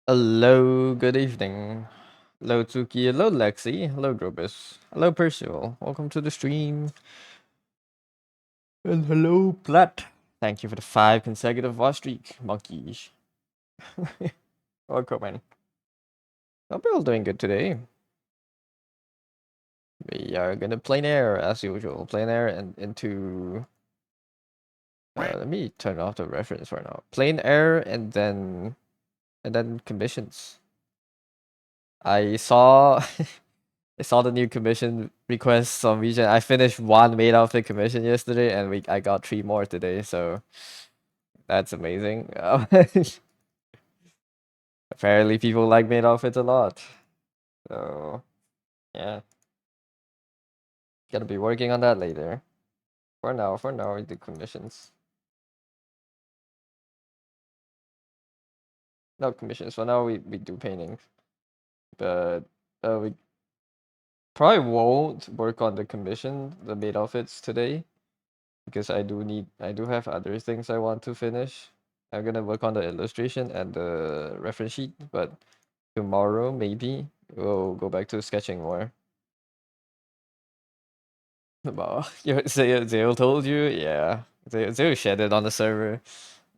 Hello, good evening. Hello, Tuki. Hello, Lexi. Hello, Grobus. Hello, Percival. Welcome to the stream. And hello, Plat. Thank you for the 5 consecutive watch streak, monkeys. Welcome, man. Hope you're all doing good today. We are gonna plein air as usual. Plein air and into. Let me turn off the reference for now. Plein air and then commissions. I saw I saw the new commission requests on Region. I finished one maid outfit commission yesterday, and I got 3 more today. So that's amazing. Apparently, people like maid outfits a lot. So yeah, gotta be working on that later. For now, we do commissions. No commissions. For now, we do paintings, but we probably won't work on the commission, the maid outfits today, because I do have other things I want to finish. I'm gonna work on the illustration and the reference sheet, but tomorrow maybe we'll go back to sketching more. Wow, Zeo told you, yeah. Zeo shared it on the server,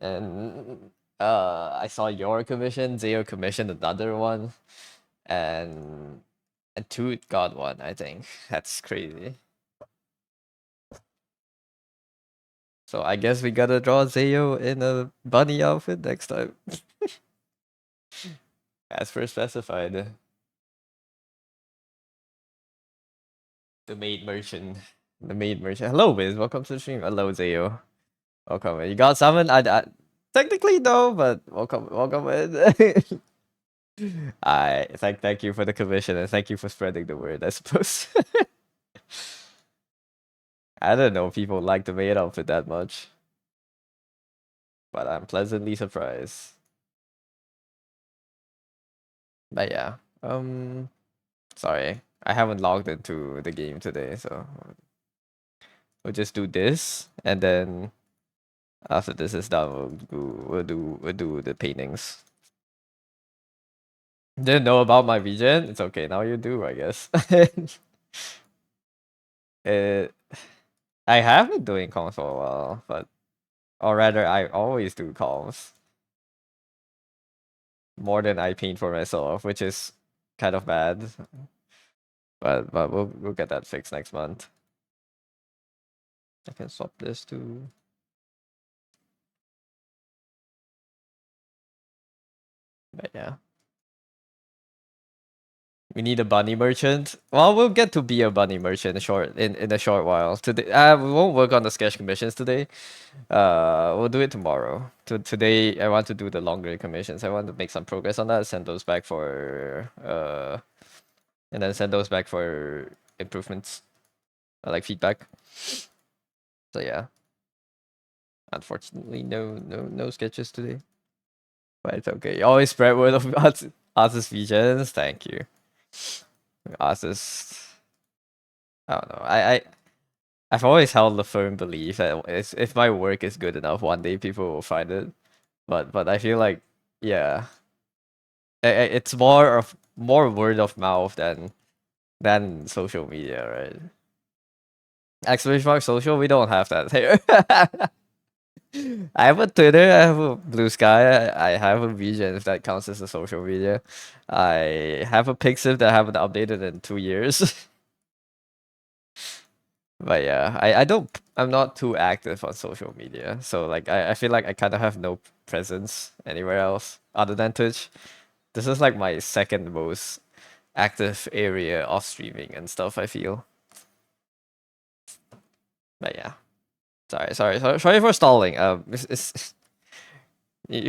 and I saw your commission. Zeo commissioned another one, and Toot got one. I think that's crazy. So I guess we gotta draw Zeo in a bunny outfit next time. As per specified. The maid merchant. The maid merchant. Hello, Wiz. Welcome to the stream. Hello, Zeo. Welcome. You got summoned? I technically no, but welcome in. I thank you for the commission and thank you for spreading the word, I suppose. I don't know if people like the maid outfit that much, but I'm pleasantly surprised. But yeah, sorry, I haven't logged into the game today, so we'll just do this, and then after this is done, we'll do the paintings. Didn't know about my region? It's okay, now you do, I guess. it, I have been doing comms for a while, but or rather, I always do comms more than I paint for myself, which is kind of bad. But we'll get that fixed next month. I can swap this to. But yeah. We need a bunny merchant. Well, we'll get to be a bunny merchant in a short while. Today, we won't work on the sketch commissions today. We'll do it tomorrow. Today, I want to do the longer commissions. I want to make some progress on that. Send those back for and then send those back for improvements, like feedback. So yeah. Unfortunately, no sketches today. But it's okay. You always spread word of Artist visions. Thank you. Artist. I don't know. I've always held the firm belief that if my work is good enough, one day people will find it. But I feel like, yeah, it's more word of mouth than social media, right? Exclamation mark social. We don't have that here. I have a Twitter. I have a Blue Sky. I have a Vision if that counts as a social media. I have a Pixiv that I haven't updated in 2 years. But yeah, I'm not too active on social media. So like I feel like I kind of have no presence anywhere else other than Twitch. This is like my second most active area of streaming and stuff, I feel. But yeah. Sorry for stalling. You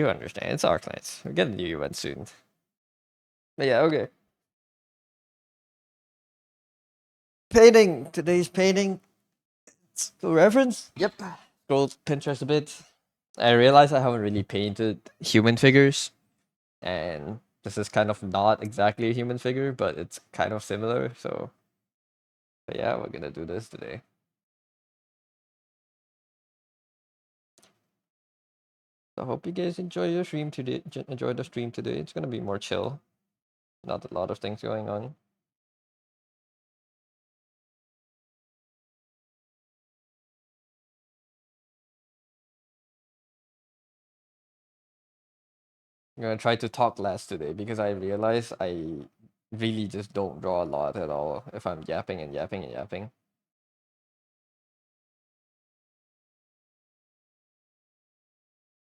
understand. It's Arknights. We're getting new event soon. But yeah, okay. Painting. Today's painting. To reference. Yep. Scroll Pinterest a bit. I realized I haven't really painted human figures, and this is kind of not exactly a human figure, but it's kind of similar. So, but yeah, we're gonna do this today. So I hope you guys enjoy your stream today. Enjoy the stream today. It's gonna be more chill. Not a lot of things going on. I'm gonna try to talk less today because I realize I really just don't draw a lot at all if I'm yapping and yapping and yapping.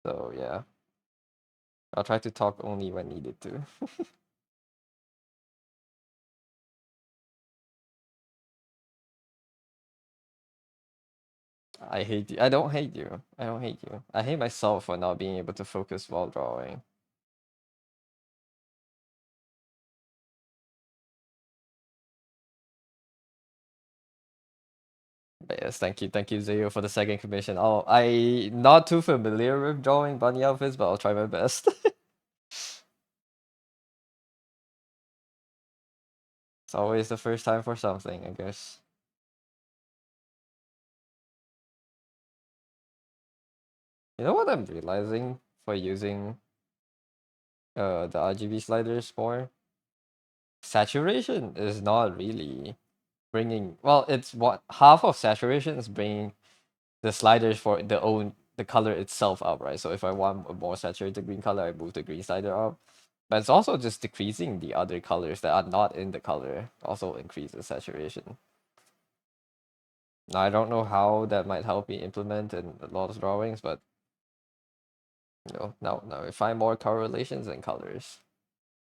So yeah, I'll try to talk only when needed to. I hate you. I don't hate you. I don't hate you. I hate myself for not being able to focus while drawing. But yes, thank you, Zayo, for the second commission. Oh, I not too familiar with drawing bunny outfits, but I'll try my best. It's always the first time for something, I guess. You know what I'm realizing for using the RGB sliders more? Saturation is not really bringing, well, it's what half of saturation is bringing the sliders for the color itself up, right? So if I want a more saturated green color, I move the green slider up. But it's also just decreasing the other colors that are not in the color, also increases saturation. Now I don't know how that might help me implement in a lot of drawings, but you know, now I find more correlations and colors.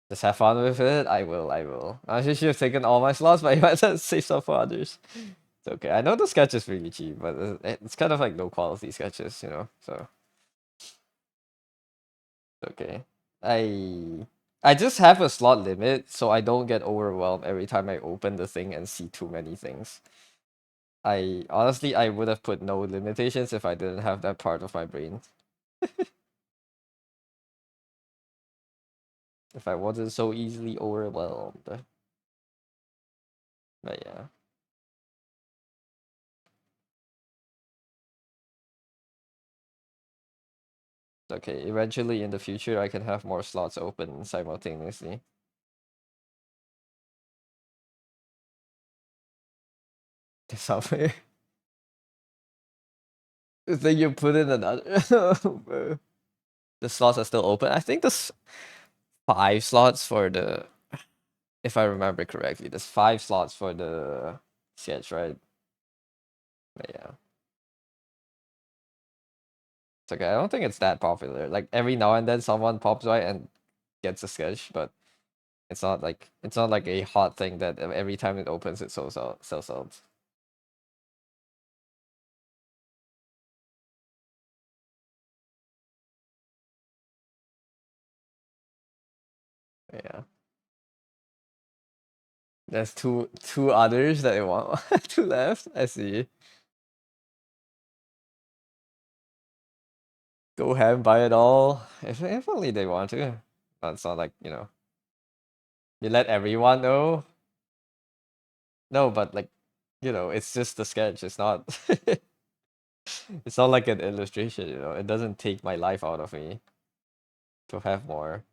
Just have fun with it. I will. I should have taken all my slots, but I might have save some for others. It's okay. I know the sketch is really cheap, but it's kind of like low quality sketches, you know. So it's okay. I just have a slot limit, so I don't get overwhelmed every time I open the thing and see too many things. I honestly I would have put no limitations if I didn't have that part of my brain. If I wasn't so easily overwhelmed. But yeah. Okay, eventually in the future I can have more slots open simultaneously. Somewhere. Then you put in another. The slots are still open. I think there's 5 slots for the, if I remember correctly, there's 5 slots for the sketch, right? But yeah. It's okay. I don't think it's that popular. Like every now and then someone pops by and gets a sketch, but it's not like a hot thing that every time it opens it sells out. Yeah. There's two others that I want. Two left. I see. Go ahead and buy it all. If only they want to. That's not like, you know. You let everyone know. No, but like, you know, it's just a sketch. It's not it's not like an illustration, you know. It doesn't take my life out of me to have more.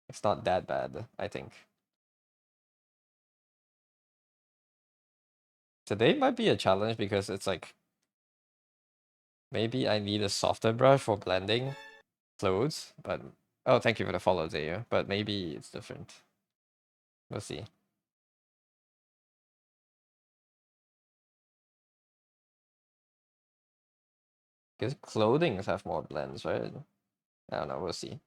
It's not that bad, I think. Today might be a challenge because it's like maybe I need a softer brush for blending clothes, but oh, thank you for the follow, Zaya. But maybe it's different. We'll see. Because clothing have more blends, right? I don't know. We'll see.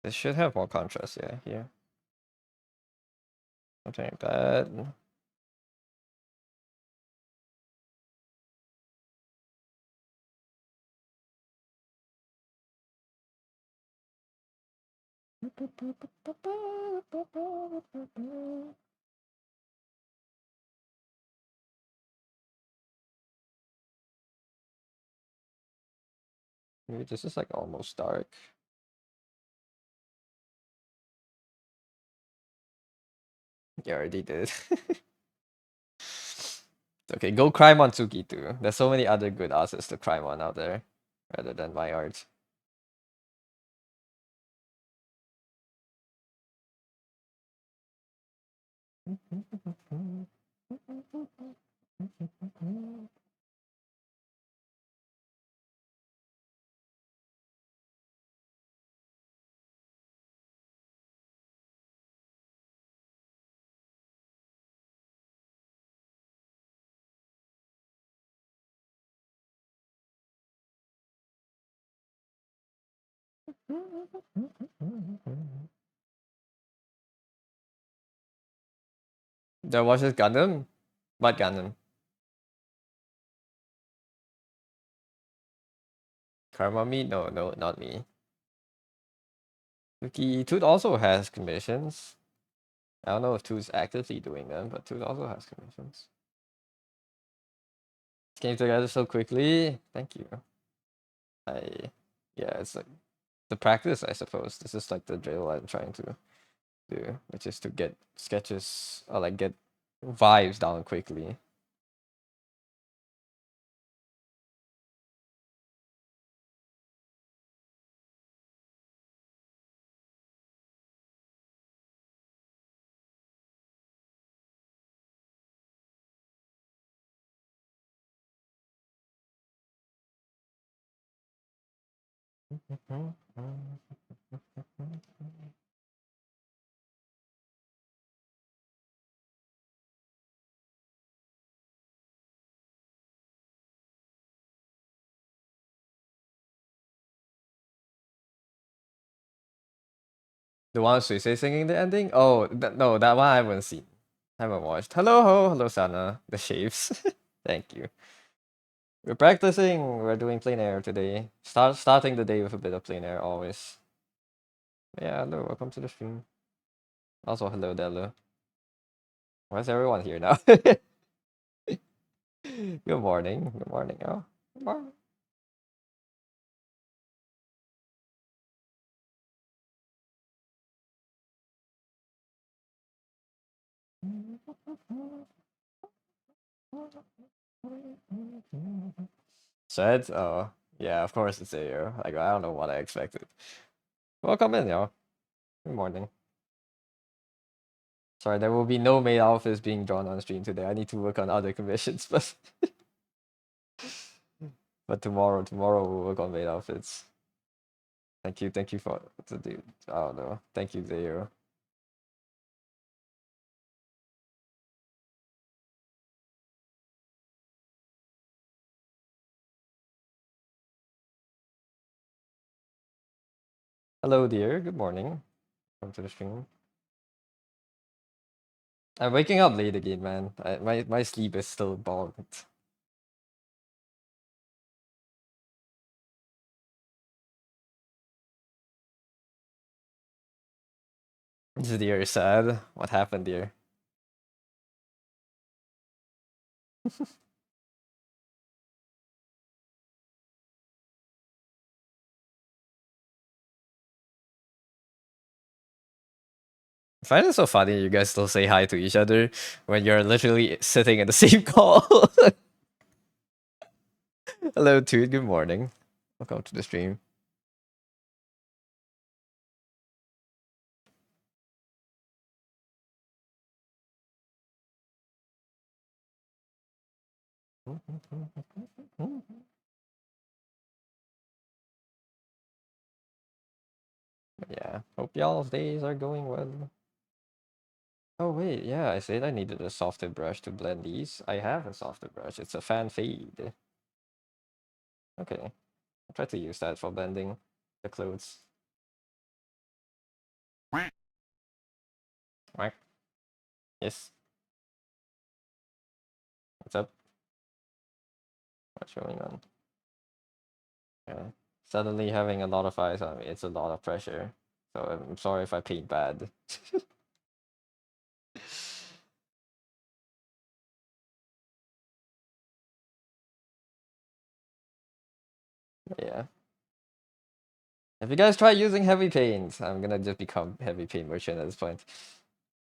This should have more contrast, yeah, here. Something like that. Maybe this is like almost dark. You already did. Okay, go crime on Tsuki too. There's so many other good assets to crime on out there, rather than my art. There was this Gundam? What Gundam? Karma me? No, no, not me. Yuki Toot also has commissions. I don't know if Toot's actively doing them, but Toot also has commissions. Came together so quickly. Thank you. Yeah, it's like the practice, I suppose. This is like the drill I'm trying to do, which is to get sketches or like get vibes down quickly. The one Suisei singing the ending? Oh, no, that one I haven't seen. I haven't watched. Hello Sana. The shapes. Thank you. We're practicing. We're doing plein air today. Starting the day with a bit of plein air always. Yeah, hello. Welcome to the stream. Also, hello Delo. Where's everyone here now? Good morning. Good morning. Oh, good morning. Said, oh, yeah, of course it's AO. Like, I don't know what I expected. Welcome in, y'all. Good morning. Sorry, there will be no maid outfits being drawn on stream today. I need to work on other commissions, but tomorrow we'll work on maid outfits. Thank you for the dude. I don't know. Thank you, Zayo. Hello, dear. Good morning. Welcome to the stream. I'm waking up late again, man. My sleep is still bogged. Is dear sad? What happened, dear? I find it so funny you guys still say hi to each other when you're literally sitting in the same call. Hello, dude. Good morning. Welcome to the stream. Yeah, hope y'all's days are going well. Oh wait, yeah, I said I needed a softer brush to blend these. I have a softer brush. It's a fan fade. Okay, I'll try to use that for blending the clothes. Right? Yes. What's up? What's going on? Yeah. Suddenly having a lot of eyes on me, it's a lot of pressure. So I'm sorry if I paint bad. Yeah. If you guys try using heavy paint, I'm gonna just become heavy paint merchant at this point.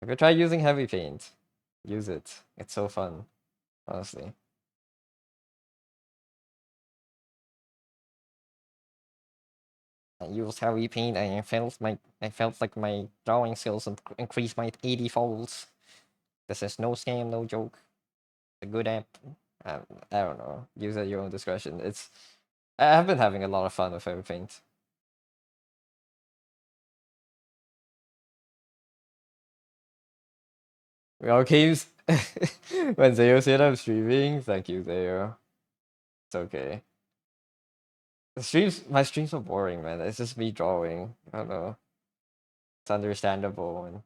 If you try using heavy paint, use it. It's so fun, honestly. I used heavy paint and I felt like my drawing skills increased by 80 folds. This is no scam, no joke. A good app. I don't know. Use at your own discretion. I've been having a lot of fun with heavy paint. Okay, when Zayo said I'm streaming, thank you, Zayo. It's okay. My streams are boring, man. It's just me drawing. I don't know. It's understandable, and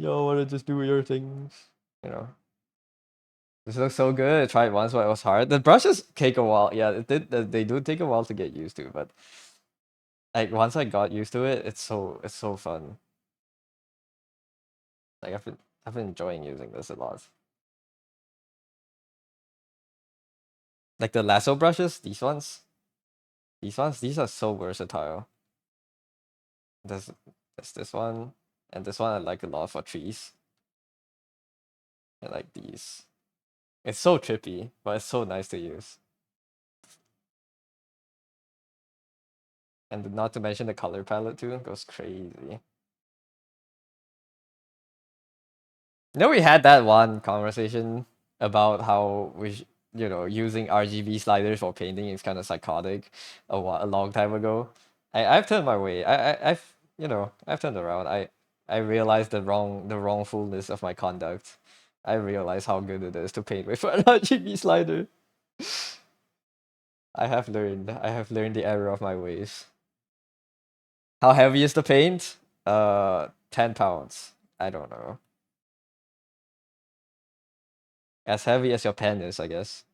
y'all wanna just do your things, you know. This looks so good. I tried once, but it was hard. The brushes take a while. Yeah, they do take a while to get used to, but like once I got used to it, it's so fun. Like I've been enjoying using this a lot. Like the lasso brushes, these are so versatile. There's there's this one, and this one I like a lot for trees. I like these. It's so trippy, but it's so nice to use. And not to mention the color palette too goes crazy. You know, we had that one conversation about how using RGB sliders for painting is kind of psychotic a long time ago. I've turned my way. I've turned around. I realized the wrongfulness of my conduct. I realize how good it is to paint with an RGB slider. I have learned the error of my ways. How heavy is the paint? 10 pounds. I don't know. As heavy as your pen is, I guess.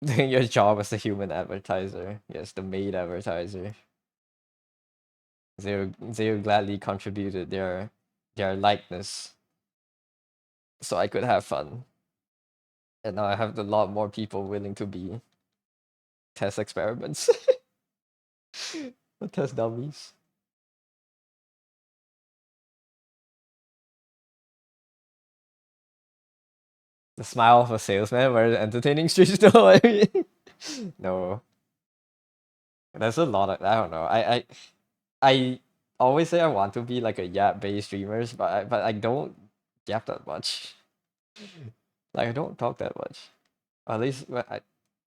Doing your job as a human advertiser. Yes, the maid advertiser. They gladly contributed their likeness so I could have fun. And now I have a lot more people willing to be test experiments. Test dummies. The smile of a salesman, where entertaining streets though. I mean, no. There's a lot of I don't know. I always say I want to be like a yap based streamers, but I don't yap that much. Like I don't talk that much. Or at least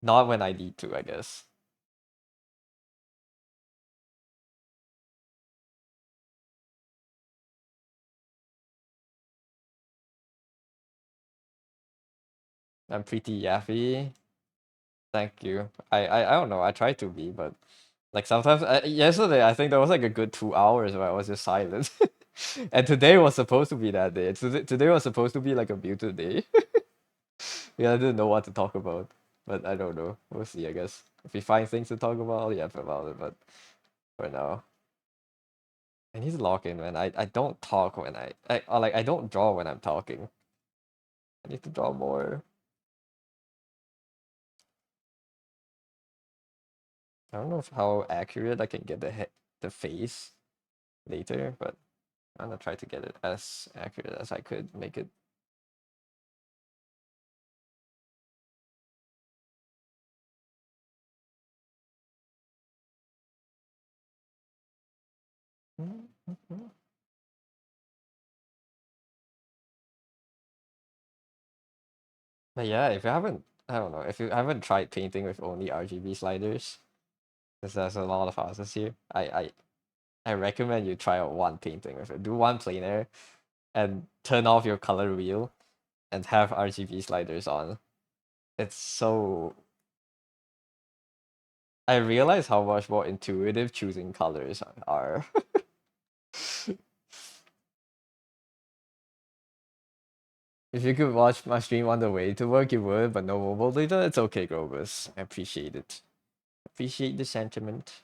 not when I need to, I guess. I'm pretty yappy. Thank you. I don't know. I try to be, but like sometimes yesterday I think there was like a good 2 hours where I was just silent. And today was supposed to be that day. Today was supposed to be like a muted day. Yeah, I didn't know what to talk about. But I don't know. We'll see, I guess. If we find things to talk about, I'll yap about it, but for now. I need to log in, man. I don't talk when I don't draw when I'm talking. I need to draw more. I don't know how accurate I can get the face later, but I'm gonna try to get it as accurate as I could make it. But yeah, if you haven't, I don't know, if you haven't tried painting with only RGB sliders, because there's a lot of houses here, I recommend you try out one painting with it. Do one plein air and turn off your color wheel and have RGB sliders on. It's so I realize how much more intuitive choosing colors are. If you could watch my stream on the way to work, you would, but no mobile data, it's okay, Grobus. I appreciate it. Appreciate the sentiment.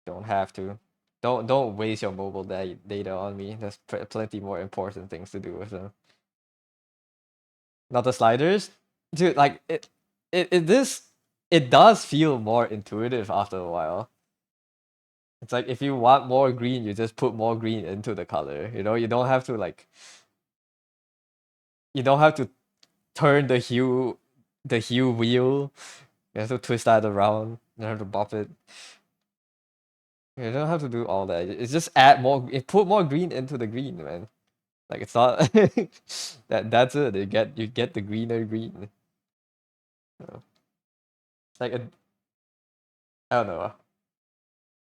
Don't have to. Don't waste your mobile data on me. There's plenty more important things to do with them. Not the sliders, dude. Like it does feel more intuitive after a while. It's like if you want more green, you just put more green into the color. You know, you don't have to turn the hue wheel. You have to twist that around. You have to bop it. You don't have to do all that. It's just add more. Put more green into the green, man. Like it's not that's it. You get the greener green. So, it's like I don't know.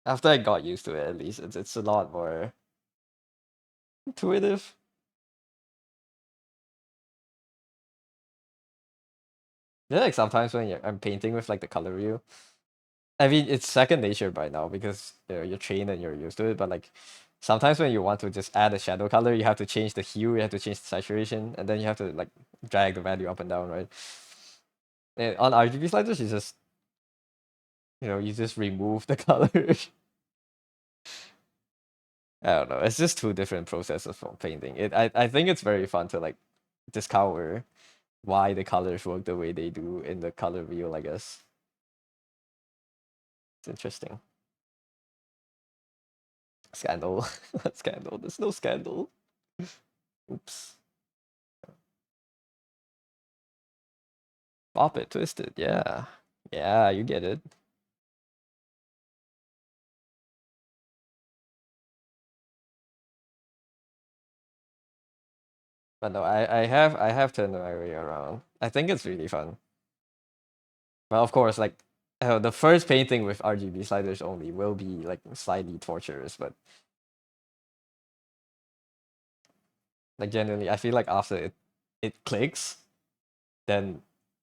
After I got used to it, at least it's a lot more intuitive. Yeah, like sometimes when I'm painting with like the color wheel, I mean it's second nature by now because you're trained and you're used to it. But like sometimes when you want to just add a shadow color, you have to change the hue, you have to change the saturation, and then you have to like drag the value up and down, right? And on RGB sliders, you just remove the color. I don't know. It's just two different processes for painting. I think it's very fun to like discover why the colors work the way they do in the color wheel, I guess. It's interesting. Scandal. Scandal. There's no scandal. Oops. Pop it, twist it. Yeah. Yeah, you get it. But no, I have turned my way around. I think it's really fun. Well, of course, like the first painting with RGB sliders only will be like slightly torturous, but like generally, I feel like after it clicks, then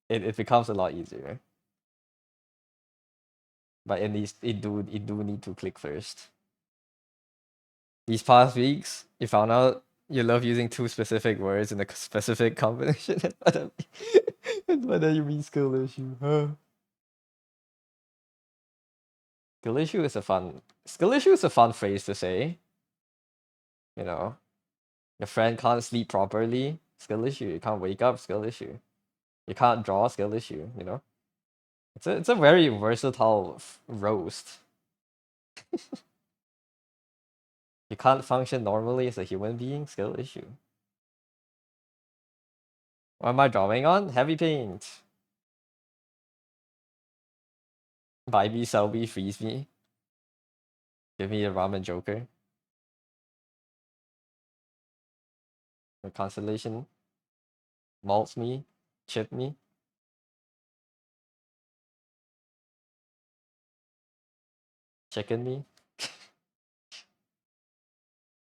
it becomes a lot easier. But it do need to click first. These past weeks, you found out you love using two specific words in a specific combination. And whether you mean skill issue, huh? Skill issue is a fun phrase to say. You know, your friend can't sleep properly. Skill issue. You can't wake up. Skill issue. You can't draw. Skill issue. It's a very versatile roast. You can't function normally as a human being. Skill issue. What am I drawing on? Heavy paint. Buy me, sell me, freeze me. Give me a ramen joker. A constellation. Malts me. Chip me. Chicken me.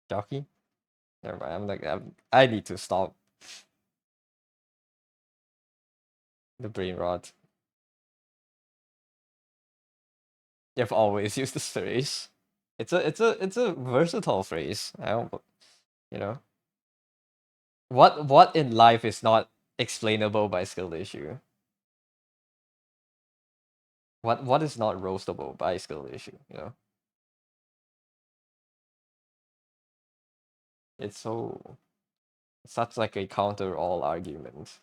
Jockey. Never mind. I need to stop the brain rot. You've always used this phrase. It's a versatile phrase. I don't you know. What in life is not explainable by skill issue? What is not roastable by skill issue? It's so such like a counter all argument.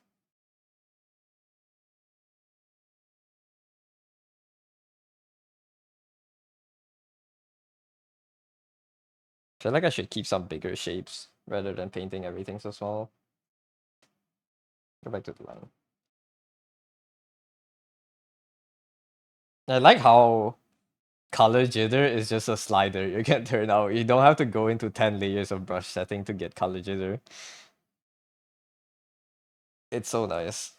Feel like I should keep some bigger shapes rather than painting everything so small. Go back to the line. I like how color jitter is just a slider you can turn out. You don't have to go into 10 layers of brush setting to get color jitter. It's so nice.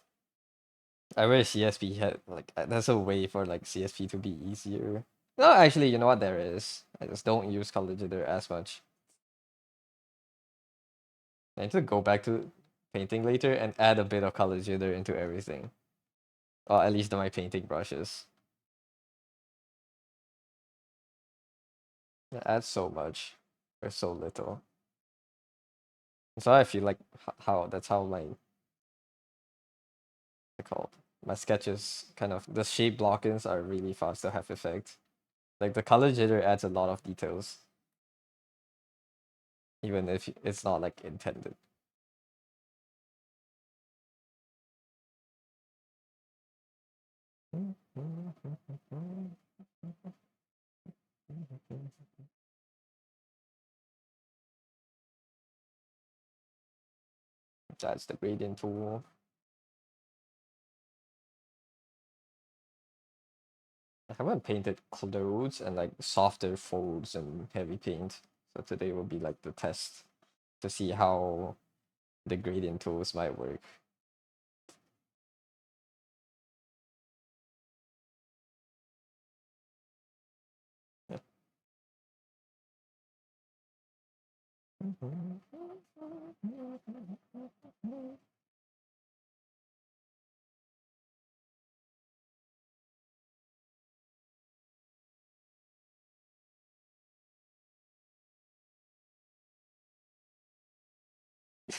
I wish CSP had like there's a way for like CSP to be easier. No, actually, you know what there is. I just don't use color jitter as much. I need to go back to painting later and add a bit of color jitter into everything. Or at least my painting brushes. It adds so much or so little. So I feel like how that's how my what's it called my sketches kind of the shape block-ins are really fast to have effect. Like the color jitter adds a lot of details, even if it's not like intended. That's the gradient tool. I haven't painted clothes and like softer folds and heavy paint. So today will be like the test to see how the gradient tools might work.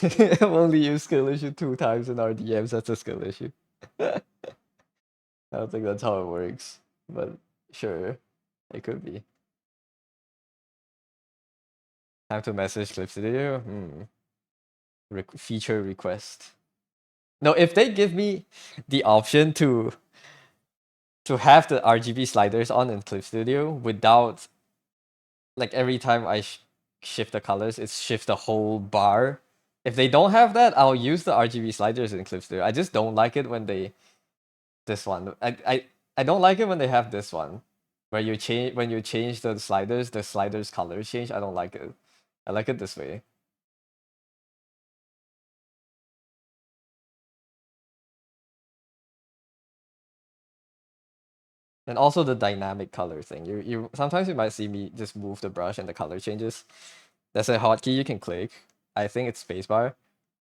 I've only used skill issue 2 times in RDMs. That's a skill issue. I don't think that's how it works, but sure, it could be. Time to message Clip Studio. Feature request. No, if they give me the option to have the RGB sliders on in Clip Studio without like every time I shift the colors, it's shift the whole bar. If they don't have that, I'll use the RGB sliders in Clip Studio. I just don't like it when they this one. I don't like it when they have this one, where you change when you change the sliders colors change. I don't like it. I like it this way. And also the dynamic color thing. You sometimes you might see me just move the brush and the color changes. There's a hotkey you can click. I think it's spacebar,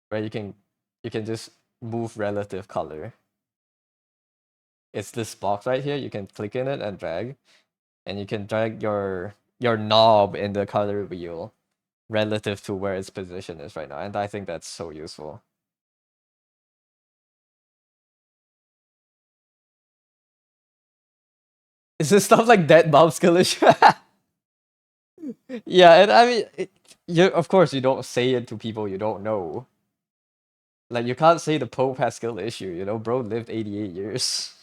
where you can just move relative color. It's this box right here. You can click in it and drag, and you can drag your knob in the color wheel relative to where its position is right now. And I think that's so useful. Is this stuff like dead mob skill issue? Yeah, and I mean, you of course you don't say it to people you don't know. Like you can't say the Pope has skill issue. You know, bro lived 88 years.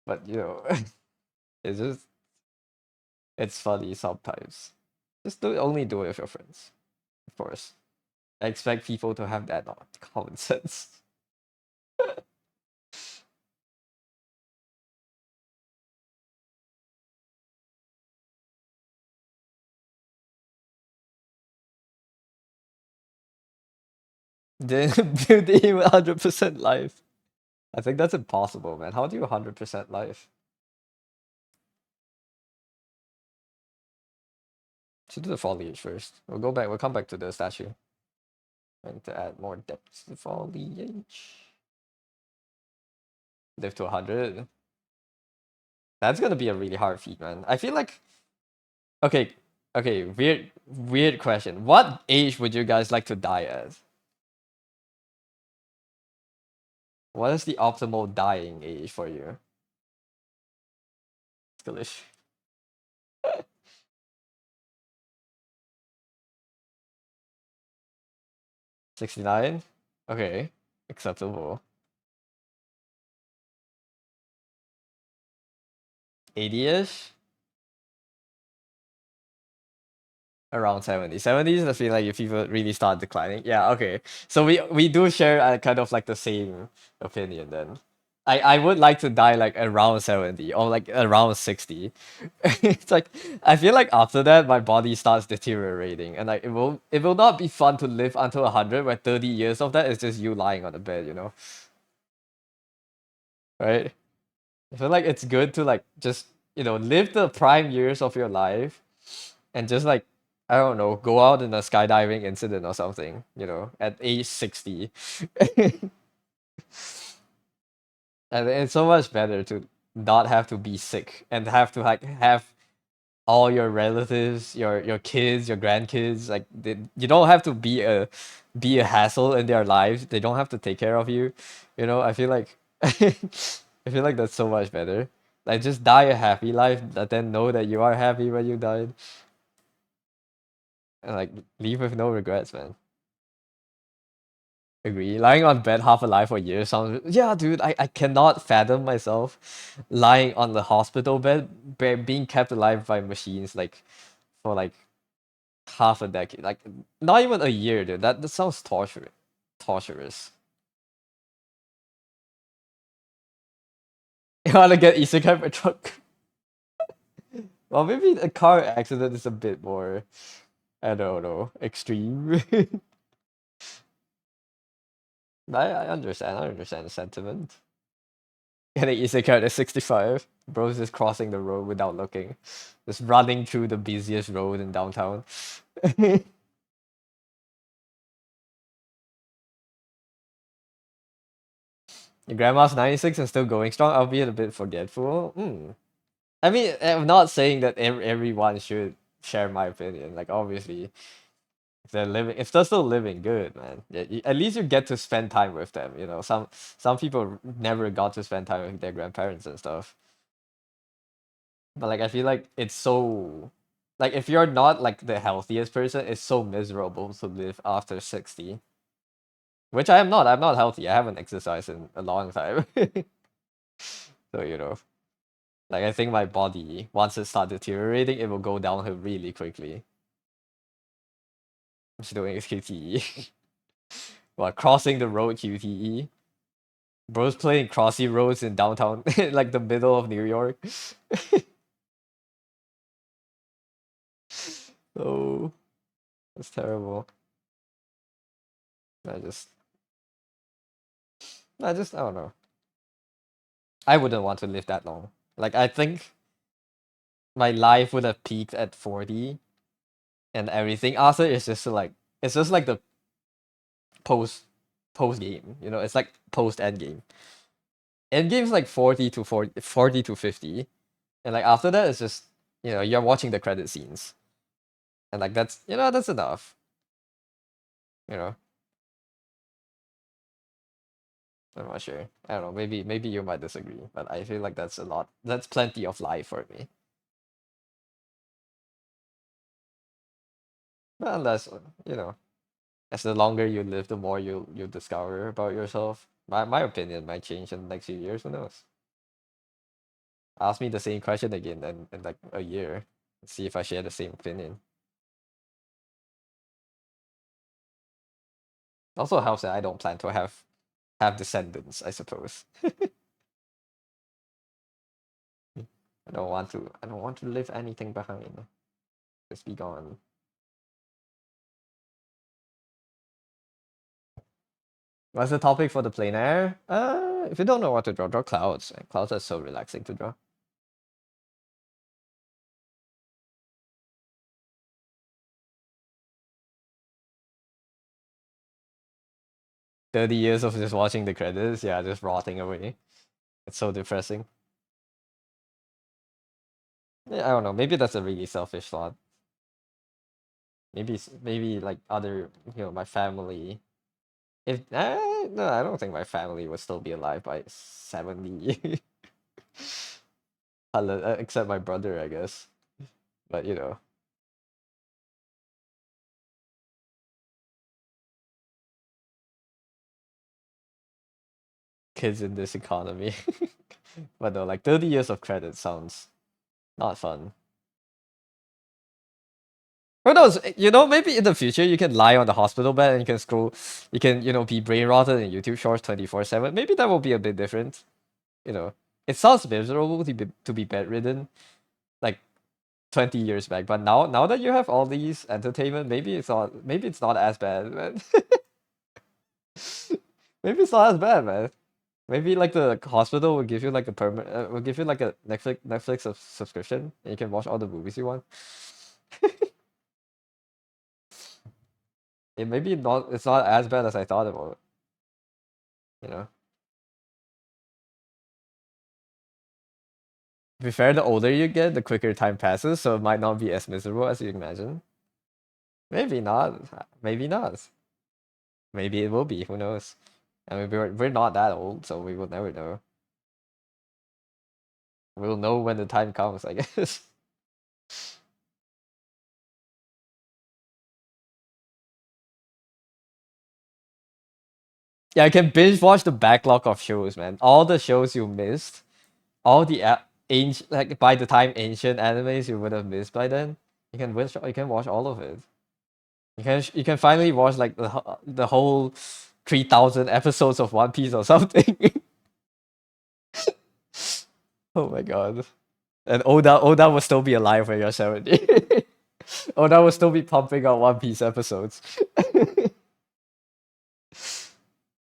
But you know, it's just it's funny sometimes. Just only do it with your friends, of course. I expect people to have that common sense. Then building 100% life. I think that's impossible, man. How do you 100% life? Should do the foliage first. We'll come back to the statue. And to add more depth to the foliage. Live to 100. That's gonna be a really hard feat, man. I feel like okay, weird question. What age would you guys like to die at? What is the optimal dying age for you? Skillish. 69? Okay. Acceptable. 80-ish? Around 70. 70s, I feel like if people really start declining. Yeah, okay. So we do share kind of like the same opinion then. I would like to die like around 70 or like around 60. It's like I feel like after that my body starts deteriorating and like it will not be fun to live until 100 where 30 years of that is just you lying on the bed, you know? Right? I feel like it's good to like just, you know, live the prime years of your life and just like I don't know, go out in a skydiving incident or something, you know, at age 60. And it's so much better to not have to be sick and have to like have all your relatives, your kids, your grandkids, like you don't have to be a hassle in their lives. They don't have to take care of you. You know, I feel like I feel like that's so much better. Like just die a happy life, but then know that you are happy when you died, and like leave with no regrets, man. Agree. Lying on bed half alive for years sounds yeah, dude. I cannot fathom myself lying on the hospital bed, being kept alive by machines like for like half a decade, like not even a year, dude. That sounds torturous. You wanna get isekai for truck? Well, maybe a car accident is a bit more, I don't know, extreme. I understand. I understand the sentiment. Getting isekai at 65. Bro's just crossing the road without looking. Just running through the busiest road in downtown. Your grandma's 96 and still going strong, albeit a bit forgetful. I mean, I'm not saying that everyone should share my opinion. Like, obviously, if they're living, if they're still living good, man, yeah, at least you get to spend time with them. You know, some people never got to spend time with their grandparents and stuff. But like, I feel like it's so, like, if you're not like the healthiest person, it's so miserable to live after 60. Which I am not. I'm not healthy. I haven't exercised in a long time. So, you know, like I think my body, once it starts deteriorating, it will go downhill really quickly. I'm just doing QTE. What, crossing the road QTE? Bro's playing crossy roads in downtown, like the middle of New York. Oh, that's terrible. I just, I don't know. I wouldn't want to live that long. Like, I think my life would have peaked at 40 and everything. After it's just like the post post game. You know, it's like post end game. End game's like 40 to 50. And like after that it's just, you know, you're watching the credit scenes. And like that's, you know, that's enough. You know. I'm not sure. I don't know, maybe you might disagree, but I feel like that's a lot. That's plenty of life for me. But unless, you know, as the longer you live, the more you discover about yourself. My opinion might change in the next few years, who knows? Ask me the same question again in like a year. See if I share the same opinion. Also helps that I don't plan to have descendants, I suppose. I don't want to leave anything behind. Just be gone. What's the topic for the plein air? If you don't know what to draw, draw clouds. Clouds are so relaxing to draw. 30 years of just watching the credits, yeah, just rotting away. It's so depressing. Yeah, I don't know. Maybe that's a really selfish thought. Maybe like other, you know, my family. If no, I don't think my family would still be alive by 70. Except my brother, I guess. But you know, kids in this economy. But no, like 30 years of credit sounds not fun. Who knows? You know, maybe in the future you can lie on the hospital bed and you can scroll, you can, you know, be brain rotted in YouTube Shorts 24/7. Maybe that will be a bit different. You know, it sounds miserable to be bedridden like 20 years back, but now that you have all these entertainment, maybe it's not as bad, man. Maybe it's not as bad, man. Maybe like the hospital will give you like a permanent, will give you like a Netflix subscription, and you can watch all the movies you want. It maybe not. It's not as bad as I thought about. You know. To be fair, the older you get, the quicker time passes, so it might not be as miserable as you imagine. Maybe not. Maybe not. Maybe it will be. Who knows? I mean, we're not that old, so we will never know. We'll know when the time comes, I guess. Yeah, I can binge watch the backlog of shows, man. All the shows you missed, all the ancient, like by the time ancient animes you would have missed by then, you can watch all of it. You can finally watch like the whole 3,000 episodes of One Piece or something. Oh my god. And Oda will still be alive when you're 70. Oda will still be pumping out One Piece episodes.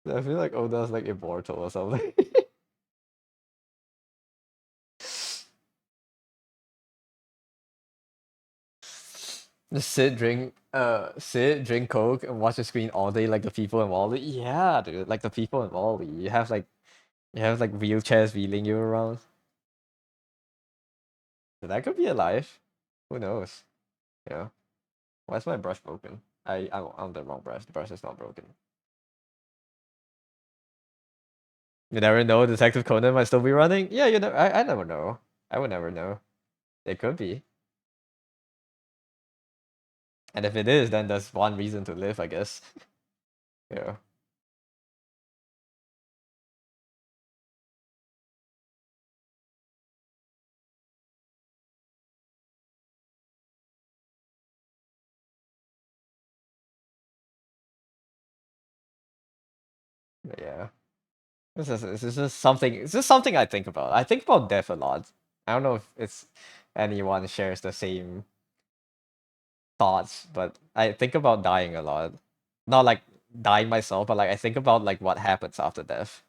I feel like Oda's like immortal or something. Just sit, drink Coke and watch the screen all day like the people in Wally. Yeah, dude, like the people in Wally. You have like wheelchairs wheeling you around. That could be a life. Who knows? Yeah. Why is my brush broken? I'm on the wrong brush. The brush is not broken. You never know. Detective Conan might still be running. Yeah, you know. I never know. I would never know. It could be. And if it is, then that's one reason to live, I guess. Yeah. But yeah. This is just something. It's just something I think about. I think about death a lot. I don't know if it's anyone shares the same thoughts, but I think about dying a lot. Not like dying myself, but like I think about like what happens after death.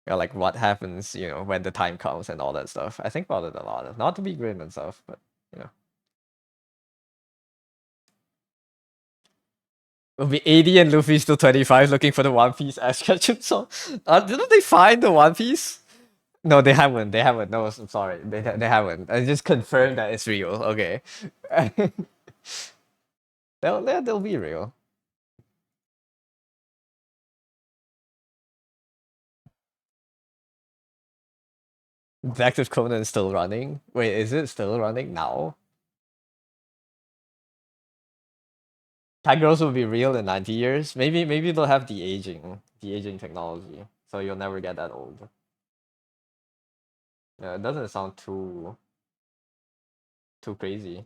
Or like what happens, you know, when the time comes and all that stuff. I think about it a lot. Not to be grim and stuff, but you know. It'll be 80 and Luffy still 25 looking for the One Piece Ash Ketchum song. Didn't they find the One Piece? No, they haven't. They haven't. No, I'm sorry. They haven't. I just confirmed that it's real. Okay. They'll be real. Detective Conan is still running. Wait, is it still running now? Cat girls will be real in 90 years. Maybe they'll have the aging technology, so you'll never get that old. Yeah, it doesn't sound too crazy.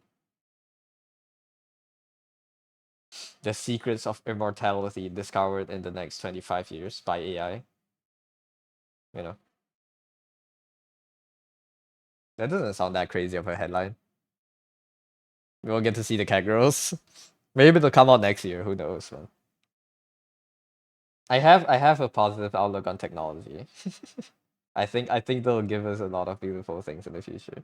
The secrets of immortality discovered in the next 25 years by AI. You know, that doesn't sound that crazy of a headline. We won't get to see the cat girls. Maybe they'll come out next year. Who knows, man. I have a positive outlook on technology. I think they'll give us a lot of beautiful things in the future.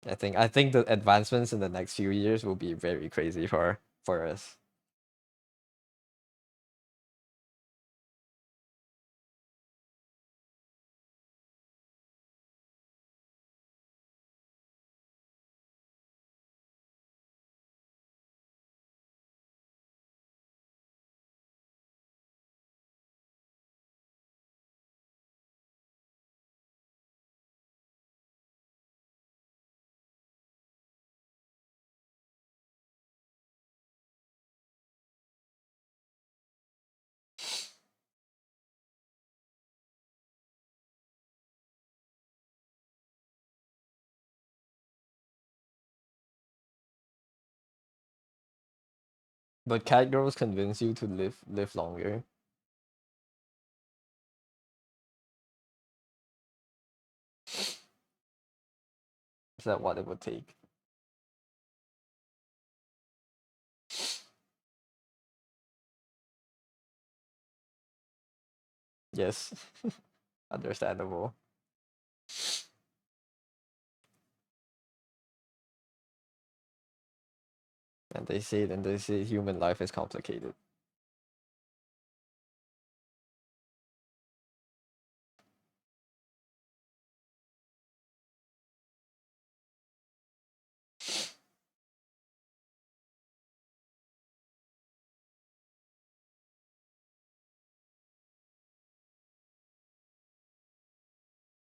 I think the advancements in the next few years will be very crazy for us. But cat girls convince you to live longer. Is that what it would take? Yes, understandable. And they say human life is complicated.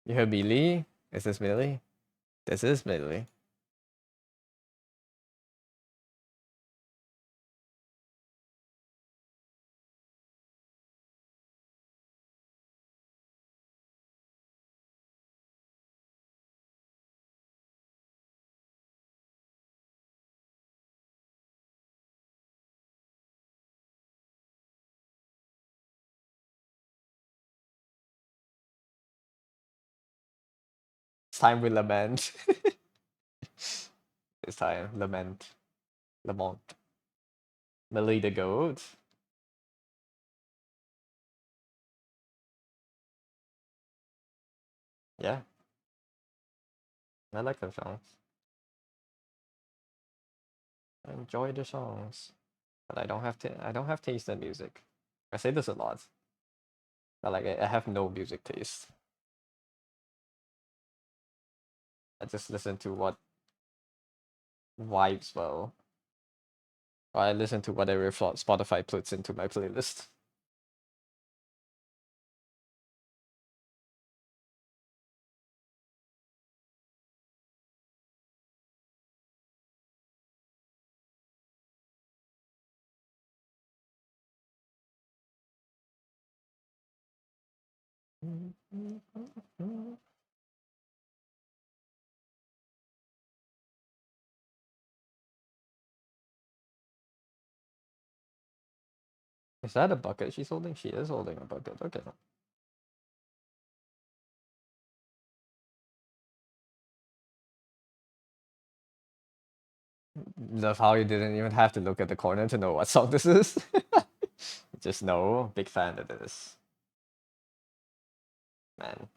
You heard Melee? Is this Melee? This is Melee. It's time we lament. It's time. Lament. Lamont. Melee the goat. Yeah, I like the songs. I enjoy the songs. But I don't have taste in music. I say this a lot. But like I have no music taste. I just listen to what vibes well. Or I listen to whatever Spotify puts into my playlist. Is that a bucket she's holding? She is holding a bucket. Okay. Love how you didn't even have to look at the corner to know what song this is. Just know, big fan of this. Man.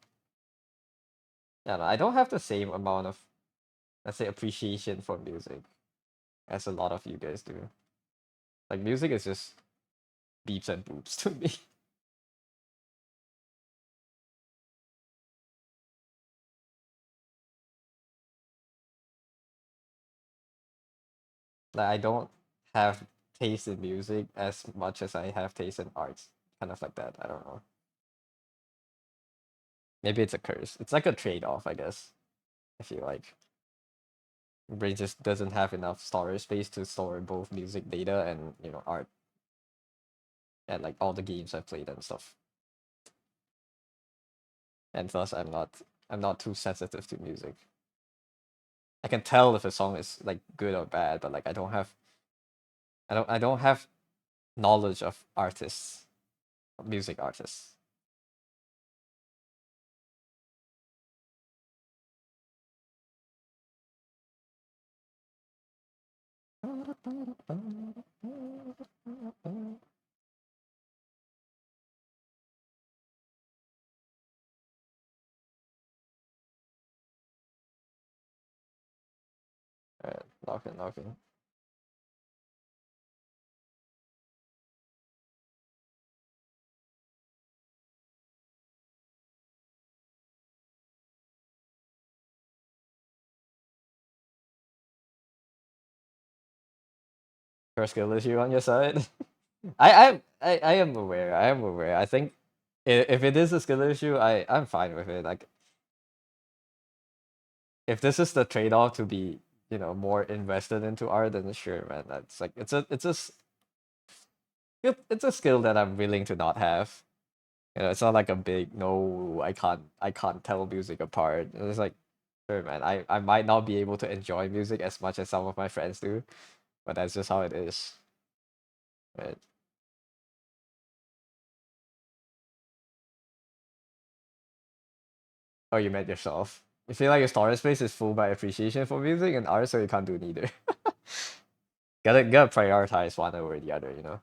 Yeah, no, I don't have the same amount of, let's say, appreciation for music as a lot of you guys do. Like, music is just beeps and boops to me. Like, I don't have taste in music as much as I have taste in arts. Kind of like that. I don't know. Maybe it's a curse. It's like a trade-off, I guess. I feel like brain just doesn't have enough storage space to store both music data and art and like all the games I've played and stuff. And thus I'm not too sensitive to music. I can tell if a song is like good or bad, but like I don't have knowledge of artists, music artists. Alright, lock in, lock in. First skill issue on your side. I am aware. I am aware. I think if it is a skill issue, I'm fine with it. Like if this is the trade-off to be, more invested into art, then sure, man. That's like it's a skill that I'm willing to not have. It's not like a big no. I can't tell music apart. It's like sure, man. I might not be able to enjoy music as much as some of my friends do, but that's just how it is. Right? Oh, you met yourself. You feel like your storage space is full by appreciation for music and art, so you can't do neither. Gotta prioritize one over the other, you know.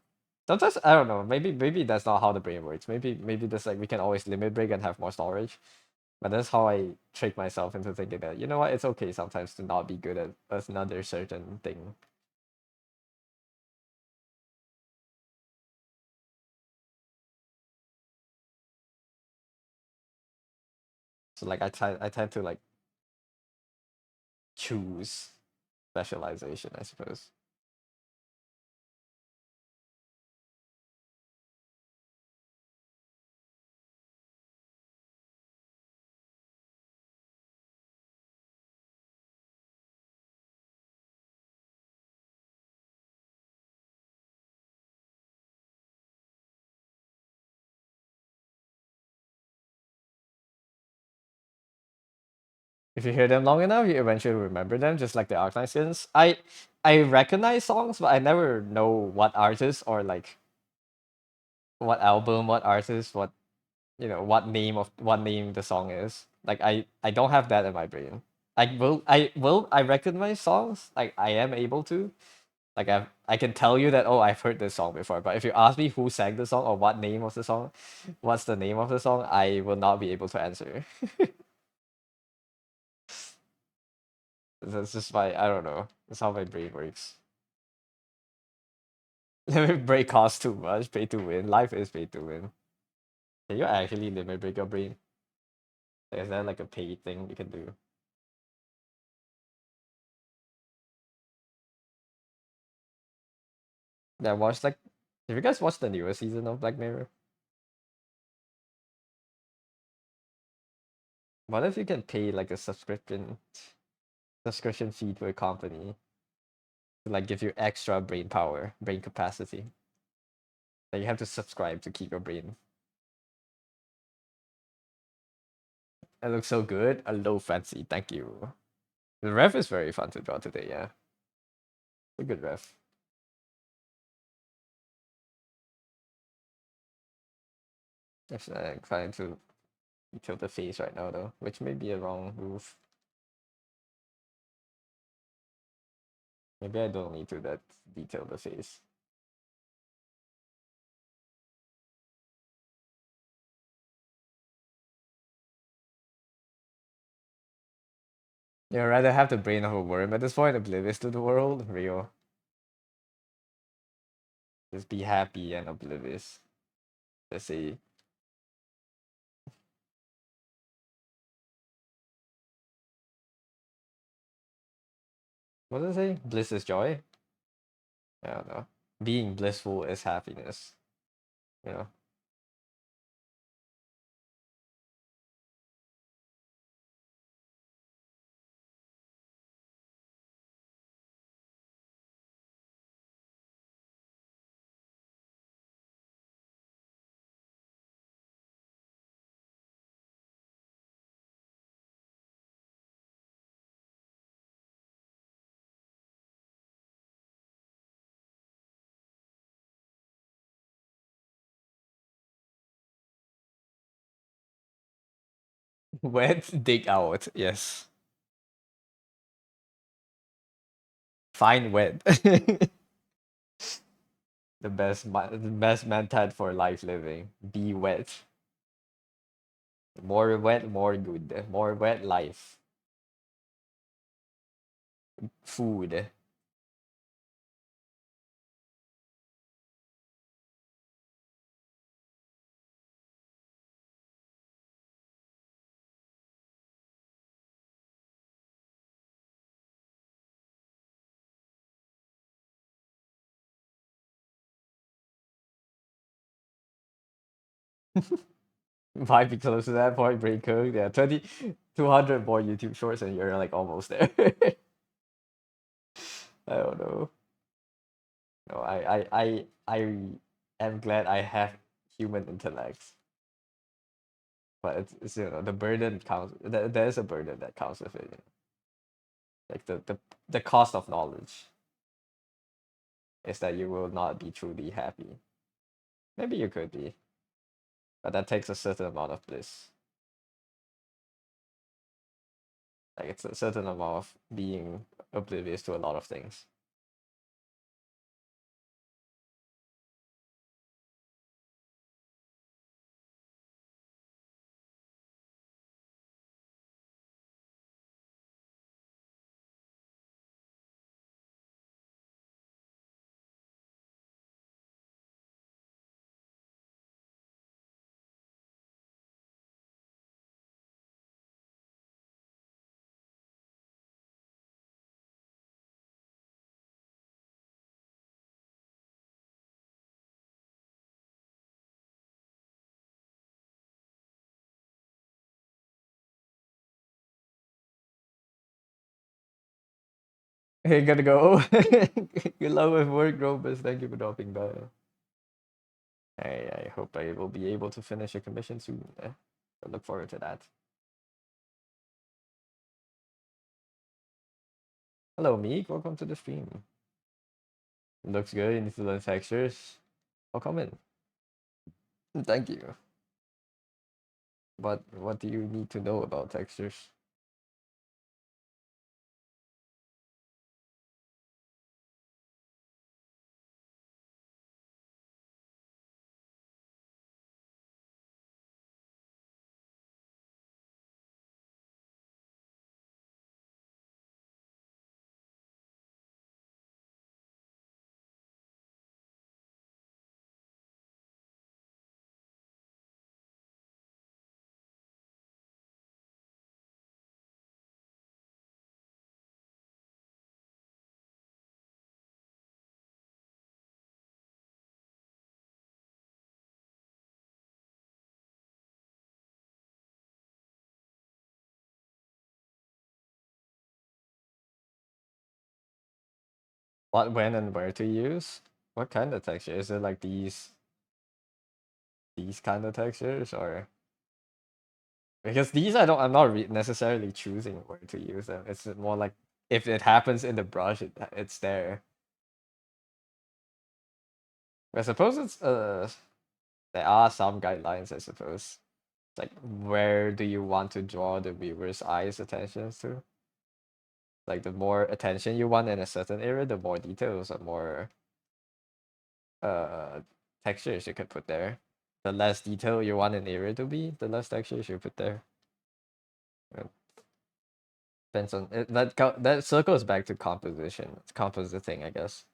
Sometimes I don't know. Maybe that's not how the brain works. Maybe that's like we can always limit break and have more storage. But that's how I trick myself into thinking that you know what, it's okay sometimes to not be good at another certain thing. So like I tend to like choose specialization, I suppose. If you hear them long enough, you eventually remember them, just like the Arcanine skins. I recognize songs, but I never know what artist or like what album, what artist, what what name the song is. Like I don't have that in my brain. I recognize songs. Like I am able to. Like I can tell you that, oh, I've heard this song before. But if you ask me who sang the song or what name of the song, what's the name of the song, I will not be able to answer. That's just my, I don't know. That's how my brain works. Limit break costs too much. Pay to win. Life is pay to win. Can you actually limit break your brain? Is that like a paid thing you can do? Yeah, watch like. Have you guys watched the newest season of Black Mirror? What if you can pay like a subscription fee to a company to like give you extra brain power, brain capacity? That you have to subscribe to keep your brain. It looks so good. A low fancy. Thank you. The ref is very fun to draw today. Yeah, a good ref. Actually, I'm trying to tilt the face right now though, which may be a wrong move. Maybe I don't need to that detail the face. Yeah, rather have the brain of a worm at this point, oblivious to the world. Real. Just be happy and oblivious. Let's see. What does it say? Bliss is joy? I don't know. Being blissful is happiness. You know? Wet, dig out. Yes. Find wet. The best method for life living. Be wet. More wet, more good. More wet life. Food. Might be close to that point, brain cooked. Yeah, 200 more YouTube shorts and you're like almost there. I don't know. No, I am glad I have human intellect. But it's the burden counts. There's a burden that counts with it. Like the cost of knowledge is that you will not be truly happy. Maybe you could be, but that takes a certain amount of bliss. Like it's a certain amount of being oblivious to a lot of things. Hey, gotta go. Good luck with work, Robus. Thank you for dropping by. I hope I will be able to finish a commission soon. I look forward to that. Hello, Meek. Welcome to the stream. Looks good. You need to learn textures. Welcome in. Thank you. But what do you need to know about textures? What, when, and where to use? What kind of texture? Is it like these kind of textures, or because these I'm not necessarily choosing where to use them. It's more like if it happens in the brush, it's there. I suppose it's there are some guidelines, I suppose. Like, where do you want to draw the viewer's eyes attention to? Like, the more attention you want in a certain area, the more details or more uh textures you could put there. The less detail you want an area to be, the less textures you put there. It depends on it, that circles back to composition. It's compositing, I guess.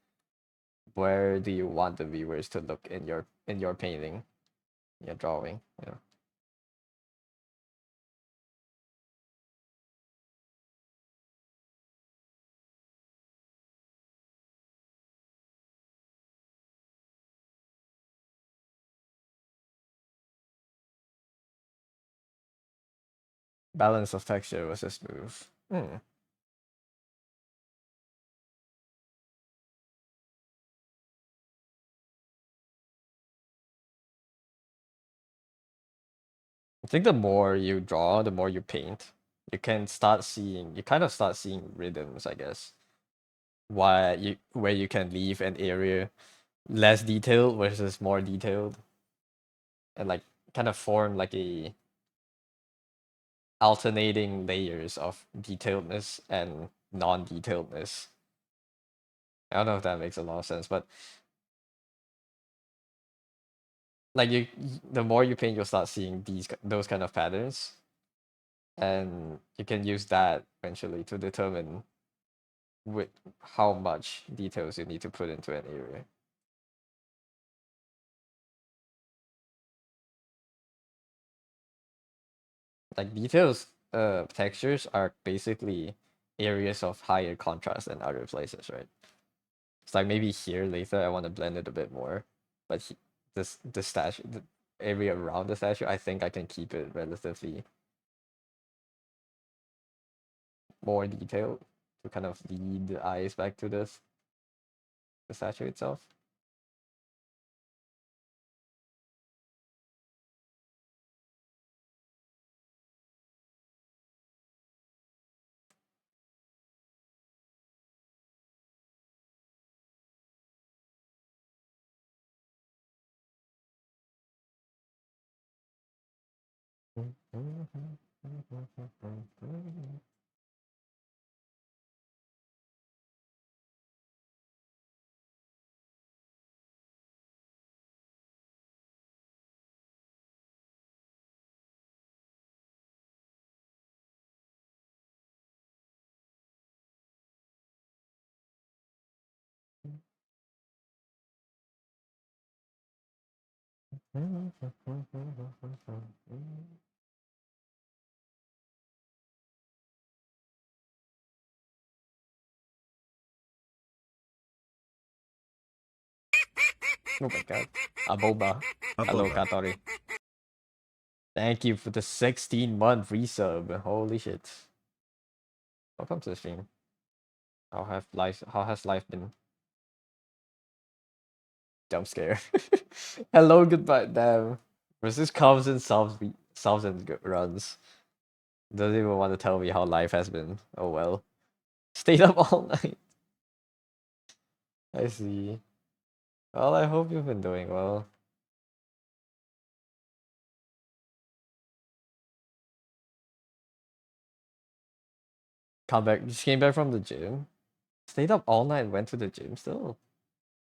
Where do you want the viewers to look in your painting, your drawing? You know. Balance of texture versus smooth. Hmm. I think the more you draw, the more you paint. You kind of start seeing rhythms, I guess. Where you can leave an area less detailed versus more detailed, and like kind of form like a alternating layers of detailedness and non-detailedness. I don't know if that makes a lot of sense, but like the more you paint, you'll start seeing those kind of patterns, and you can use that eventually to determine with how much details you need to put into an area. Like details, textures are basically areas of higher contrast than other places, right? It's like maybe here later I want to blend it a bit more, but the statue, the area around the statue, I think I can keep it relatively more detailed to kind of lead the eyes back to the statue itself. Oh my god. Aboba. Hello, Katori. Thank you for the 16-month resub. Holy shit. Welcome to the stream. How has life been? Jump scare. Hello, goodbye. Damn. Versus comes and solves and runs. Doesn't even want to tell me how life has been. Oh well. Stayed up all night. I see. Well, I hope you've been doing well. Come back. Just came back from the gym. Stayed up all night and went to the gym still.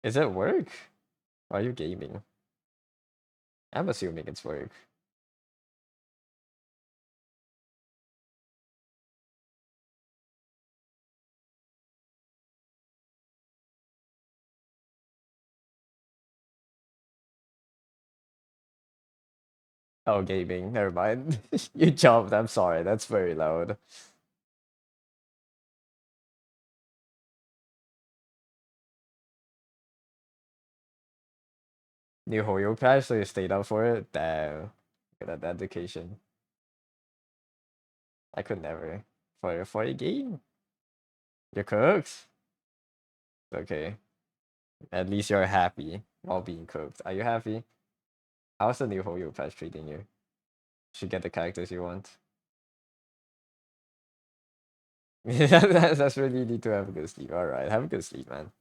Is it work? Or are you gaming? I'm assuming it's work. Oh, gaming. Never mind. You jumped. I'm sorry. That's very loud. New Hoyo patch, so you stayed up for it? Damn. Look at that dedication. I could never. For a game? You cooked? Okay. At least you're happy while being cooked. Are you happy? How's the new Hoyo patch treating you? Should get the characters you want. Yeah, that's really need to have a good sleep. Alright, have a good sleep, man.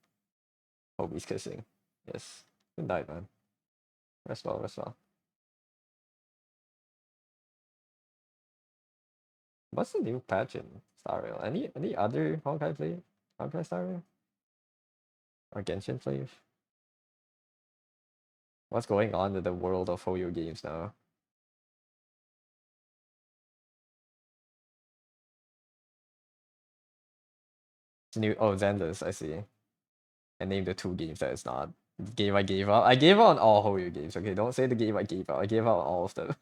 Hope he's kissing. Yes. Good night, man. Rest well, rest well. What's the new patch in Star Rail? Any other Honkai play? Honkai Star Rail? Or Genshin players? What's going on in the world of Hoyo games now? It's new. Oh, Zenless, I see. I named the two games that it's not. The game I gave up. I gave up on all Hoyo games. Okay, don't say the game I gave up. I gave up on all of them.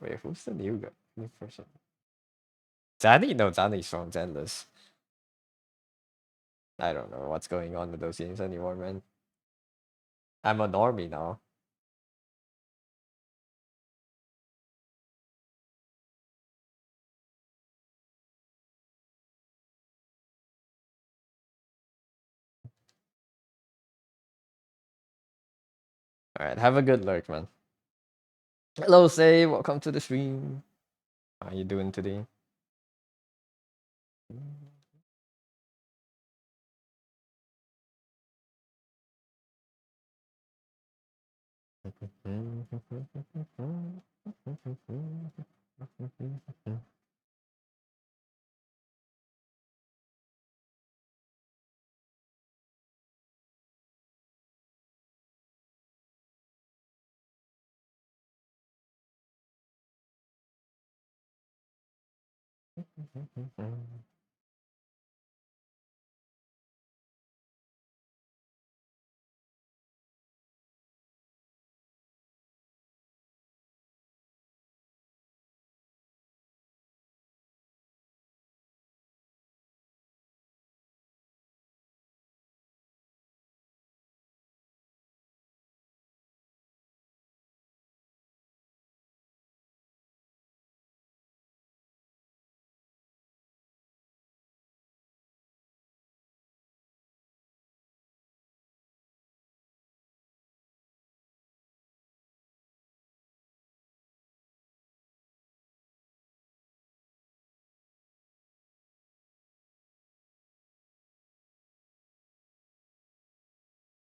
Wait, who's the new guy? New person? Zanny? No, Zanny's from Zenless. I don't know what's going on with those games anymore, man. I'm a normie now. Alright, have a good lurk, man. Hello, Say. Welcome to the stream. How are you doing today?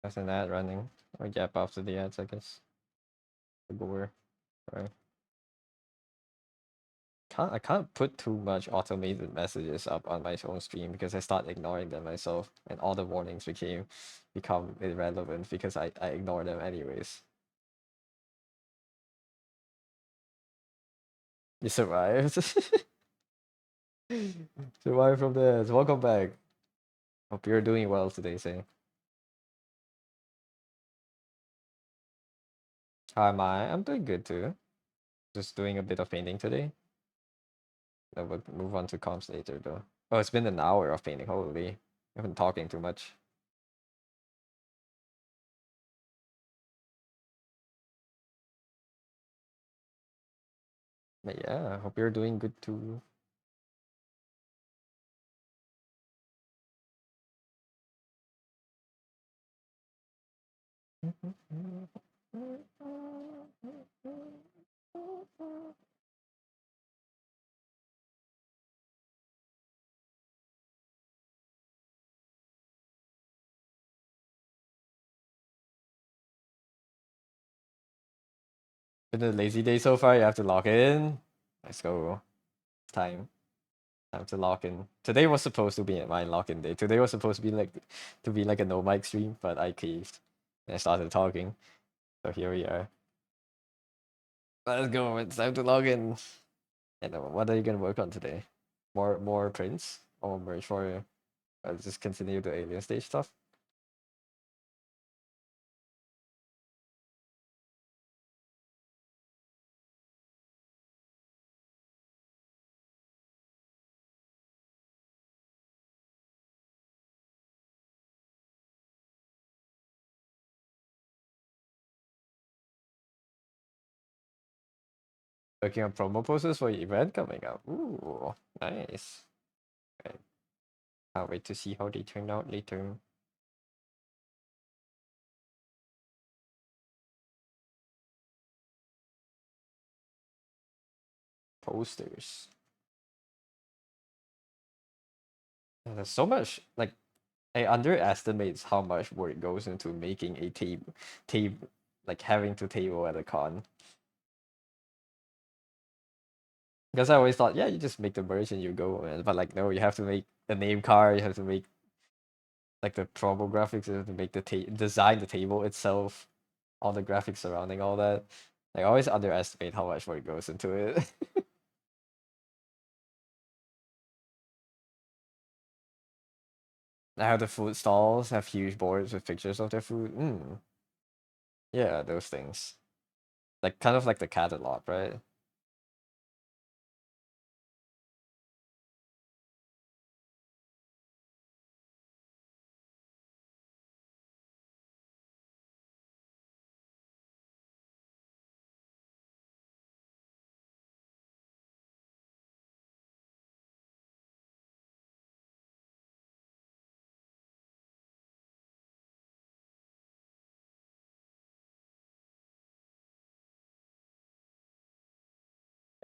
That's an ad running. Or gap after the ads, I guess. Gore. Right. I can't put too much automated messages up on my own stream because I start ignoring them myself and all the warnings become irrelevant because I ignore them anyways. You survived. Survived from the welcome back. Hope you're doing well today, Say. How am I? I'm doing good too. Just doing a bit of painting today. I will move on to comps later though. Oh, it's been an hour of painting. Holy. I've been talking too much. But yeah, I hope you're doing good too. Been a lazy day so far. You have to log in. Let's go. Time. Time to log in. Today was supposed to be my login day. Today was supposed to be like a no mic stream, but I caved and I started talking. So here we are. Let's go. It's time to log in. And what are you gonna work on today? More prints or merge for just continue the alien stage stuff? Working on promo posters for your event coming up. Ooh, nice. Okay. Can't wait to see how they turn out later. Posters. Yeah, there's so much like I underestimate how much work goes into making a table like having to table at a con. Because I always thought, yeah, you just make the merch and you go, man. But like, no, you have to make a name card. You have to make like the promo graphics. You have to make the design the table itself, all the graphics surrounding all that. Like, I always underestimate how much work goes into it. How the food stalls have huge boards with pictures of their food. Yeah, those things. Like kind of like the catalog, right?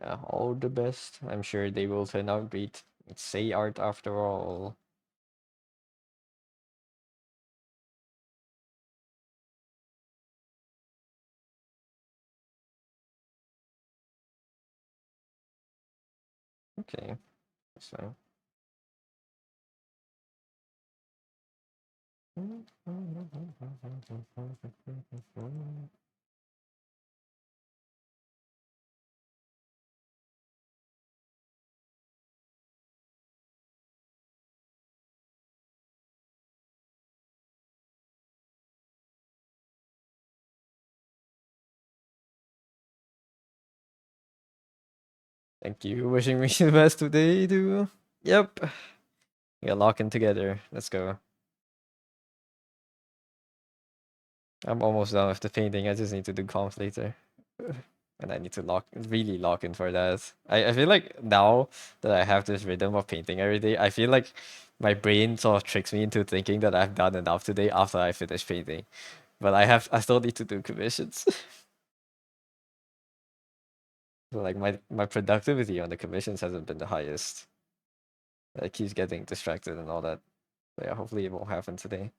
Yeah, all the best. I'm sure they will turn out great. It's Say Art after all. Okay, so. Thank you. Wishing me the best today, too. Yep. We are locking together. Let's go. I'm almost done with the painting. I just need to do comps later. And I need to really lock in for that. I feel like now that I have this rhythm of painting every day, I feel like my brain sort of tricks me into thinking that I've done enough today after I finish painting. But I still need to do commissions. So, like my productivity on the commissions hasn't been the highest. It keeps getting distracted and all that. So yeah, hopefully it won't happen today.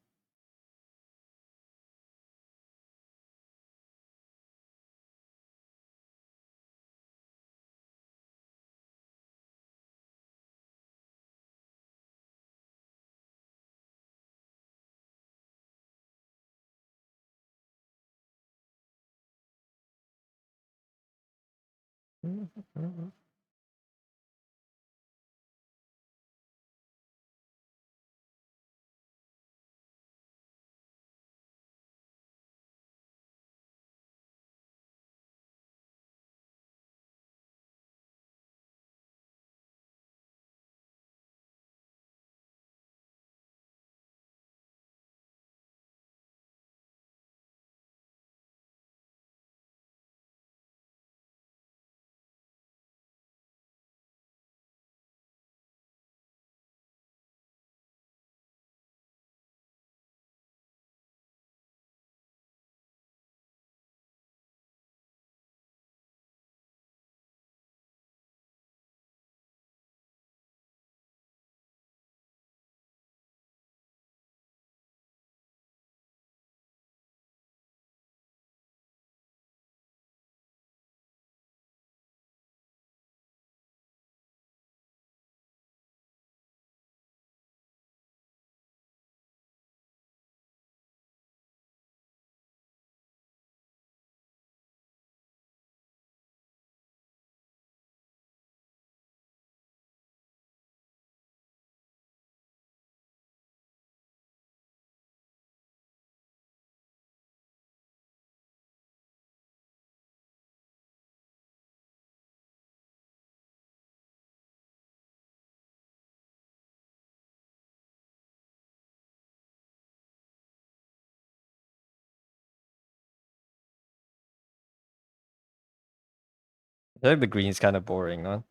I think the green's kind of boring, no?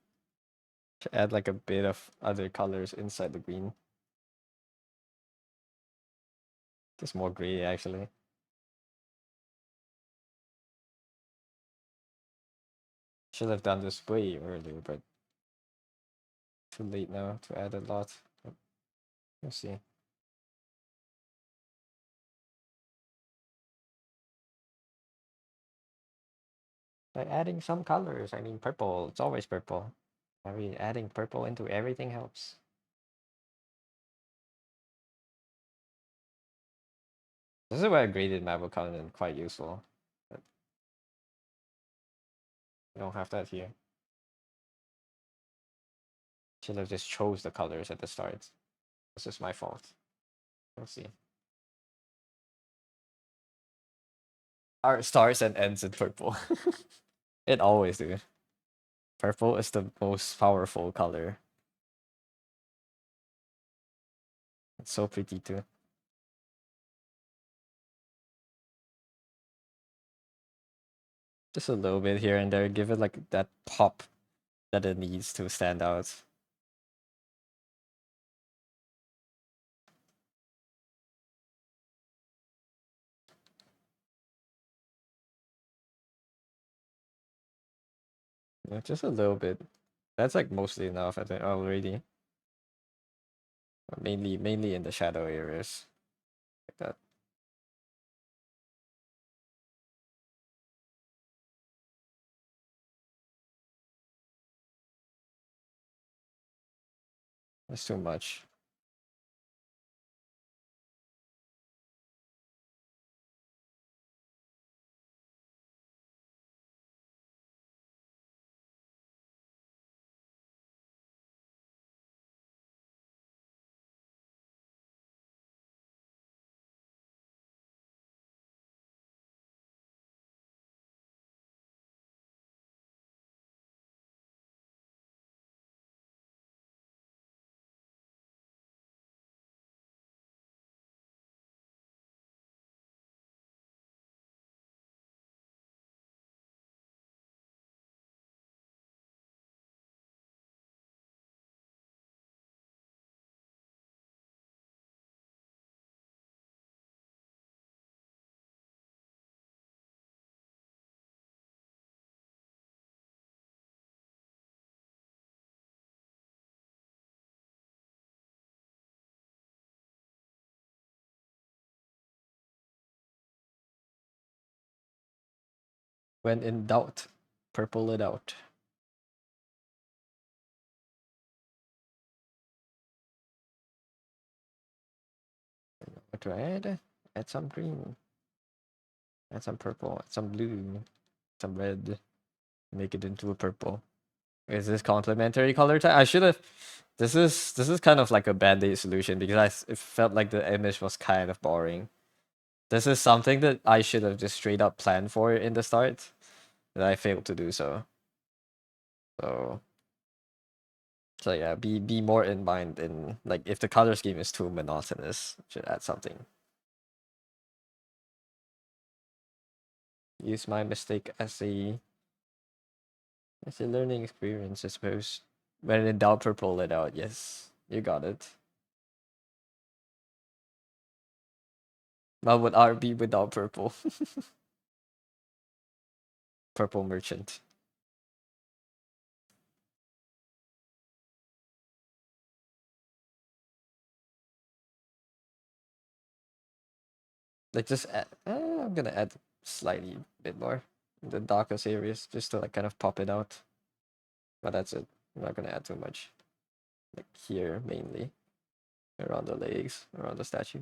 Should add like a bit of other colors inside the green. Just more gray, actually. Should have done this way earlier, but too late now to add a lot. We'll see. By adding some colors, I mean purple. It's always purple. I mean, adding purple into everything helps. This is where a graded map will come in quite useful. But we don't have that here. Should have just chose the colors at the start. This is my fault. We'll see. Our starts and ends in purple. It always do. Purple is the most powerful color. It's so pretty too. Just a little bit here and there. Give it like that pop that it needs to stand out. Yeah, just a little bit. That's like mostly enough, I think, already. Mainly in the shadow areas. Like that. That's too much. When in doubt, purple it out. What to add? Add some green. Add some purple. Add some blue. Some red. Make it into a purple. Is this complementary color type? I should have. This is kind of like a band-aid solution because it felt like the image was kind of boring. This is something that I should have just straight up planned for in the start, that I failed to do so. So so yeah, be more in mind in like if the color scheme is too monotonous, should add something. Use my mistake as a learning experience, I suppose. When in doubt, purple it out. Yes, you got it. What would R be without purple? Purple merchant. Like just add, I'm gonna add slightly bit more in the darkest areas just to like kind of pop it out. But that's it. I'm not gonna add too much. Like here mainly, around the legs, around the statue.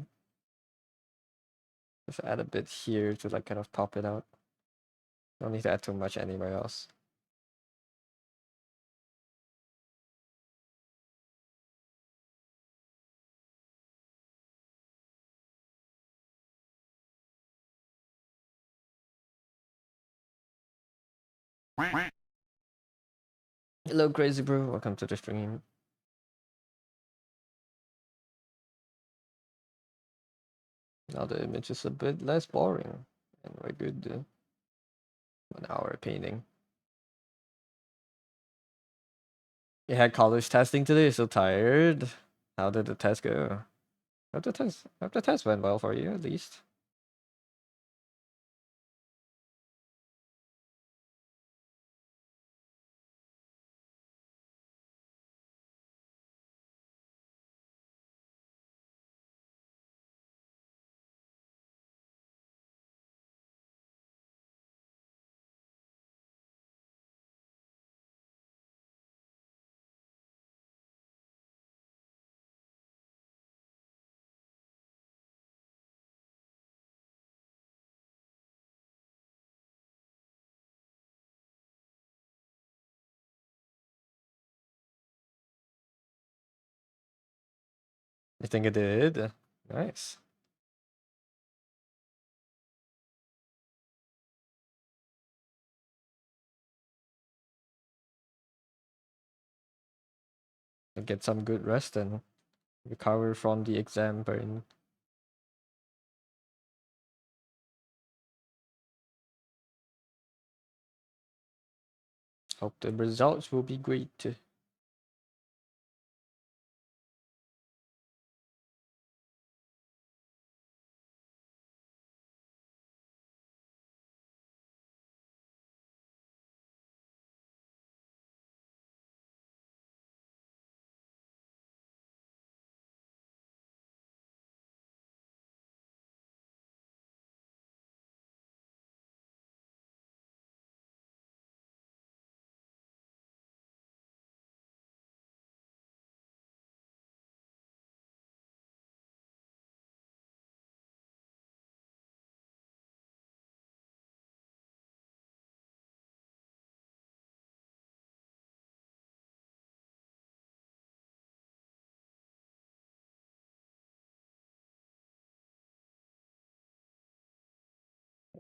Just add a bit here to like kind of pop it out. Don't need to add too much anywhere else. Hello, crazy bro. Welcome to the stream. Now the image is a bit less boring, and we're good. 1 hour painting. You had college testing today, so tired. How did the test go? Hope the test went well for you at least. You think it did? Nice. Get some good rest and recover from the exam burn. Hope the results will be great.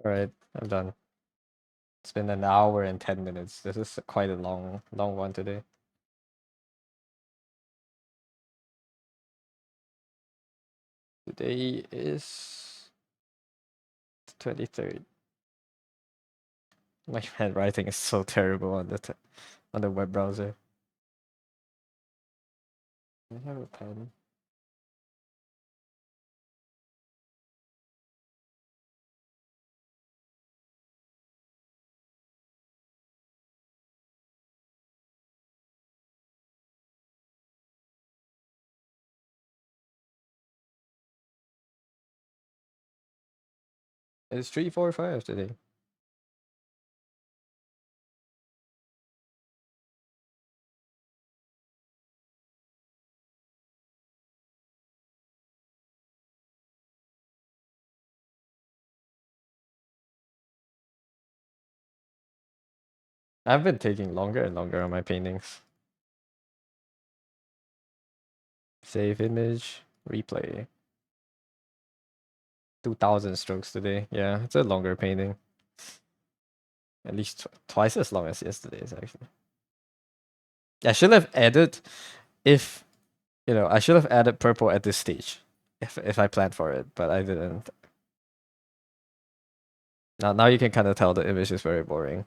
Alright, I'm done. It's been an hour and 10 minutes. This is quite a long one today. Today is the 23rd. My handwriting is so terrible on the web browser. I have a pen. It's 345 today. I've been taking longer and longer on my paintings. Save image, replay. 2000 strokes today. Yeah, it's a longer painting. At least twice as long as yesterday's, actually. I should have added, if, I should have added purple at this stage. If I planned for it, but I didn't. Now you can kind of tell the image is very boring.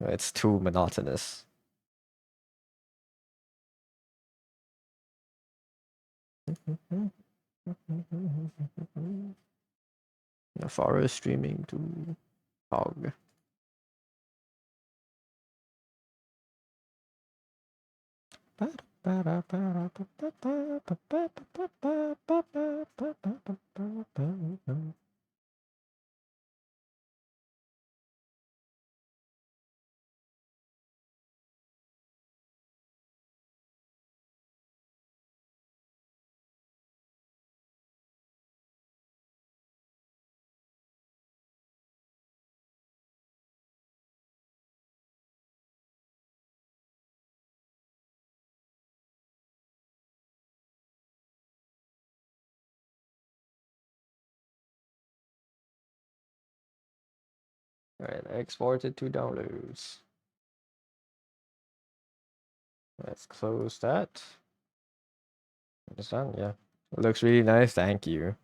It's too monotonous. The forest streaming to fog. Alright, exported to downloads. Let's close that. It's done, yeah. It looks really nice, thank you.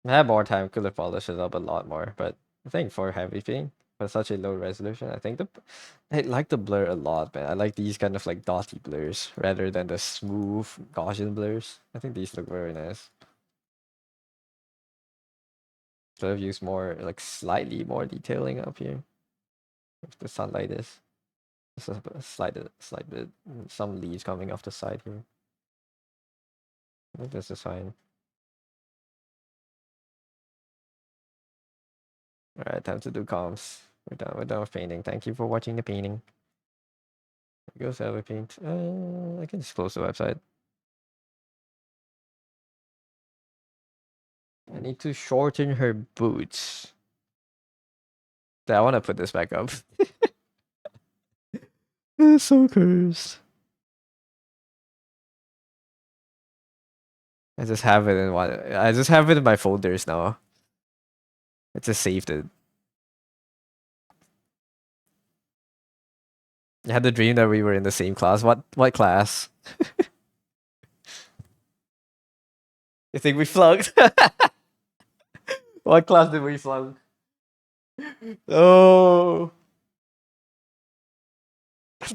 I had more time, could have polished it up a lot more, but I think for heavy paint, for such a low resolution, I think I like the blur a lot, man. I like these kind of like dotty blurs rather than the smooth Gaussian blurs. I think these look very nice. Could have used more, like slightly more detailing up here. If the sunlight is. Just a slight bit. Some leaves coming off the side here. I think this is fine. Alright, time to do comms. We're done with painting. Thank you for watching the painting. Here goes heavy paint. I can just close the website. I need to shorten her boots. I want to put this back up. It's so cursed. I just have it in one. I just have it in my folders now. I just saved it. I had the dream that we were in the same class. What class? You think we flunked? What class did we flunk? Oh,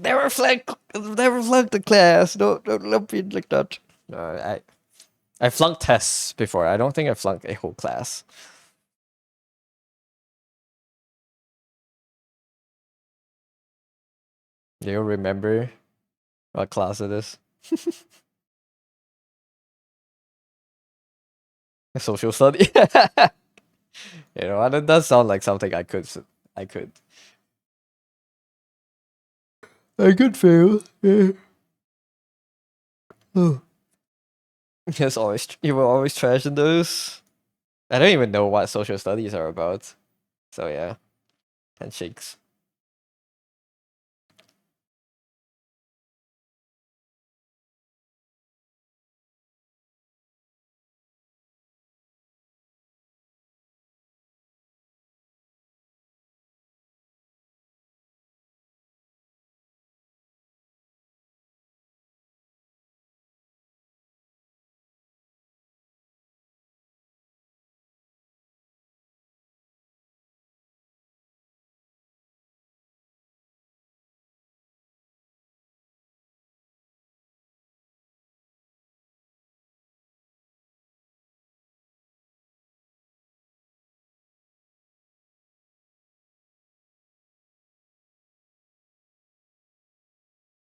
never flunked the class. Don't be like that. I flunked tests before. I don't think I flunked a whole class. Do you remember what class it is? Social study. You know, and it does sound like something I could. I could fail. Yeah. Oh. Yes, always you were always trash in those. I don't even know what social studies are about. So yeah, handshakes.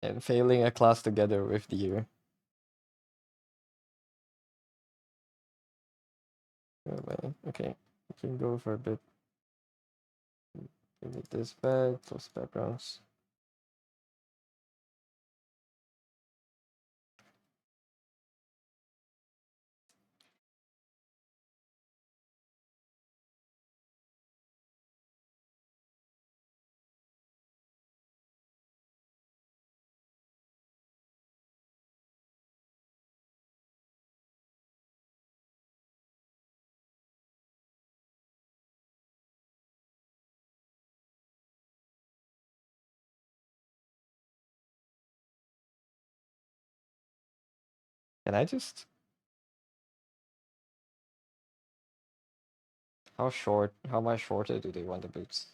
And failing a class together with the year. Okay, we can go for a bit. Give me this back, those backgrounds. Can I just how much shorter do they want the boots?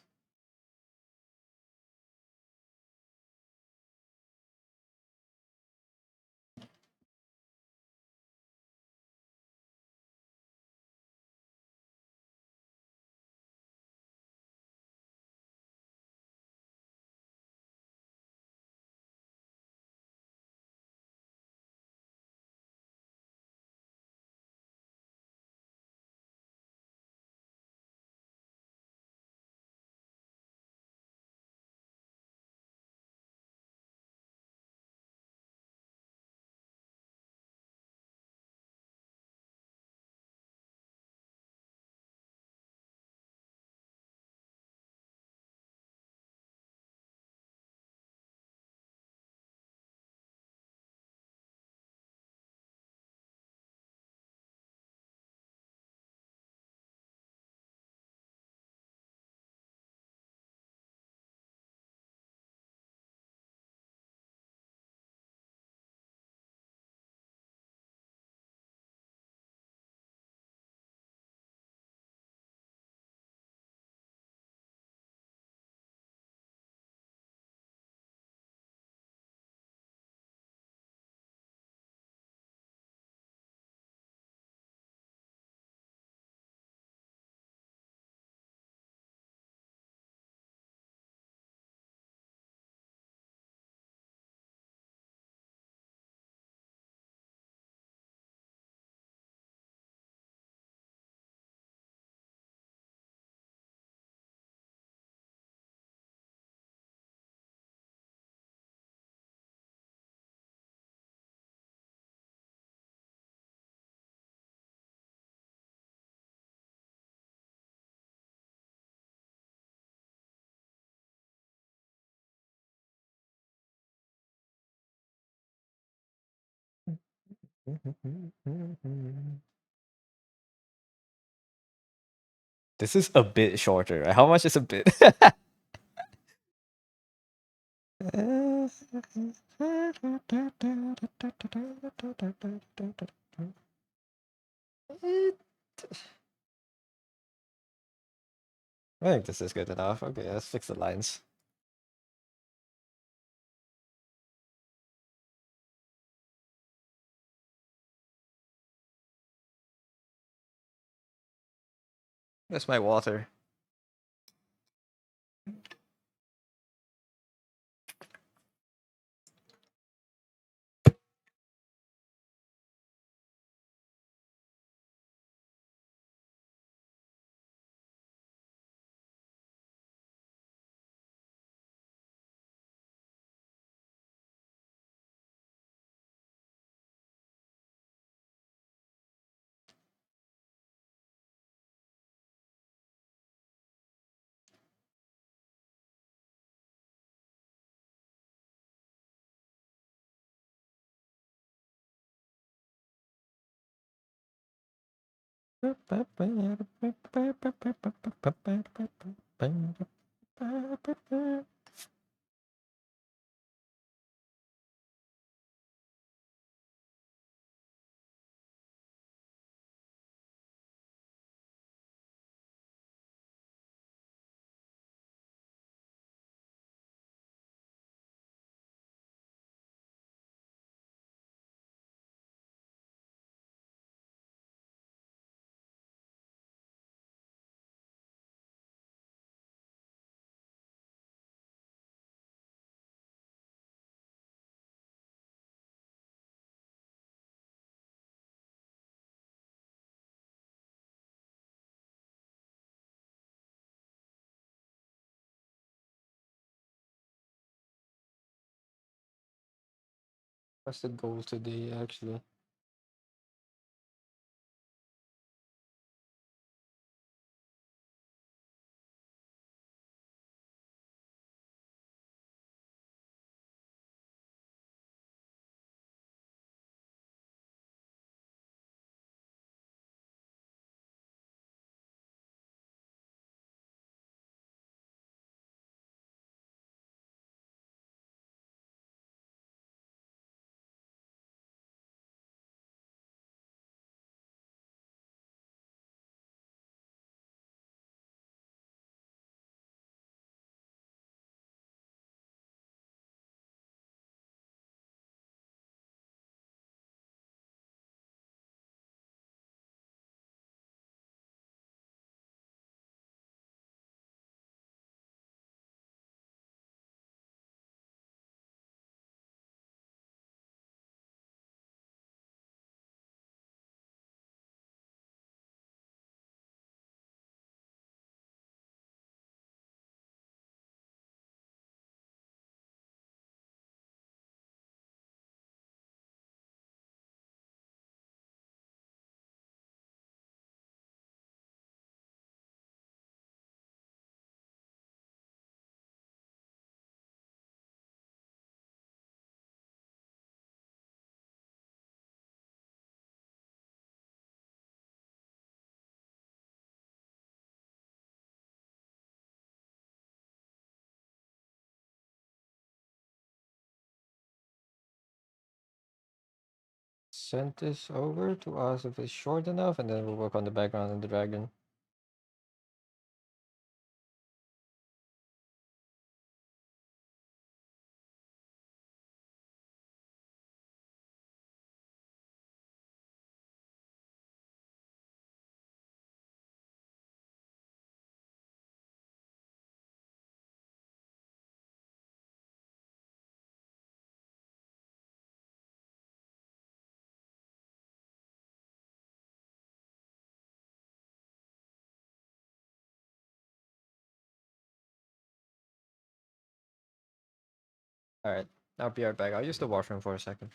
This is a bit shorter. How much is a bit? I think this is good enough. Okay, let's fix the lines. That's my water. What's the goal today, actually? Send this over to us if it's short enough, and then we'll work on the background of the dragon. Alright, I'll be right back. I'll use the washroom for a second.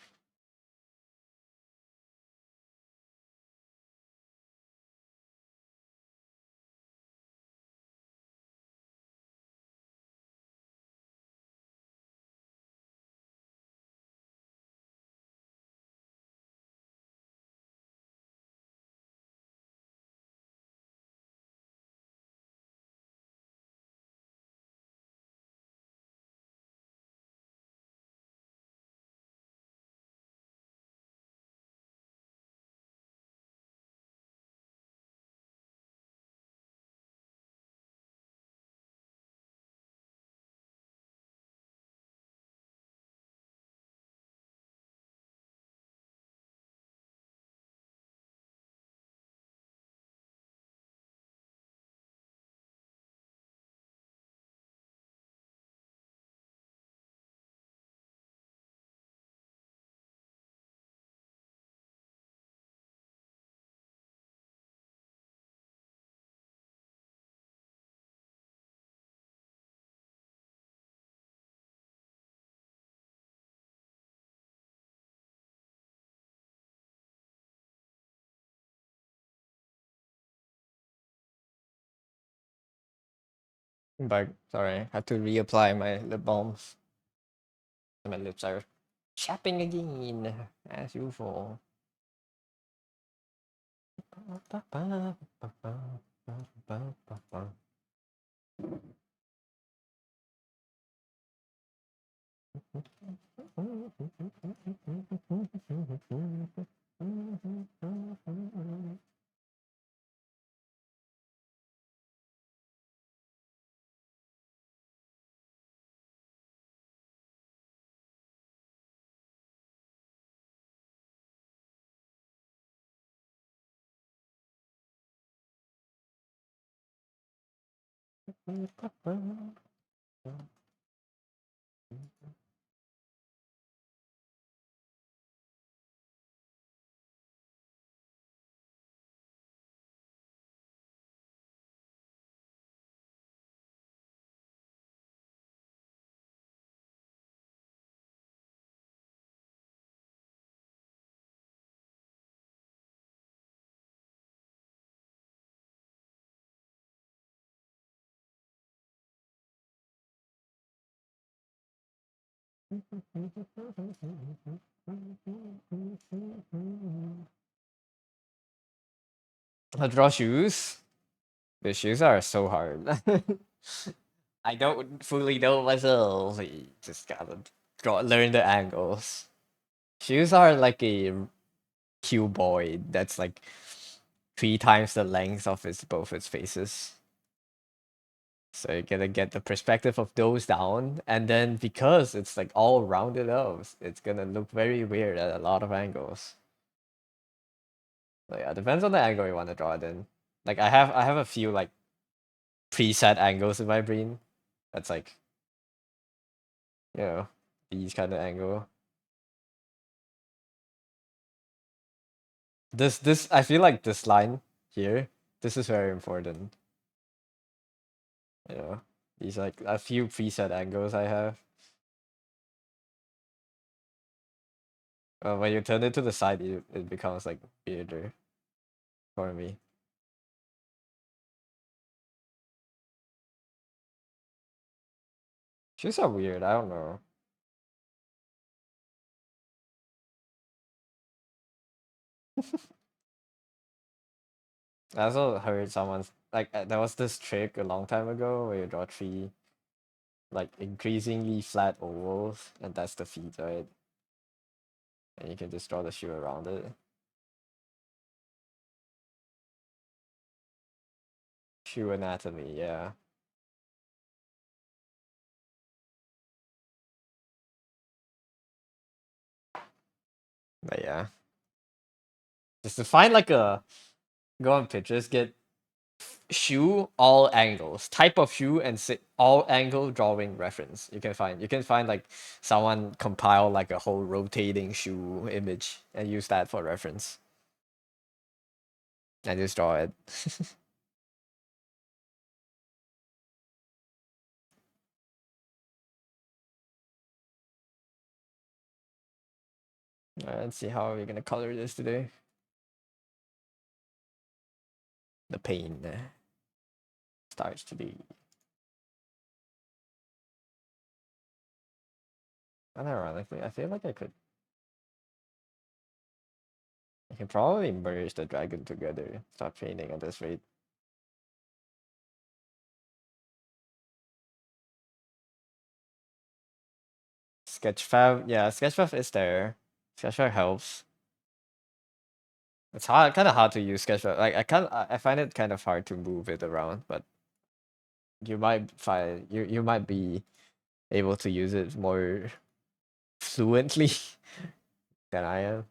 But sorry, had to reapply my lip balms. My lips are chapping again, as usual. I draw shoes. The shoes are so hard. I don't fully know myself. You just gotta learn the angles. Shoes are like a cuboid that's like 3 times the length of both its faces. So you gotta get the perspective of those down, and then because it's like all rounded up, it's gonna look very weird at a lot of angles. So yeah, depends on the angle you want to draw it in. Like I have a few like preset angles in my brain. That's like, you know, these kind of angle. This I feel like this line here, this is very important. You know, these like a few preset angles I have. When you turn it to the side, it becomes like weirder for me. Shoes are weird. I don't know. I also heard someone's like there was this trick a long time ago where you draw three like increasingly flat ovals, and that's the feet, right? And you can just draw the shoe around it. Shoe anatomy, yeah. But yeah, just to find like a go on pictures, get shoe all angles, type of shoe, and all angle drawing reference. You can find like someone compile like a whole rotating shoe image and use that for reference and just draw it. Let's see how we're gonna color this today. The pain starts to be. Unironically, I feel like I can probably merge the dragon together. Stop painting at this rate. Sketchfab, yeah, Sketchfab is there. Sketchfab helps. It's hard, kind of hard to use Sketchfab. Like I find it kind of hard to move it around, but you might be able to use it more fluently than I am.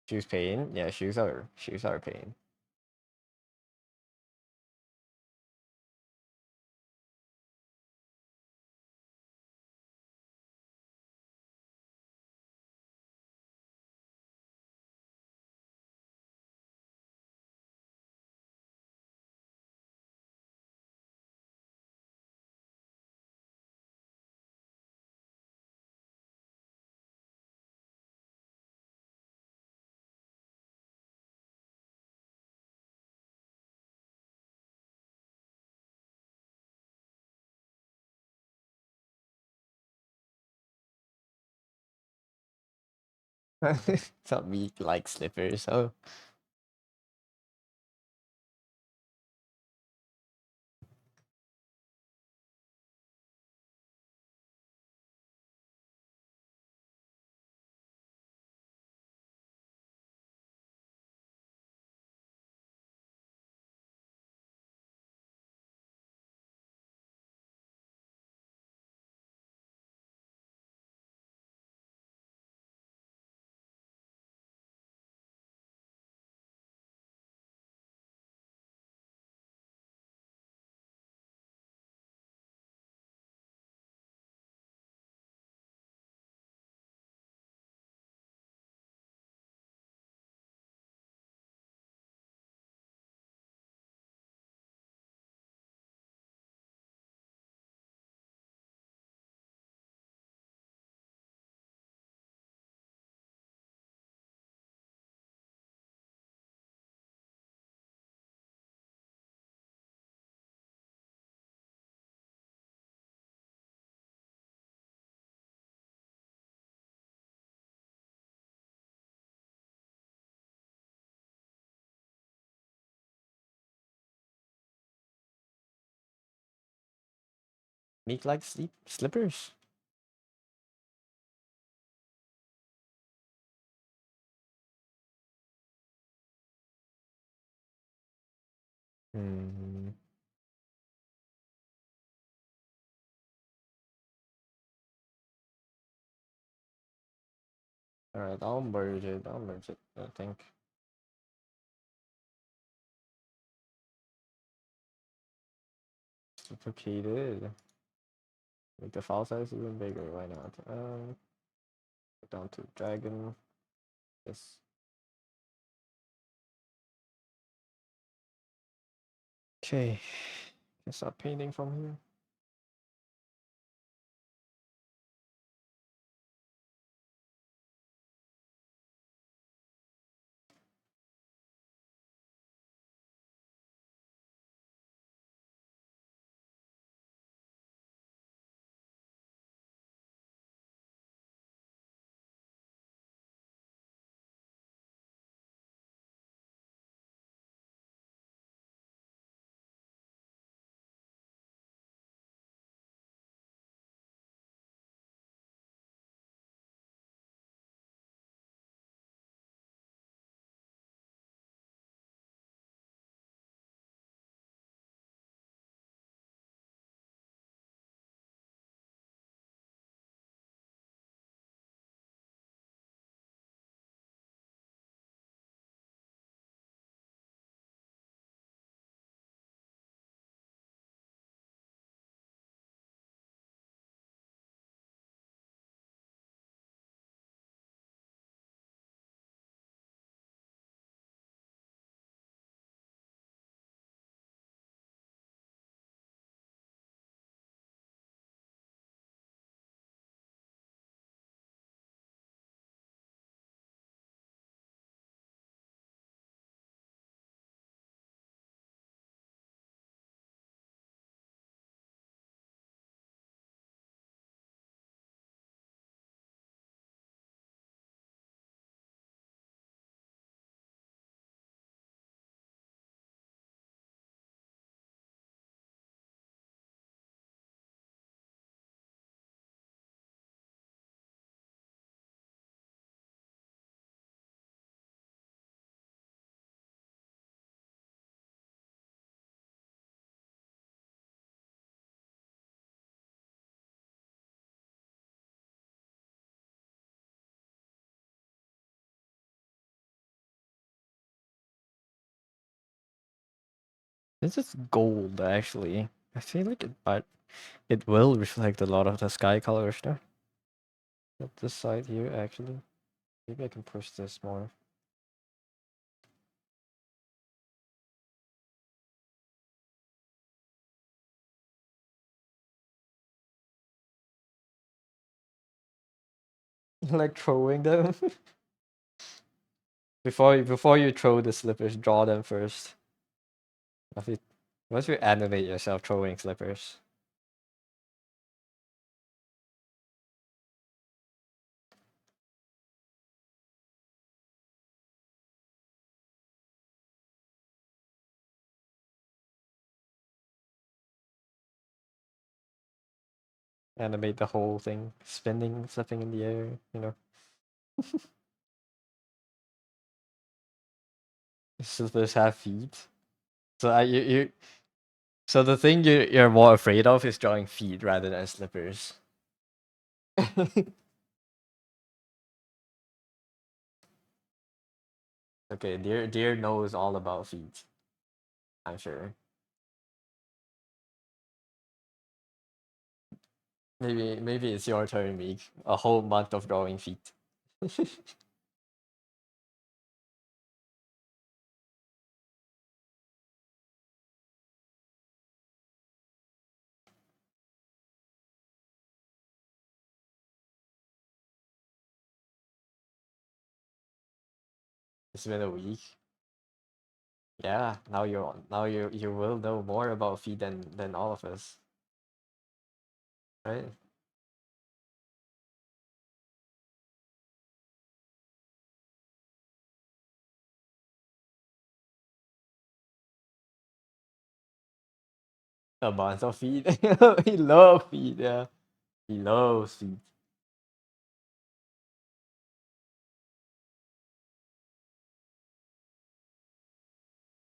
Shoes pain. Yeah, shoes are pain. Some me like slippers. Oh, Meek like sleep slippers. Hmm. All right, I'll merge it. I'll merge it. I think. Duplicated. Make the file size even bigger. Why not? Down to dragon. Yes. Okay. Can start painting from here. This is gold actually. I feel like it will reflect a lot of the sky colors there. At this side here actually. Maybe I can push this more. Like throwing them. before you throw the slippers, draw them first. If you, once you animate yourself throwing slippers. Animate the whole thing. Spinning, flipping in the air, you know. Slippers have feet. So so the thing you're more afraid of is drawing feet rather than slippers. Okay, deer knows all about feet. I'm sure. Maybe it's your turn, Meek. A whole month of drawing feet. It's been a week. Yeah, now you will know more about feet than all of us, right? A month of feet. He loves feet. Yeah, he loves feet.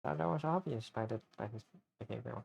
That was obvious by his behavior.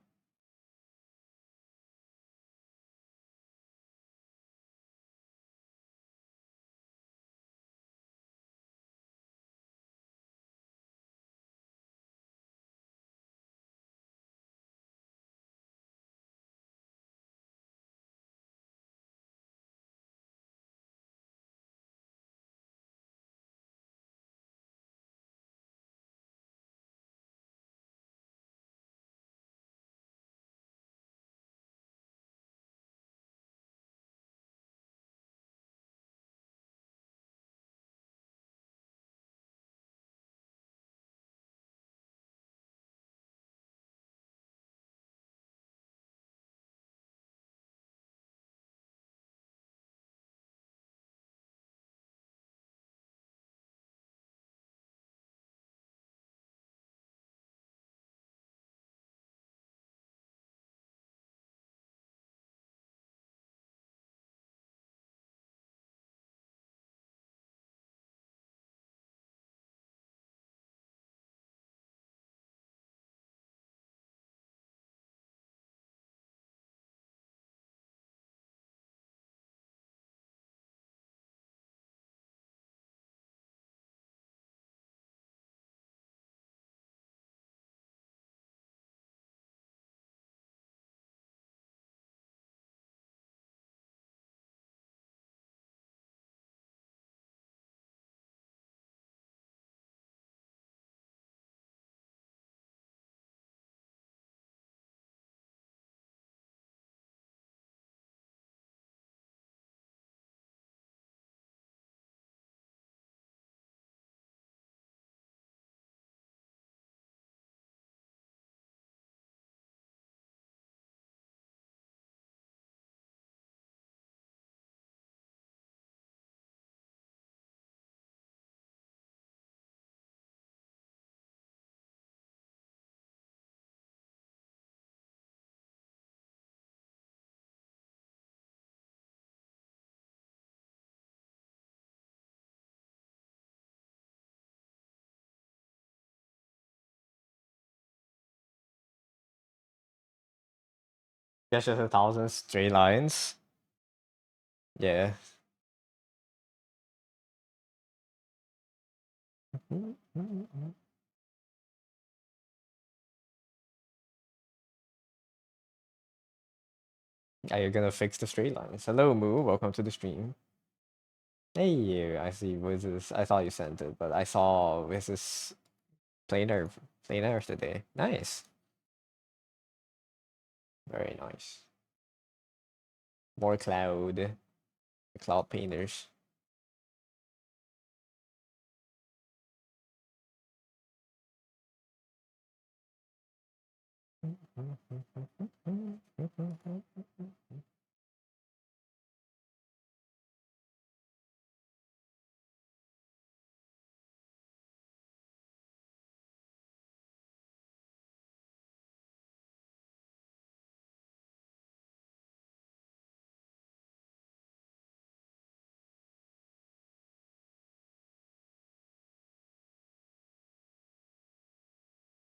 Guess just 1,000 straight lines. Yeah. Are you gonna fix the straight lines? Hello, Moo. Welcome to the stream. Hey, I see. What is this? I thought you sent it, but I saw this is planar, planar today. Nice. Very nice. More cloud. Cloud painters.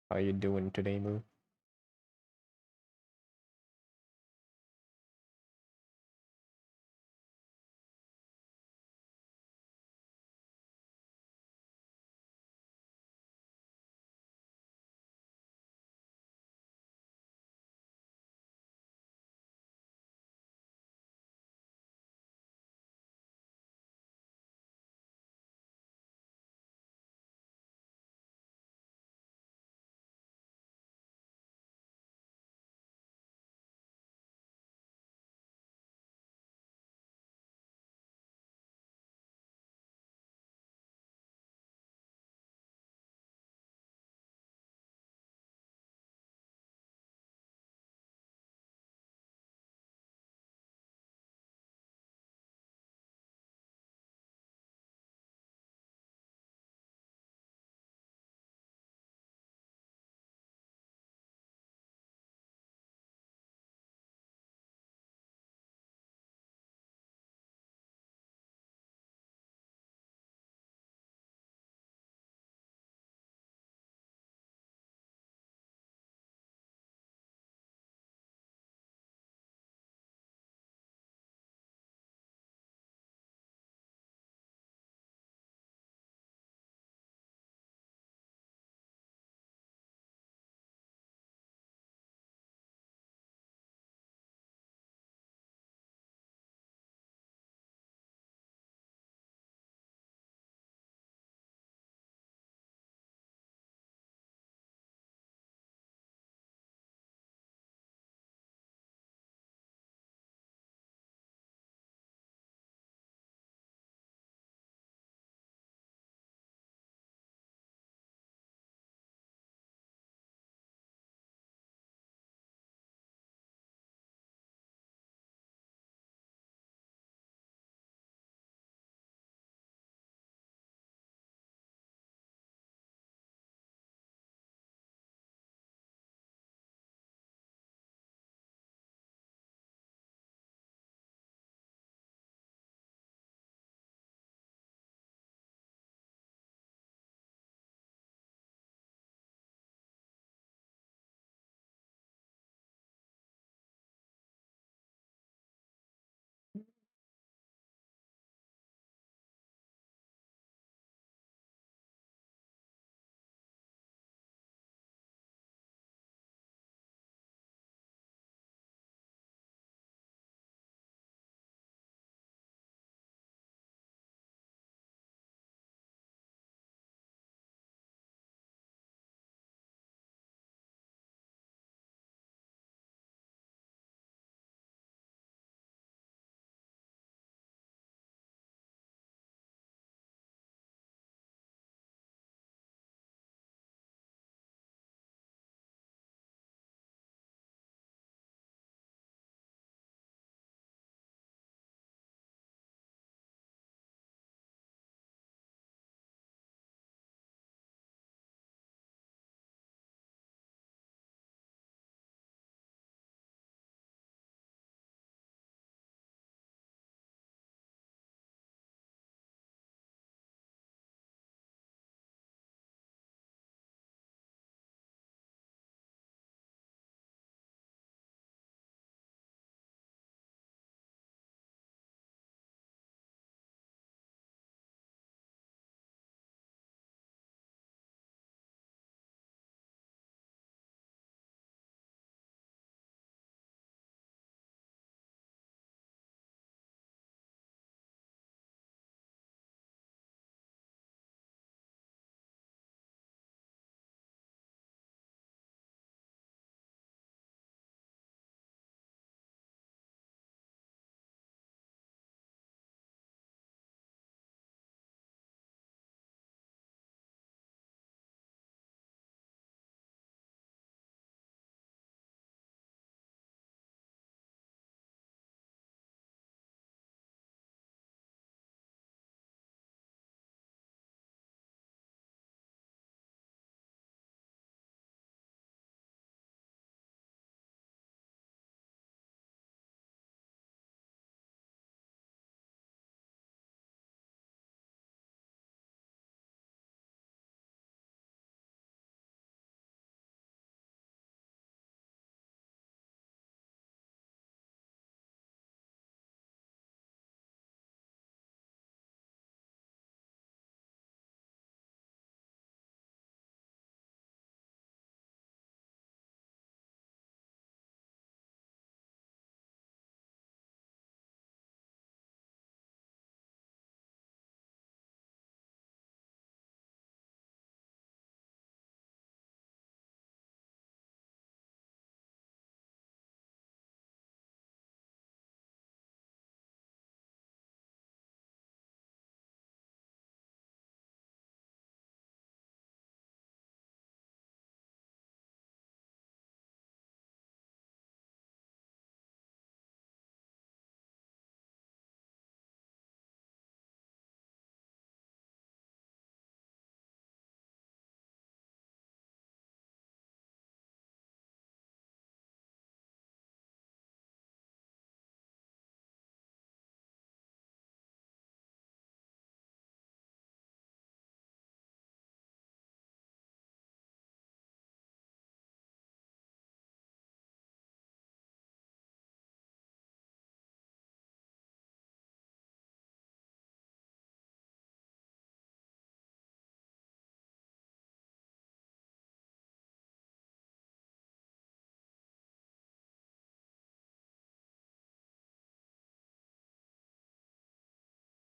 How are you doing today, Moo?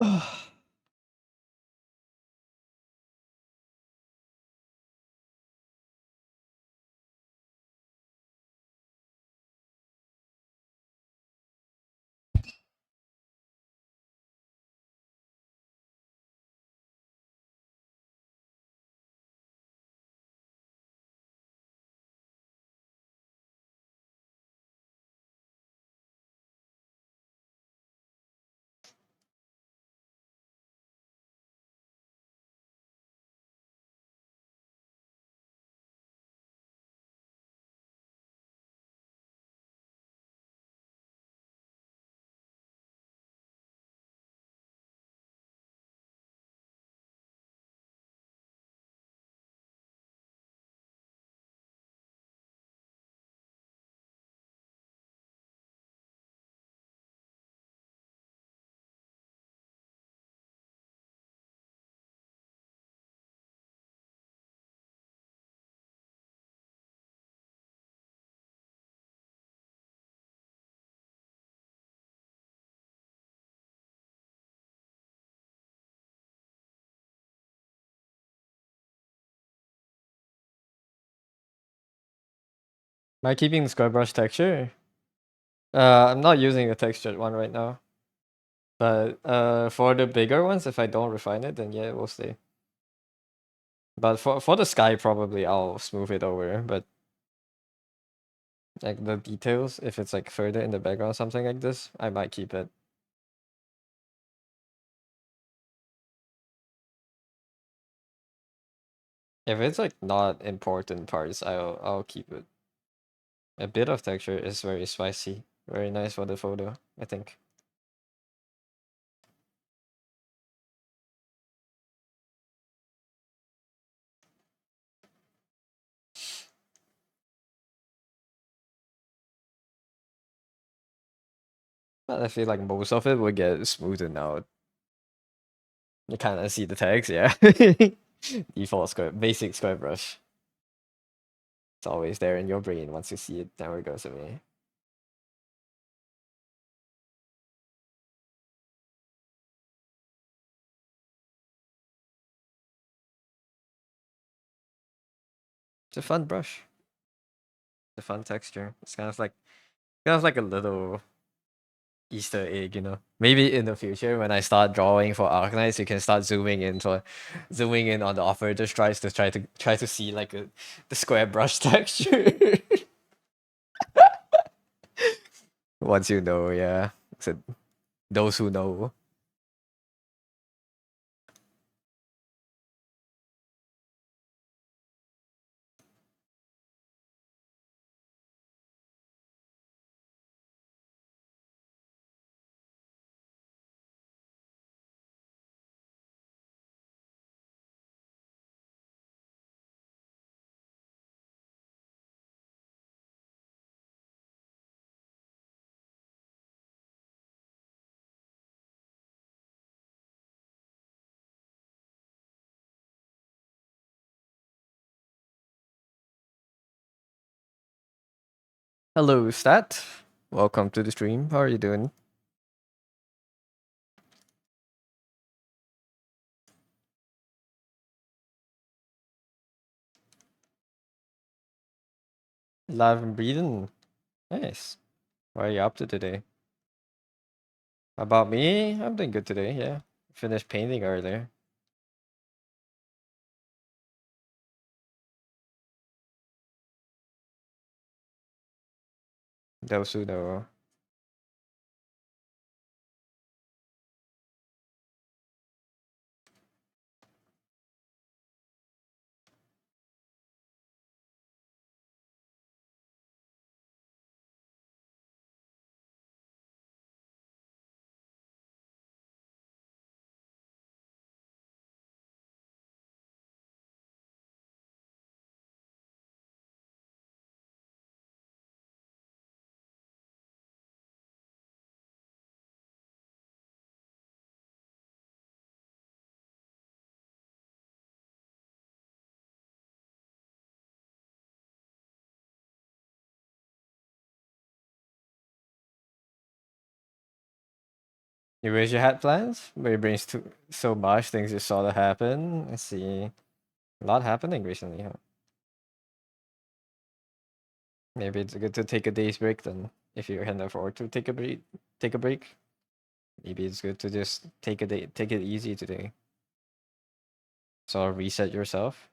Am I keeping the square brush texture? I'm not using the textured one right now. But for the bigger ones, if I don't refine it, then yeah, it will stay. But for the sky, probably I'll smooth it over. But like the details, if it's like further in the background, something like this, I might keep it. If it's like not important parts, I'll keep it. A bit of texture is very spicy, very nice for the photo, I think. But I feel like most of it will get smoothened out. You kind of see the text, yeah. Default square, basic square brush. It's always there in your brain. Once you see it, never goes away. It's a fun brush. It's a fun texture. It's kind of like a little Easter egg, you know. Maybe in the future when I start drawing for Arknights, you can start zooming in on the operator strikes to try to see like the square brush texture. Once you know, yeah. So those who know. Hello, Stat. Welcome to the stream. How are you doing? Live and breathing. Nice. What are you up to today? About me? I'm doing good today, yeah. Finished painting earlier. Those who know. You wish you had plans, but your brain's too so much things you saw that happen. I see a lot happening recently, huh? Maybe it's good to take a day's break then, if you can afford to take a break. Take a break. Maybe it's good to just take a day, take it easy today. So reset yourself.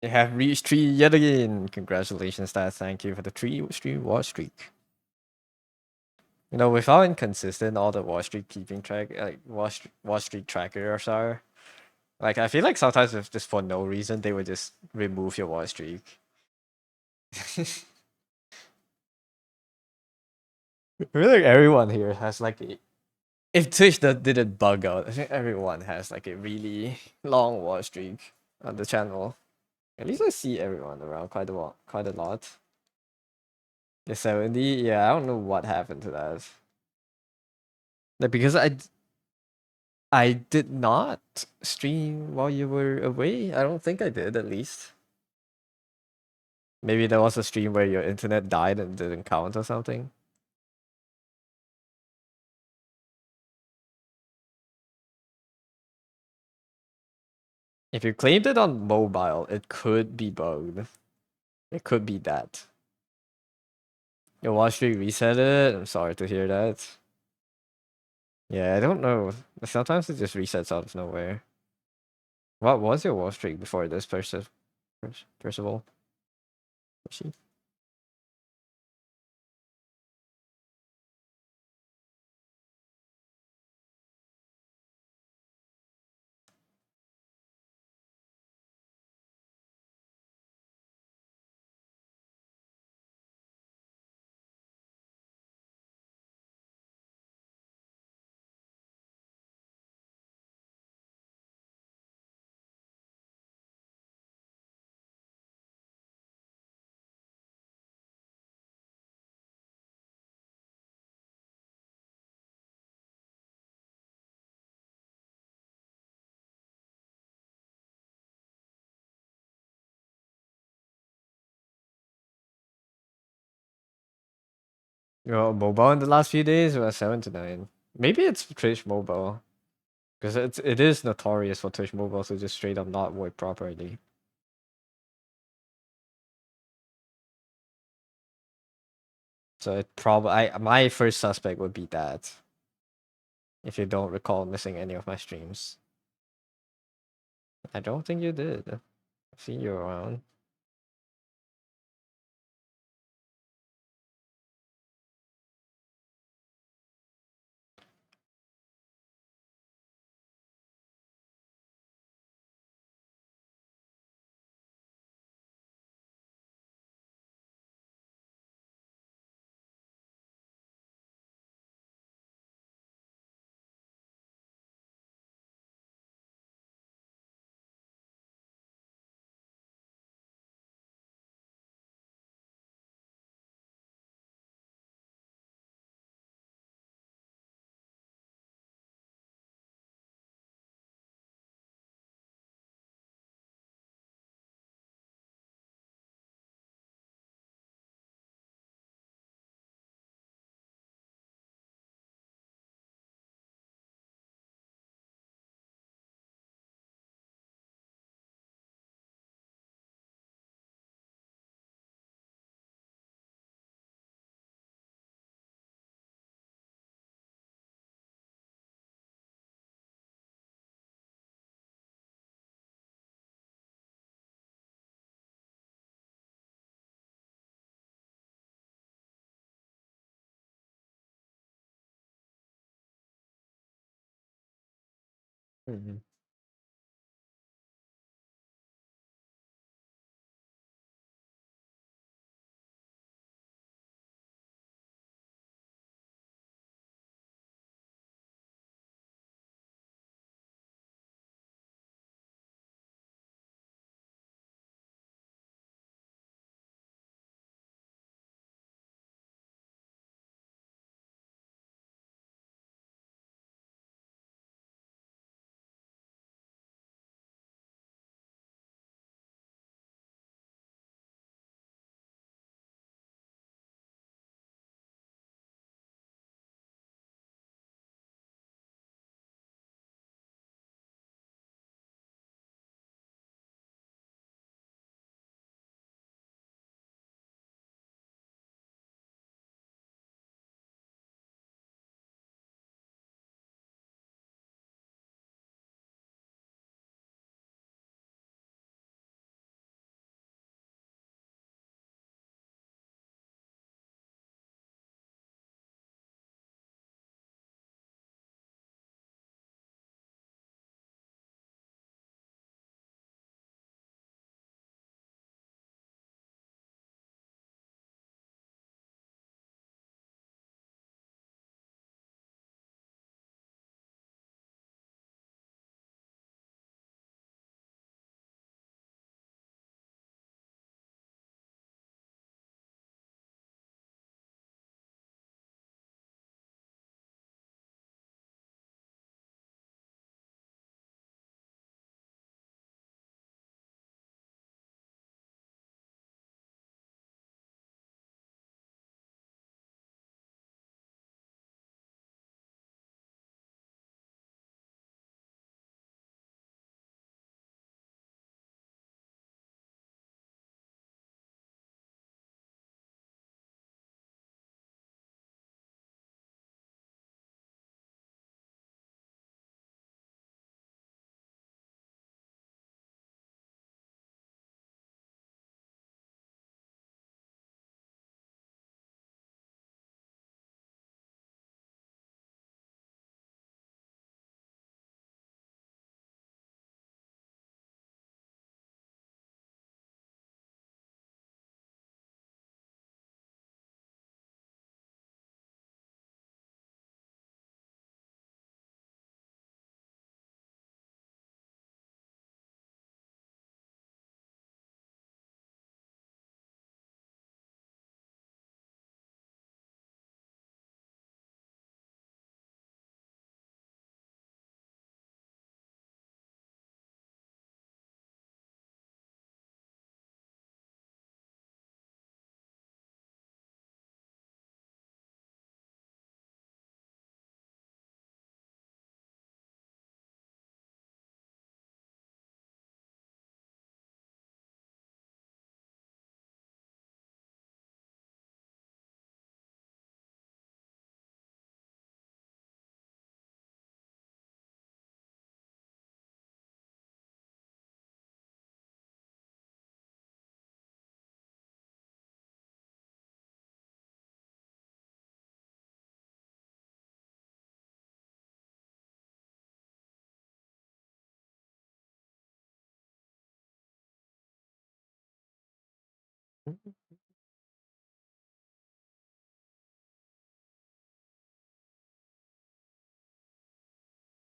You have reached 3 yet again. Congratulations, Dad. Thank you for the 3 stream watch streak. You know, with how inconsistent all the watch streak keeping track, like watch streak trackers are, like I feel like sometimes if just for no reason they would just remove your watch streak. I feel like everyone here has like if Twitch didn't bug out, I think everyone has like a really long watch streak on the channel. At least I see everyone around quite a lot. Quite a lot. The 70, yeah, I don't know what happened to that. Like because I did not stream while you were away. I don't think I did, at least. Maybe there was a stream where your internet died and didn't count or something. If you claimed it on mobile, it could be bugged. It could be that. Your watch streak reset it. I'm sorry to hear that. Yeah, I don't know. Sometimes it just resets out of nowhere. What was your watch streak before this, first of all? She? Your mobile in the last few days was 7 to 9. Maybe it's Twitch mobile. Because it is notorious for Twitch mobile to just straight up not work properly. So it probably my first suspect would be that. If you don't recall missing any of my streams. I don't think you did. I've seen you around. Mhm.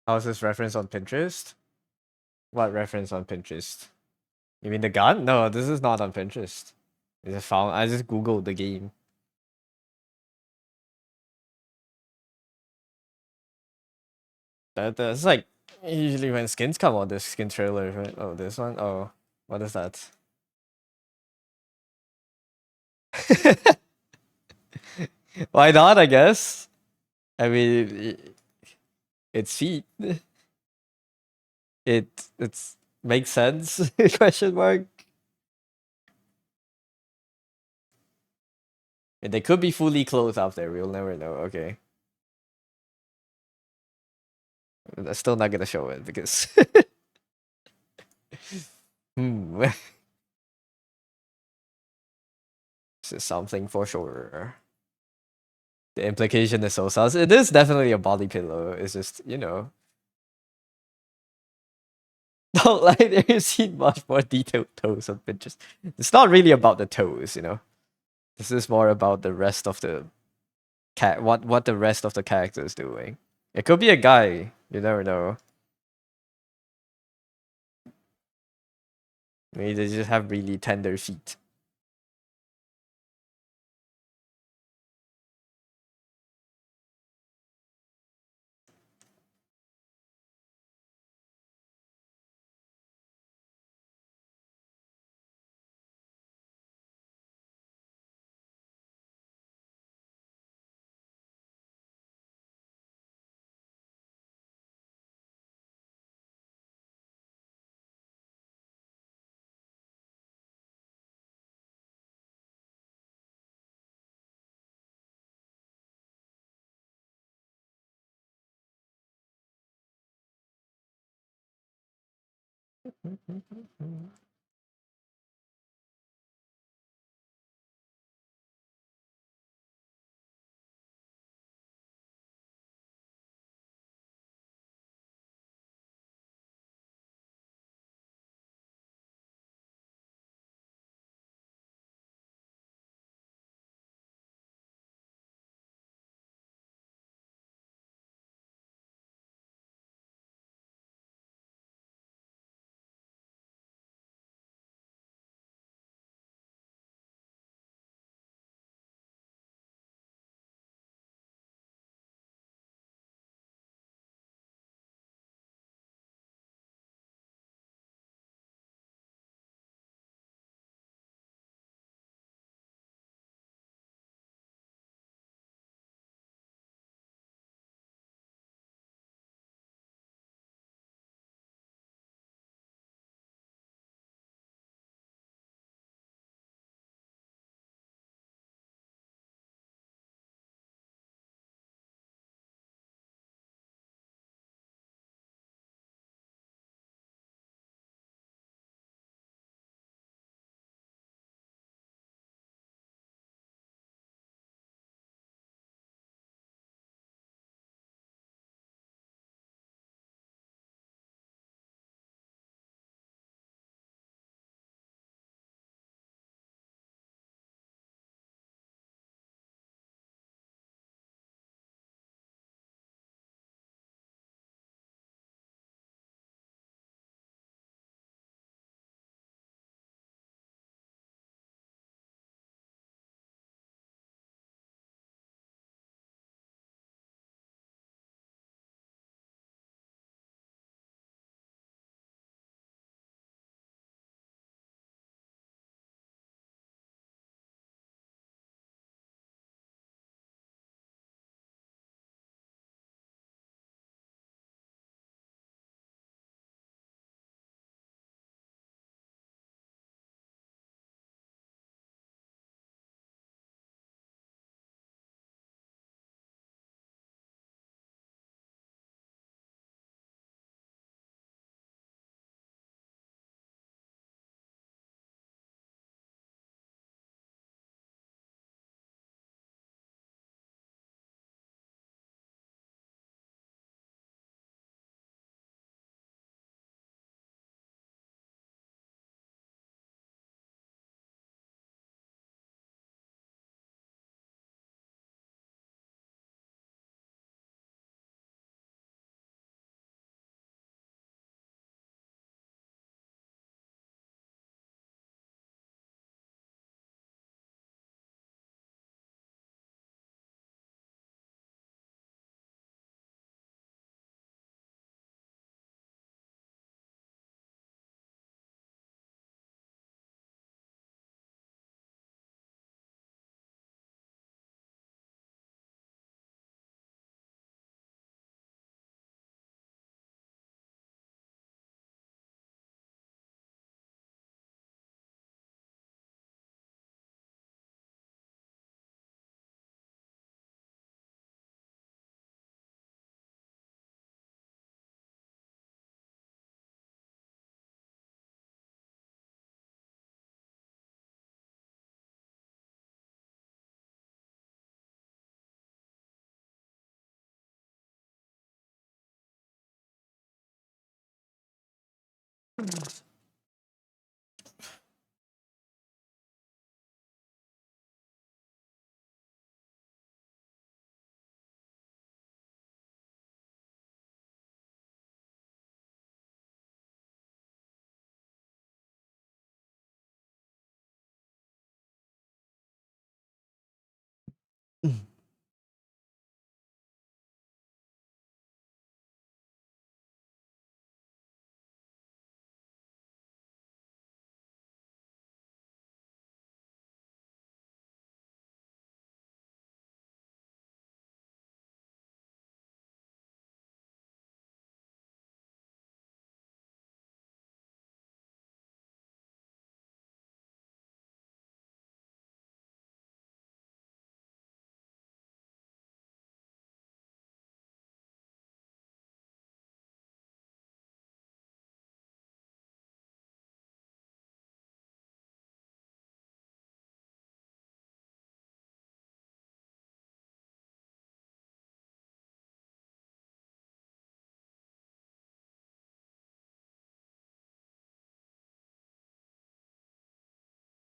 How's this reference on Pinterest? What reference on Pinterest? You mean the gun? No, this is not on Pinterest. I just googled the game. That's like usually when skins come out, there's skin trailer, right? Oh, this one? Oh, what is that? Why not, I guess? I mean, it's feet. It's makes sense? Question mark. And they could be fully clothed out there. We'll never know. Okay, I'm still not gonna show it because this is something for sure. The implication is so sus. It is definitely a body pillow. It's just Don't lie there. You've seen much more detailed toes on Pinterest. It's not really about the toes, you know. This is more about the rest of the cat. What the rest of the character is doing. It could be a guy. You never know. Maybe they just have really tender feet.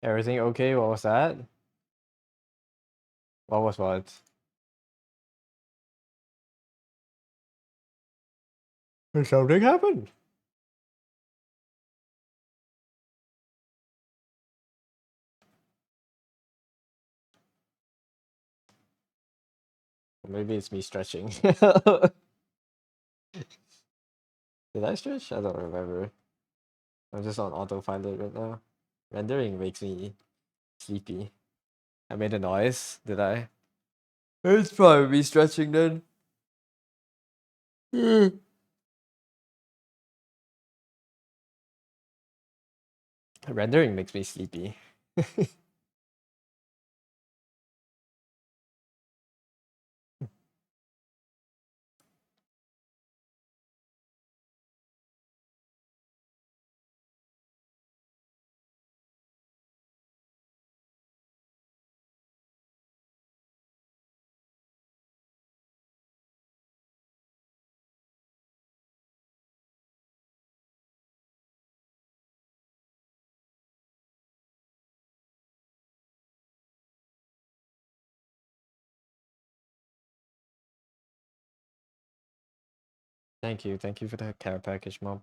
Everything okay? What was that? What was what? Something happened. Maybe it's me stretching. Did I stretch? I don't remember. I'm just on autopilot right now. Rendering makes me sleepy. I made a noise, did I? It's probably me stretching then. Rendering makes me sleepy. Thank you for the care package, Mom.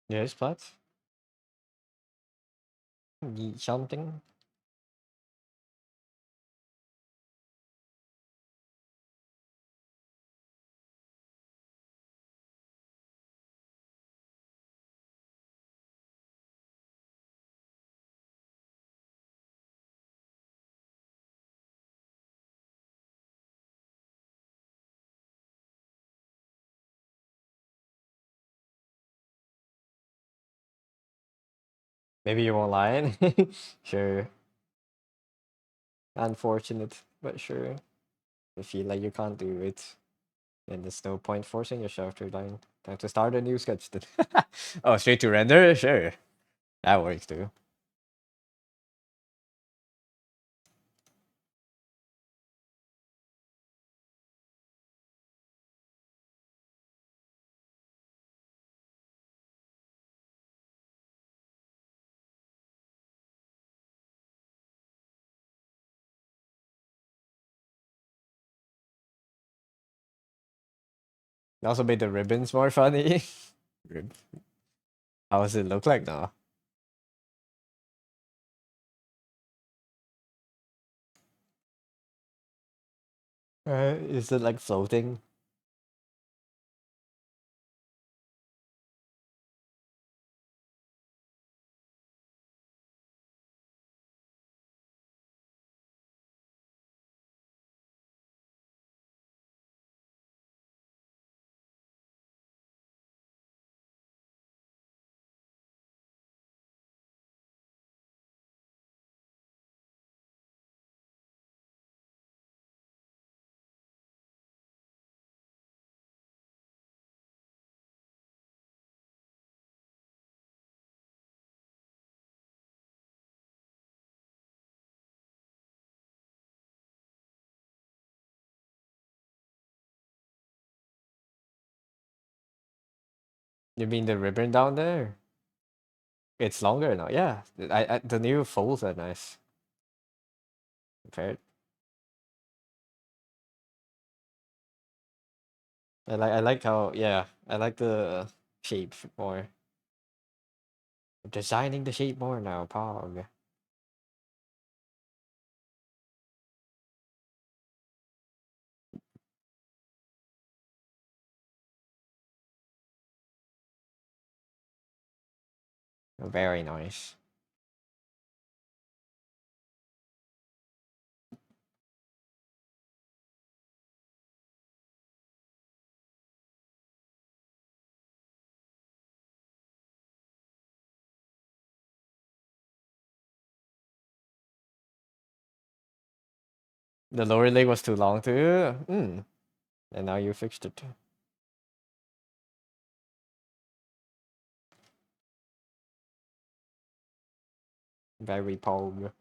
Yes, plat. Something. Maybe you won't lie. Sure. Unfortunate, but sure. You feel like you can't do it, then there's no point forcing yourself to line. Time to start a new sketch then. Oh, straight to render? Sure. That works too. It also made the ribbons more funny. How does it look like now? Is it like floating? You mean the ribbon down there? It's longer now. Yeah, the new folds are nice. Compared, I like how, yeah, I like the shape more. Designing the shape more now, Pog. Very nice. The lower leg was too long too. And now you fixed it. Very Pog.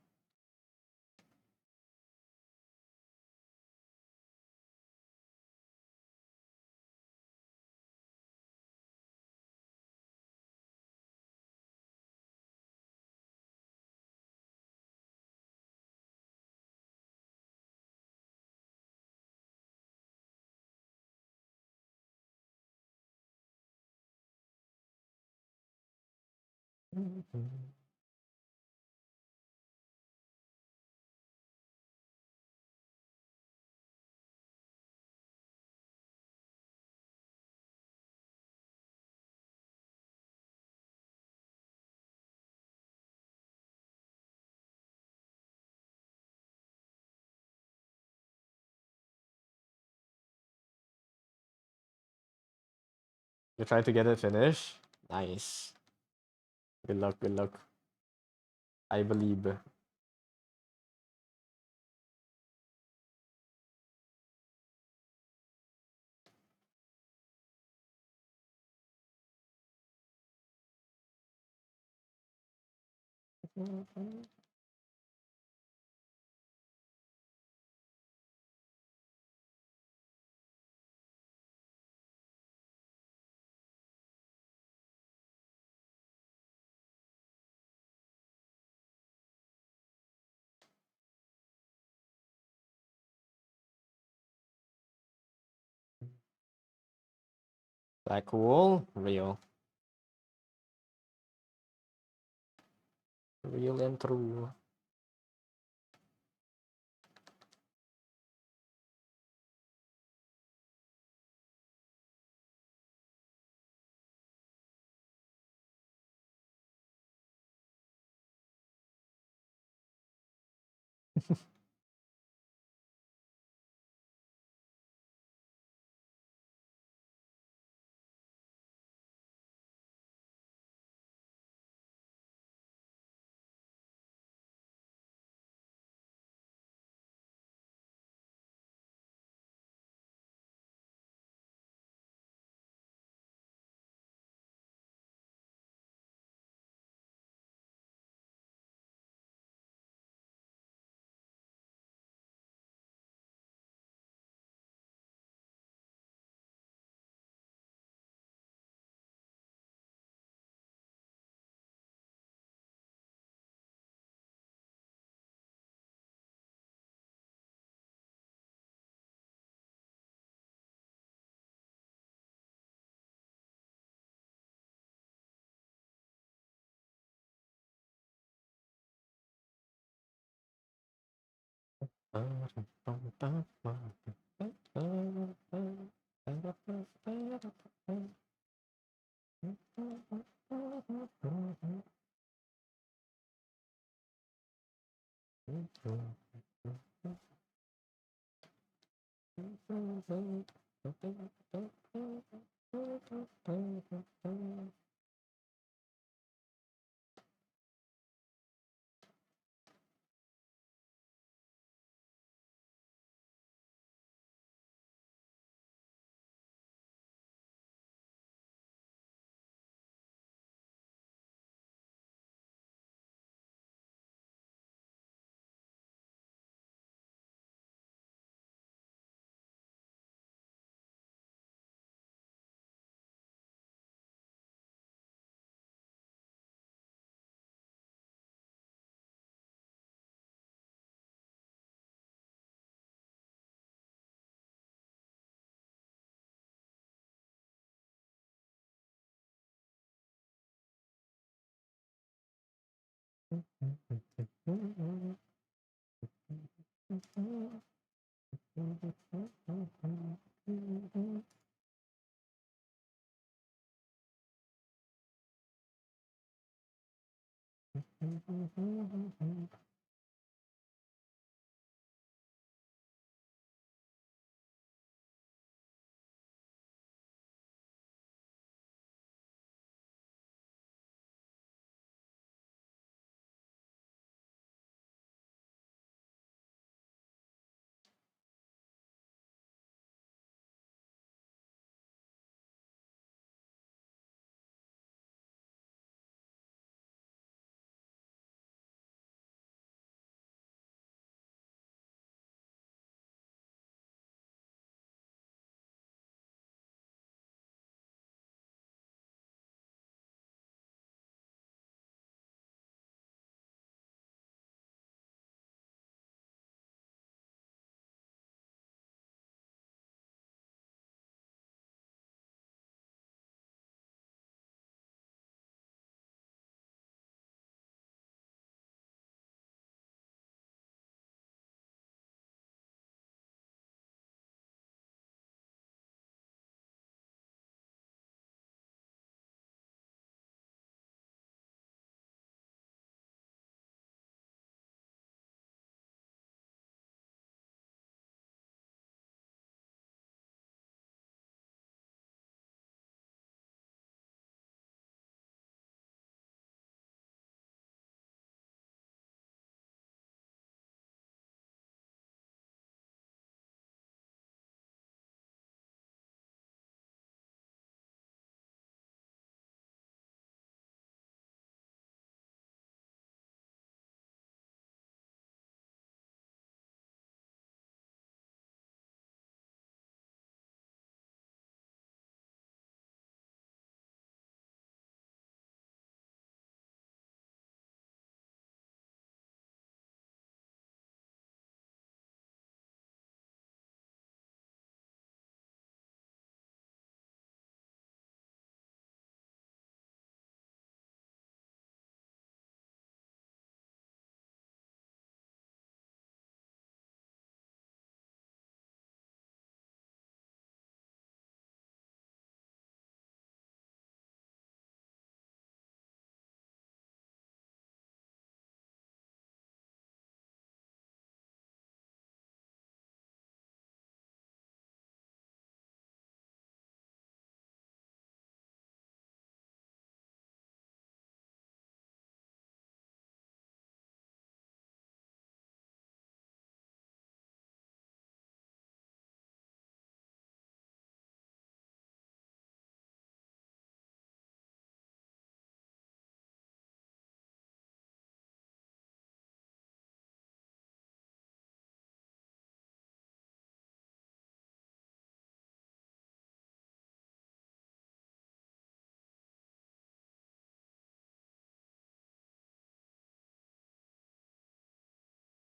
You tried to get it finished? Nice. Good luck, good luck. I believe. That cool? Real. Real and true.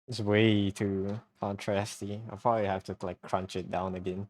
It's way too contrasty. I'll probably have to like crunch it down again.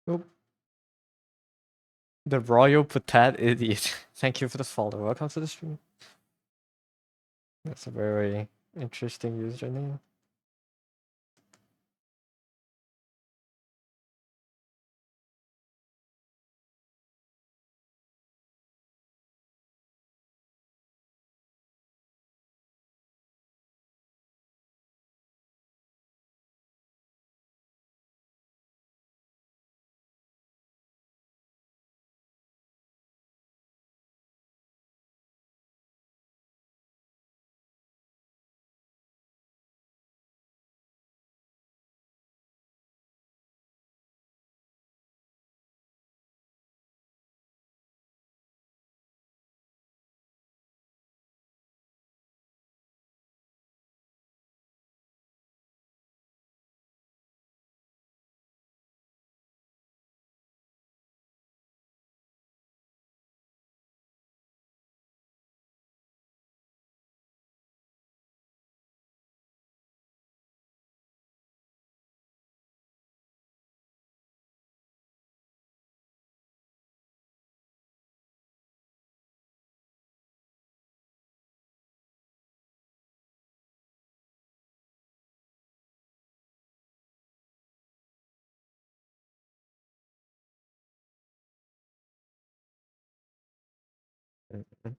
Oop. The Royal Patat Idiot. Thank you for the follow. Welcome to the stream. That's a very interesting username. Mhm.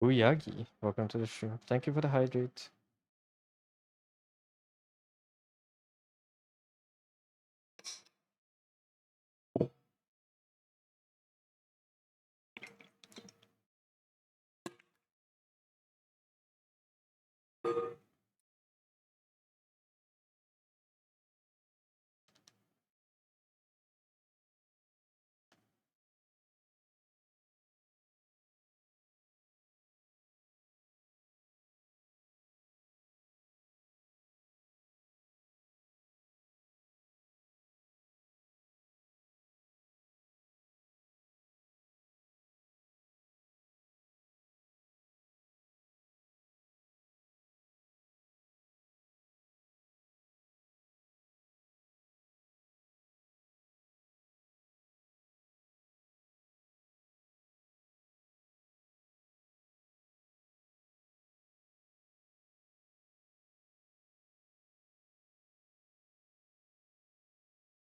Uyagi, welcome to the stream. Thank you for the hydrate.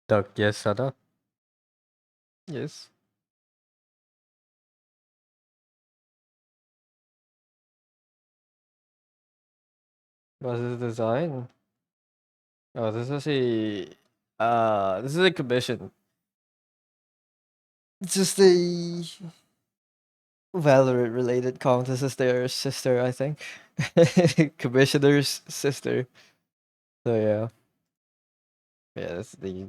Doug, yes, Sada? Yes. What's the design? Oh, this is a commission. It's just a Valorant related count. This is their sister, I think. Commissioner's sister. So yeah. Yeah,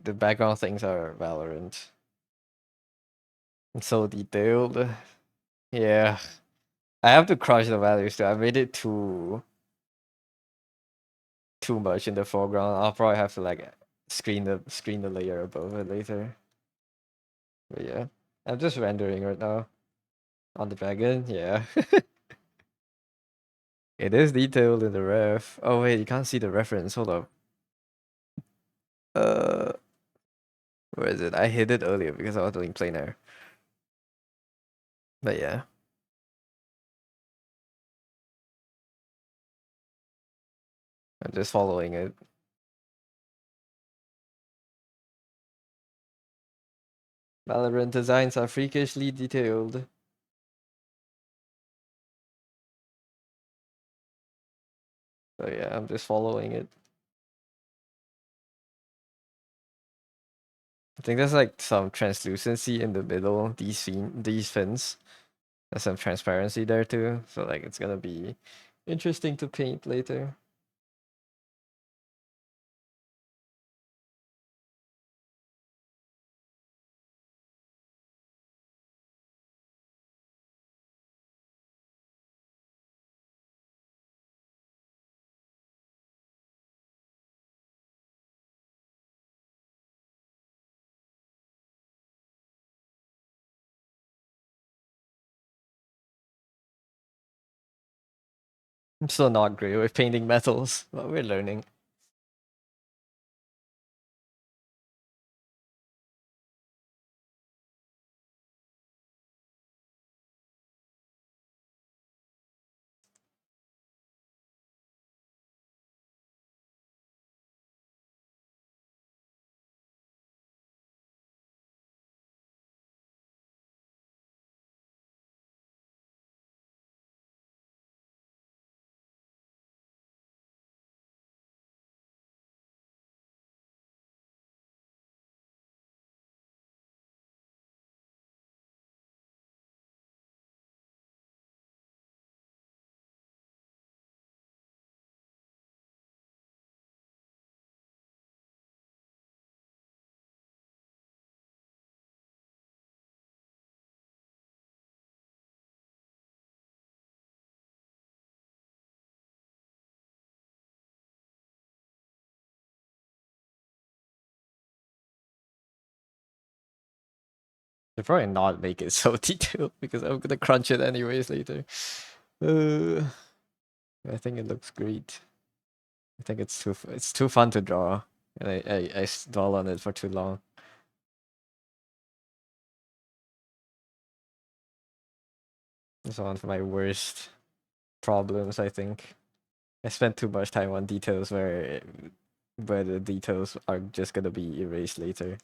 the background things are Valorant. It's so detailed. Yeah. I have to crush the values too. I made it too much in the foreground. I'll probably have to like screen the layer above it later. But yeah. I'm just rendering right now. On the dragon, yeah. It is detailed in the ref. Oh wait, you can't see the reference. Hold up. Uh, where is it? I hid it earlier because I was doing plain air. But yeah, I'm just following it. Valorant designs are freakishly detailed. So yeah, I'm just following it. I think there's like some translucency in the middle. These fins. There's some transparency there too. So like it's gonna be interesting to paint later. I'm still not great with painting metals, but we're learning. Should probably not make it so detailed because I'm gonna crunch it anyways later. Uh, I think it looks great. I think it's too fun to draw, and I stall on it for too long. It's one of my worst problems. I think I spent too much time on details where the details are just gonna be erased later.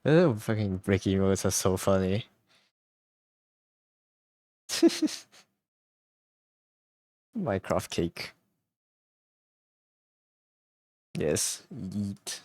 Oh, fucking brick emotes are so funny. Minecraft cake. Yes, yeet.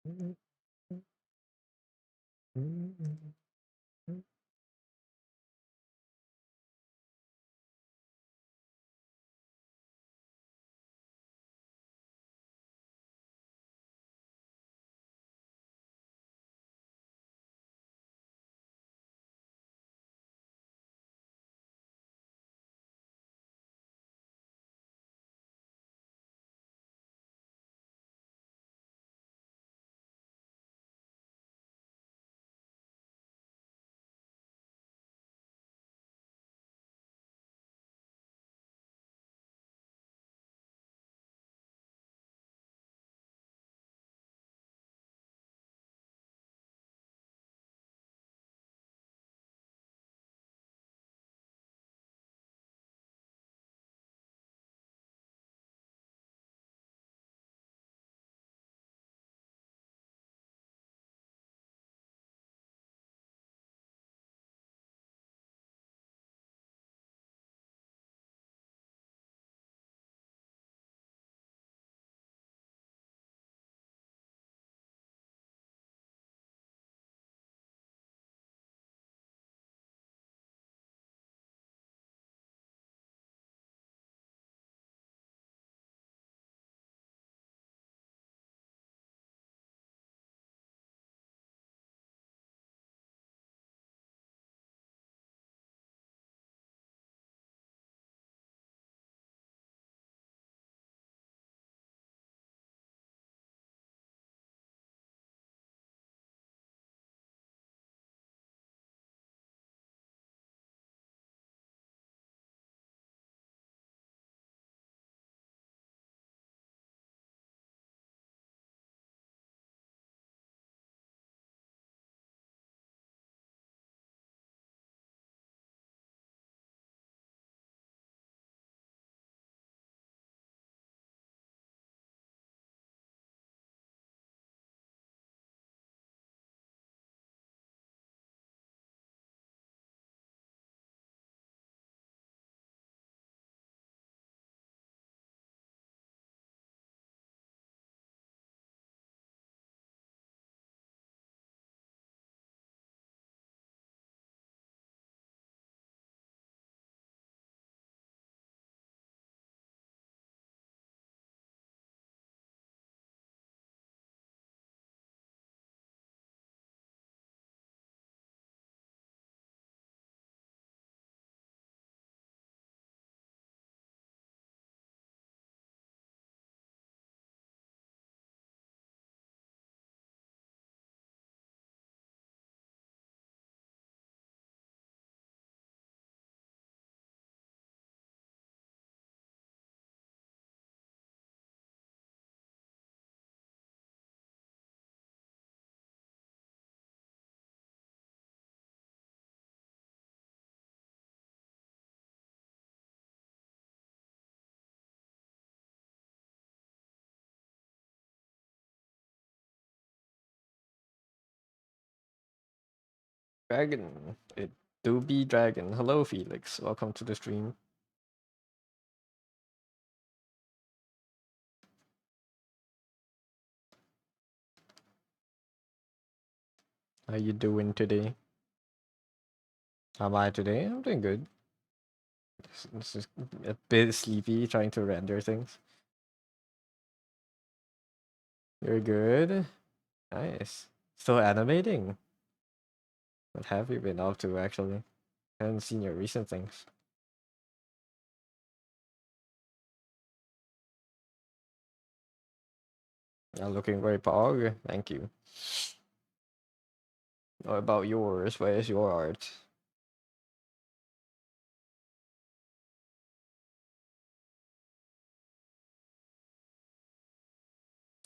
Dragon. It do be dragon. Hello, Felix. Welcome to the stream. How you doing today? How am I today? I'm doing good. This is a bit sleepy, trying to render things. You're good. Nice. Still animating. What have you been up to, actually? I haven't seen your recent things. You're looking very pog. Thank you. What about yours? Where is your art?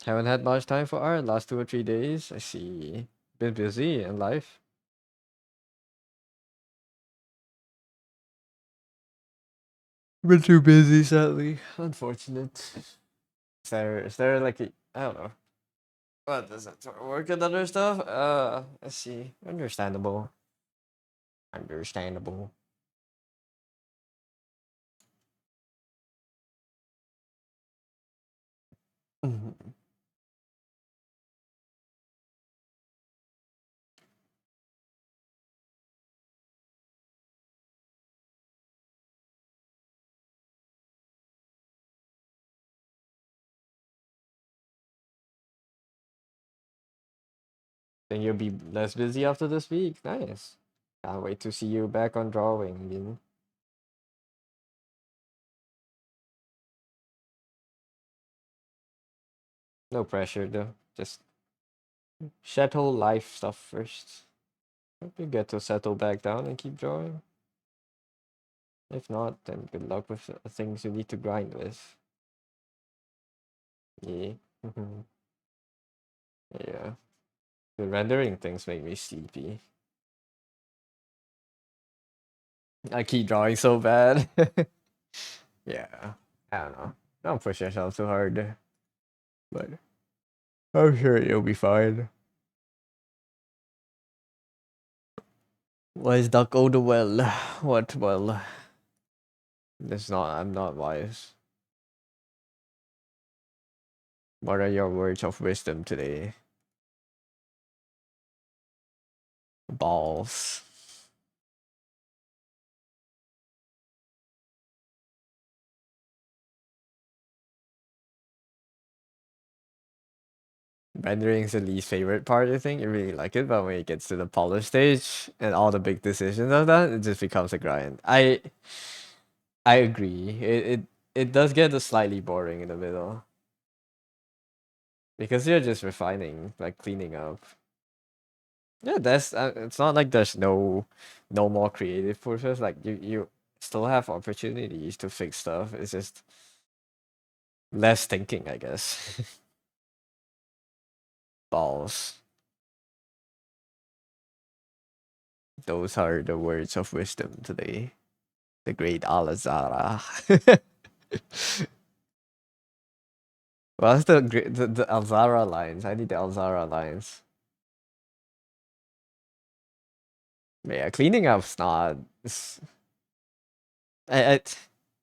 Haven't had much time for art last 2 or 3 days. I see. Been busy in life. Been too busy, sadly. Unfortunate. Is there like a, I don't know. What does it work and other stuff? Let's see. Understandable. Understandable. Mhm. Then you'll be less busy after this week. Nice. Can't wait to see you back on drawing, Min. No pressure though. Just settle life stuff first. Hope you get to settle back down and keep drawing. If not, then good luck with the things you need to grind with. Yeah. Yeah. The rendering things make me sleepy. I keep drawing so bad. Yeah. I don't know. Don't push yourself too hard. But I'm sure you'll be fine. Wise duck oh the well? What well? That's not I'm not wise. What are your words of wisdom today? Balls. Rendering's the least favorite part, I think. You really like it, but when it gets to the polish stage and all the big decisions of that, it just becomes a grind. I agree. It does get slightly boring in the middle. Because you're just refining, like cleaning up. Yeah, that's it's not like there's no more creative process. Like you still have opportunities to fix stuff. It's just less thinking, I guess. Balls. Those are the words of wisdom today. The great Alazara. What's the Alzara lines? I need the Alzara lines. Yeah, cleaning up's not. I, I,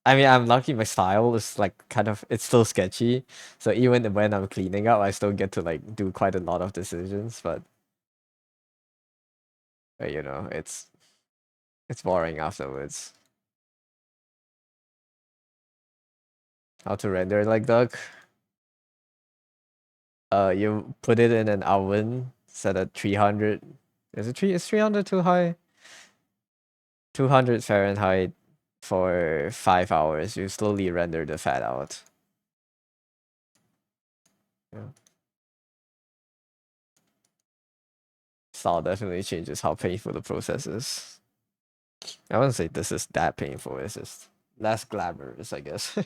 I mean, I'm lucky. My style is like kind of. It's still sketchy, so even when I'm cleaning up, I still get to like do quite a lot of decisions. But you know, it's boring afterwards. How to render like duck? You put it in an oven set at 300. Is 300 too high? 200 Fahrenheit for 5 hours. You slowly render the fat out. Yeah. Style definitely changes how painful the process is. I wouldn't say this is that painful. It's just less glamorous, I guess.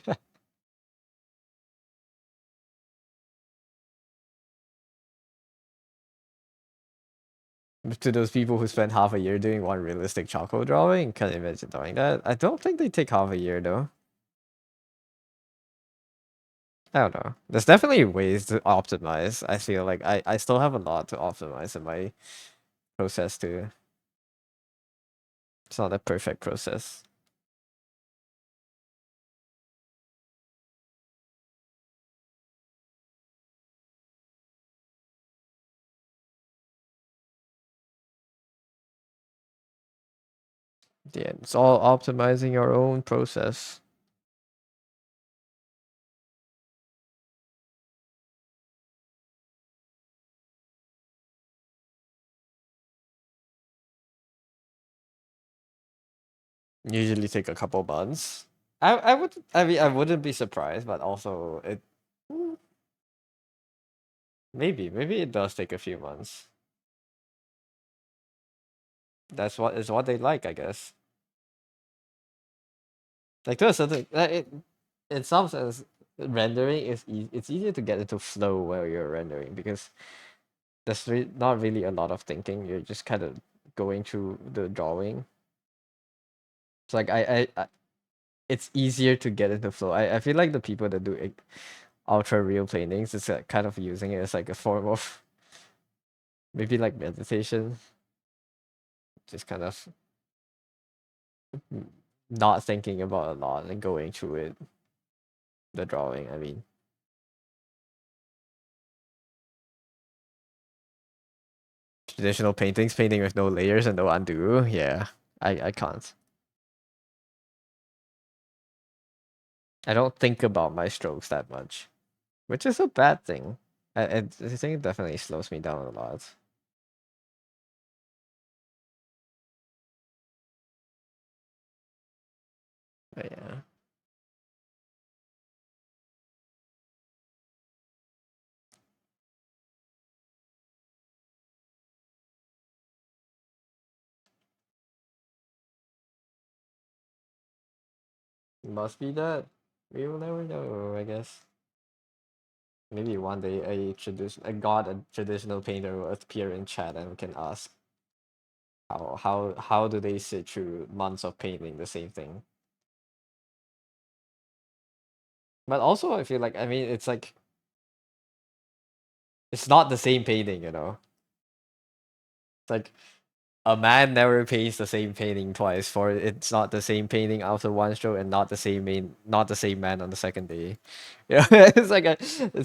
To those people who spend half a year doing one realistic charcoal drawing, can't imagine doing that. I don't think they take half a year though. I don't know. There's definitely ways to optimize. I feel like I still have a lot to optimize in my process too. It's not a perfect process. Yeah, it's all optimizing your own process. Usually take a couple months. I mean I wouldn't be surprised, but also it mm, maybe it does take a few months. That's what is what they like, I guess. Like to a certain in some sense rendering is it's easier to get into flow while you're rendering because there's not really a lot of thinking. You're just kind of going through the drawing. It's like it's easier to get into flow. I feel like the people that do ultra real paintings is kind of using it as like a form of maybe like meditation, just kind of not thinking about a lot and going through it, the drawing. I mean, traditional paintings, painting with no layers and no undo. Yeah, I can't. I don't think about my strokes that much, which is a bad thing. I think it definitely slows me down a lot. But yeah. Must be that. We will never know, I guess. Maybe one day a traditional painter will appear in chat and we can ask how do they sit through months of painting the same thing. But also I feel like, I mean, it's like it's not the same painting, you know. It's like a man never paints the same painting twice, for it's not the same painting after one stroke and not the same man on the second day. Yeah, it's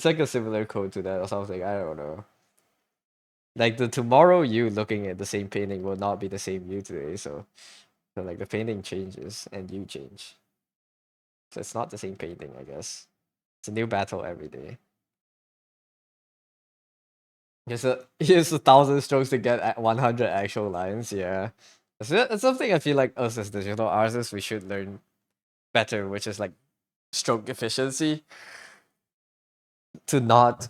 like a similar code to that or something. I don't know. Like the tomorrow you looking at the same painting will not be the same you today. So like the painting changes and you change. So it's not the same painting, I guess. It's a new battle every day. Here's a thousand strokes to get at 100 actual lines. Yeah, it's something I feel like us as digital artists we should learn better, which is like stroke efficiency. To not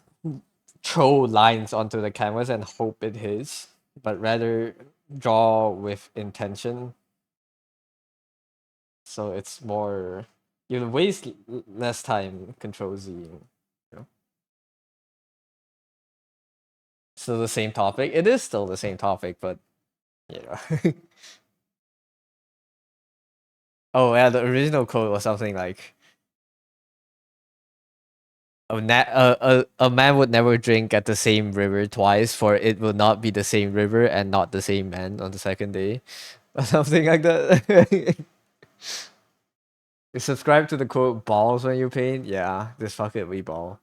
throw lines onto the canvas and hope it hits, but rather draw with intention. So it's more you waste less time control Z. You know? Still the same topic. It is still the same topic, but you know. Oh yeah, the original code was something like a man would never drink at the same river twice, for it will not be the same river and not the same man on the second day, or something like that. You subscribe to the quote balls when you paint? Yeah, just fuck it, we ball.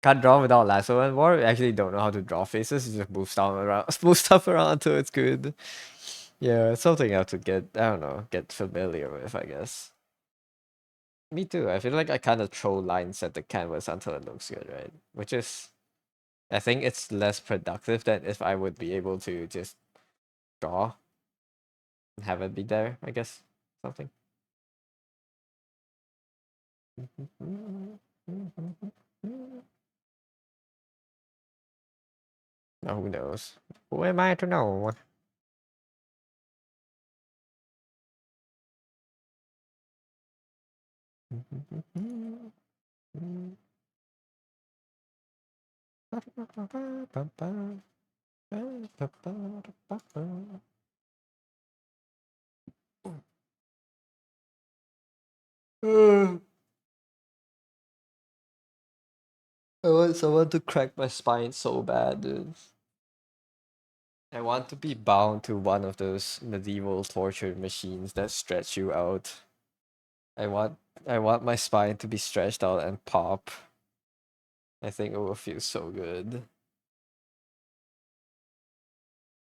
Can't draw without lasso and more. I actually don't know how to draw faces. You just move stuff around, move stuff around until it's good. Yeah, it's something I have to get. I don't know, get familiar with. I guess. Me too. I feel like I kind of throw lines at the canvas until it looks good, right? Which is, I think it's less productive than if I would be able to just draw and have it be there. I guess something. No, who knows? Who am I to know? I want someone to crack my spine so bad, dude. I want to be bound to one of those medieval torture machines that stretch you out. I want I want my spine to be stretched out and pop. I think it will feel so good.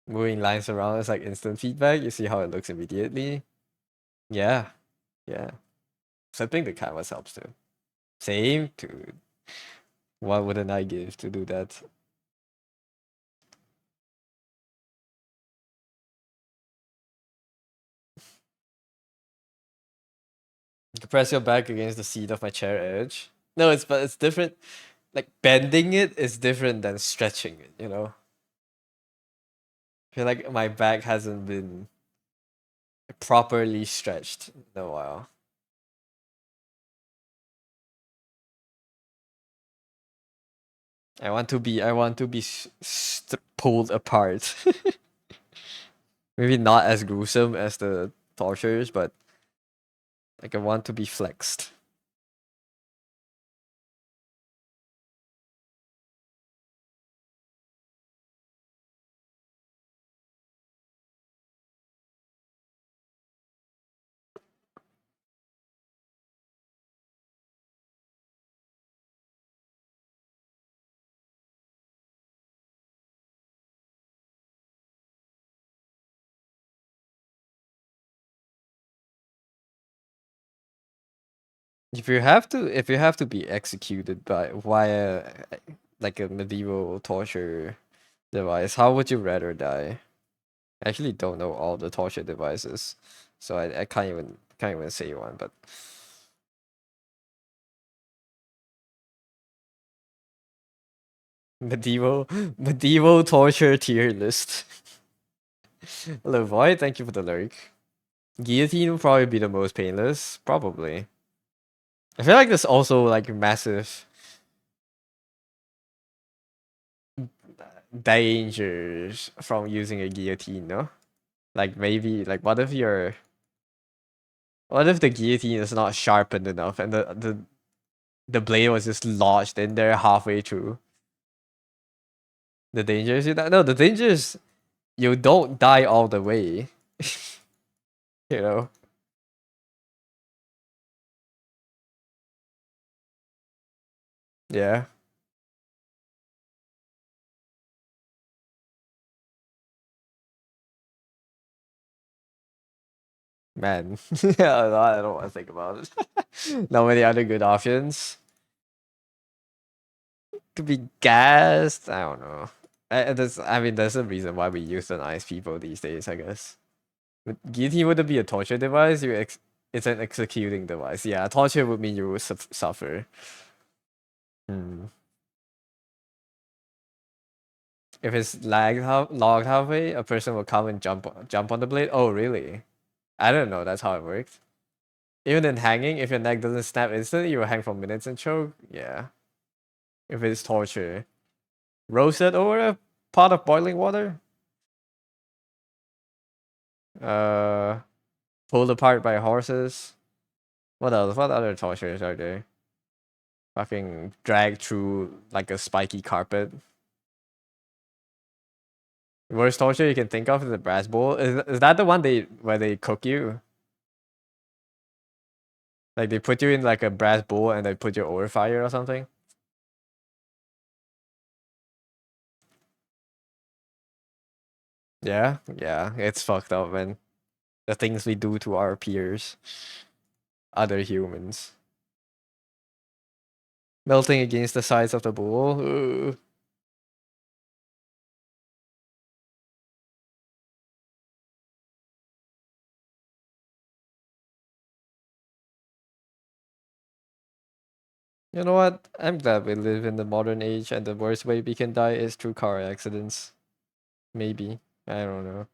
Moving lines around is like instant feedback. You see how it looks immediately. Yeah, yeah. Flipping the canvas helps too. Same, dude. What wouldn't I give to do that? To press your back against the seat of my chair edge. No, but it's different. Like bending it is different than stretching it, you know? I feel like my back hasn't been properly stretched in a while. I want to be pulled apart. Maybe not as gruesome as the tortures, but like I want to be flexed. If you have to be executed by via like a medieval torture device, how would you rather die? I actually don't know all the torture devices, so I can't even can't even say one, but medieval torture tier list. Hello, Void. Thank you for the lurk. Guillotine will probably be the most painless, probably. I feel like there's also like massive dangers from using a guillotine, no? Like maybe like what if the guillotine is not sharpened enough and the blade was just lodged in there halfway through? The danger is the danger is you don't die all the way. You know? Yeah. Man. I don't want to think about it. Not many other good options. Could be gassed. I don't know. I mean, there's a reason why we euthanize people these days, I guess. But guillotine wouldn't be a torture device. It's an executing device. Yeah, torture would mean you will suffer. Hmm. If it's logged halfway, a person will come and jump on the blade. Oh, really? I don't know. That's how it works. Even in hanging, if your neck doesn't snap instantly, you will hang for minutes and choke. Yeah. If it's torture. Roasted over a pot of boiling water? Uh, Pulled apart by horses? What else? What other tortures are there? Fucking dragged through like a spiky carpet. Worst torture you can think of is the brass bowl. Is that the one where they cook you? Like they put you in like a brass bowl and they put you over fire or something? Yeah, yeah, it's fucked up, man. The things we do to our peers, other humans. Melting against the sides of the bowl. Ugh. You know what? I'm glad we live in the modern age and the worst way we can die is through car accidents. Maybe. I don't know.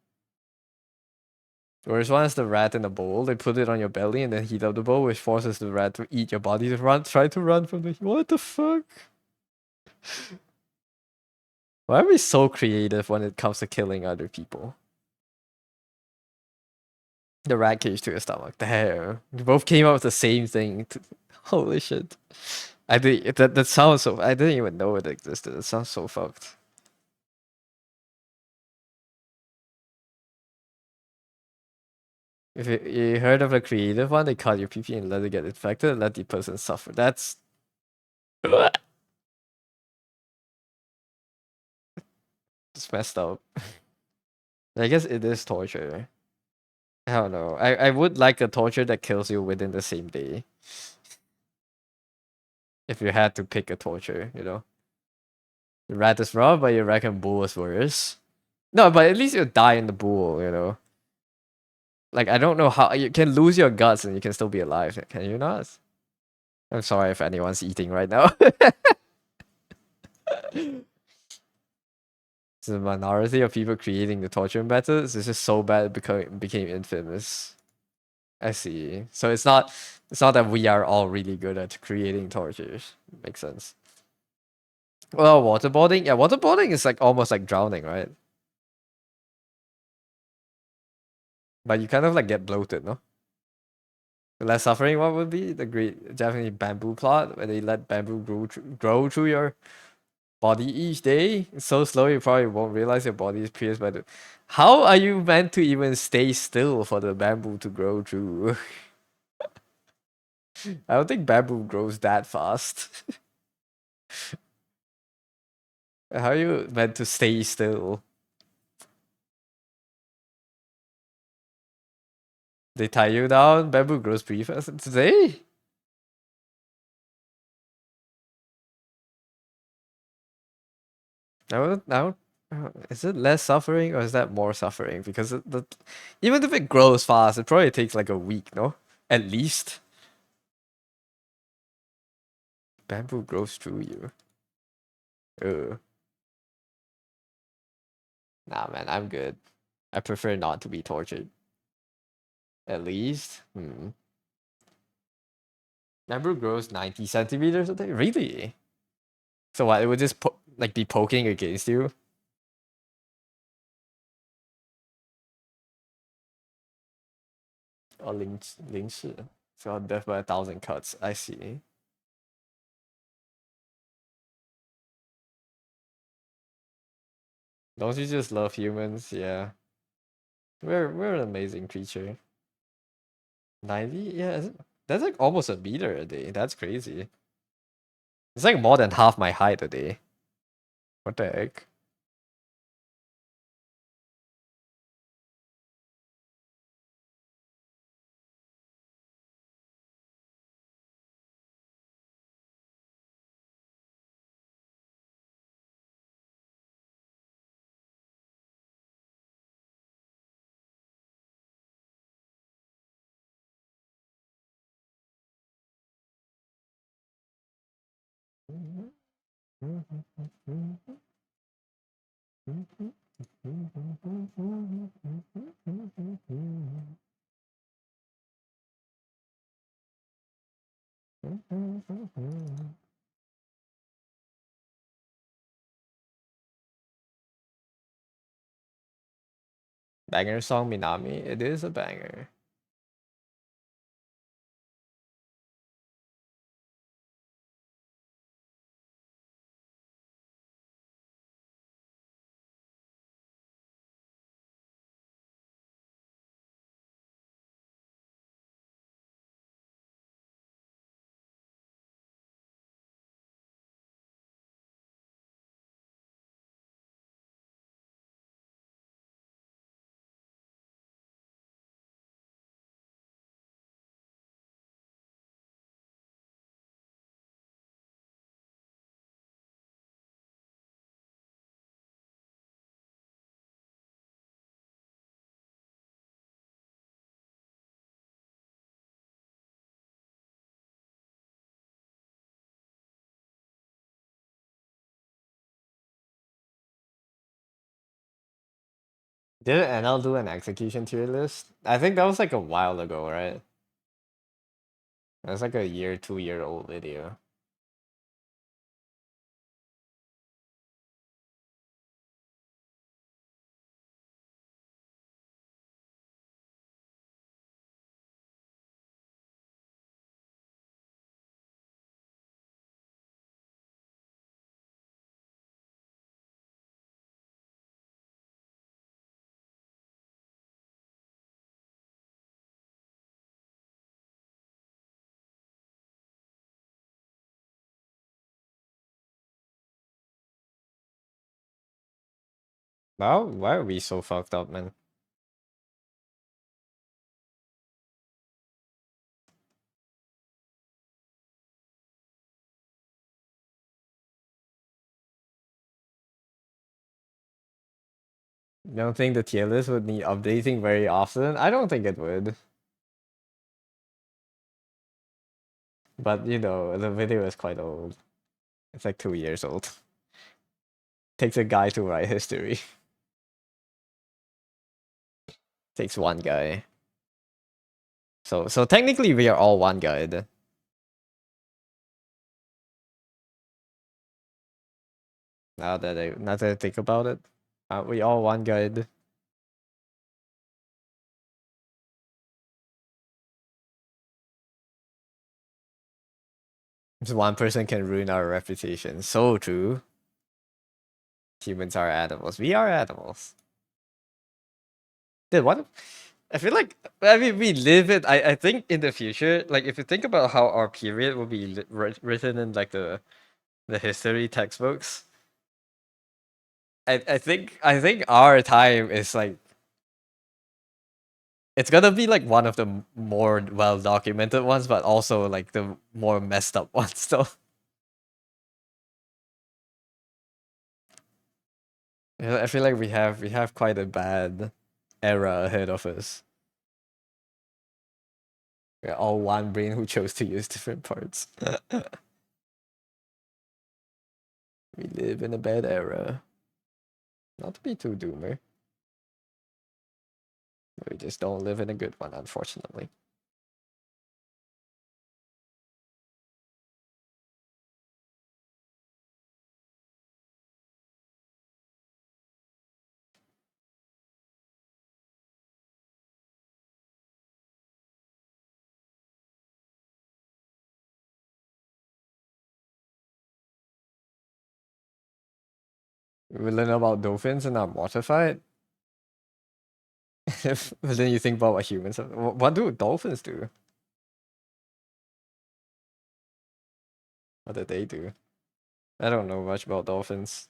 Worst one is the rat in a bowl. They put it on your belly and then heat up the bowl, which forces the rat to eat your body to try to run from the. What the fuck? Why are we so creative when it comes to killing other people? The rat cage to your stomach. Damn. We both came up with the same thing. Holy shit. I think that sounds so. I didn't even know it existed. It sounds so fucked. If you heard of a creative one, they cut your PP and let it get infected and let the person suffer. That's it's messed up. I guess it is torture. I don't know. I would like a torture that kills you within the same day. If you had to pick a torture, you know. The rat is rough, but you reckon bull is worse. No, but at least you die in the bull, you know. Like I don't know how you can lose your guts and you can still be alive. Can you not? I'm sorry if anyone's eating right now. It's a minority of people creating the torture methods. It's just so bad it became infamous. I see. So it's not that we are all really good at creating tortures. Makes sense. Well, waterboarding, yeah, waterboarding is like almost like drowning, right? But you kind of like get bloated, no? Less suffering, what would be the great Japanese bamboo plot where they let bamboo grow through your body each day? It's so slow you probably won't realize your body is pierced by the. How are you meant to even stay still for the bamboo to grow through? I don't think bamboo grows that fast. How are you meant to stay still? They tie you down. Bamboo grows pretty fast. Today? I would, is it less suffering or is that more suffering? Because even if it grows fast, it probably takes like a week, no? At least. Bamboo grows through you. Ugh. Nah, man, I'm good. I prefer not to be tortured. At least. Bamboo grows 90 centimeters a day? Really? So what, it would just like be poking against you? Or 零式. So death by 1,000 cuts. I see. Don't you just love humans? Yeah. We're an amazing creature. 90? Yeah, that's like almost a meter a day. That's crazy. It's like more than half my height a day. What the heck? Banger song Minami. It is a banger. Did NL do an execution tier list? I think that was like a while ago, right? That's like a 2 year old video. Wow, why are we so fucked up, man? You don't think the tier list would need updating very often? I don't think it would. But you know, the video is quite old. It's like 2 years old. Takes a guy to write history. Takes one guy. So technically we are all one guide. Now that I think about it. We all one guide. Just one person can ruin our reputation. So true. Humans are animals. We are animals. Dude, what? I feel like, I mean, we live it. I think in the future, like if you think about how our period will be written in like the history textbooks, I think our time is like, it's gonna be like one of the more well documented ones, but also like the more messed up ones though. I feel like we have quite a bad era ahead of us. We're all one brain who chose to use different parts. We live in a bad era. Not to be too doomer. We just don't live in a good one, unfortunately. We learn about dolphins in our water fight. But then you think about what humans have. What do dolphins do? What do they do? I don't know much about dolphins.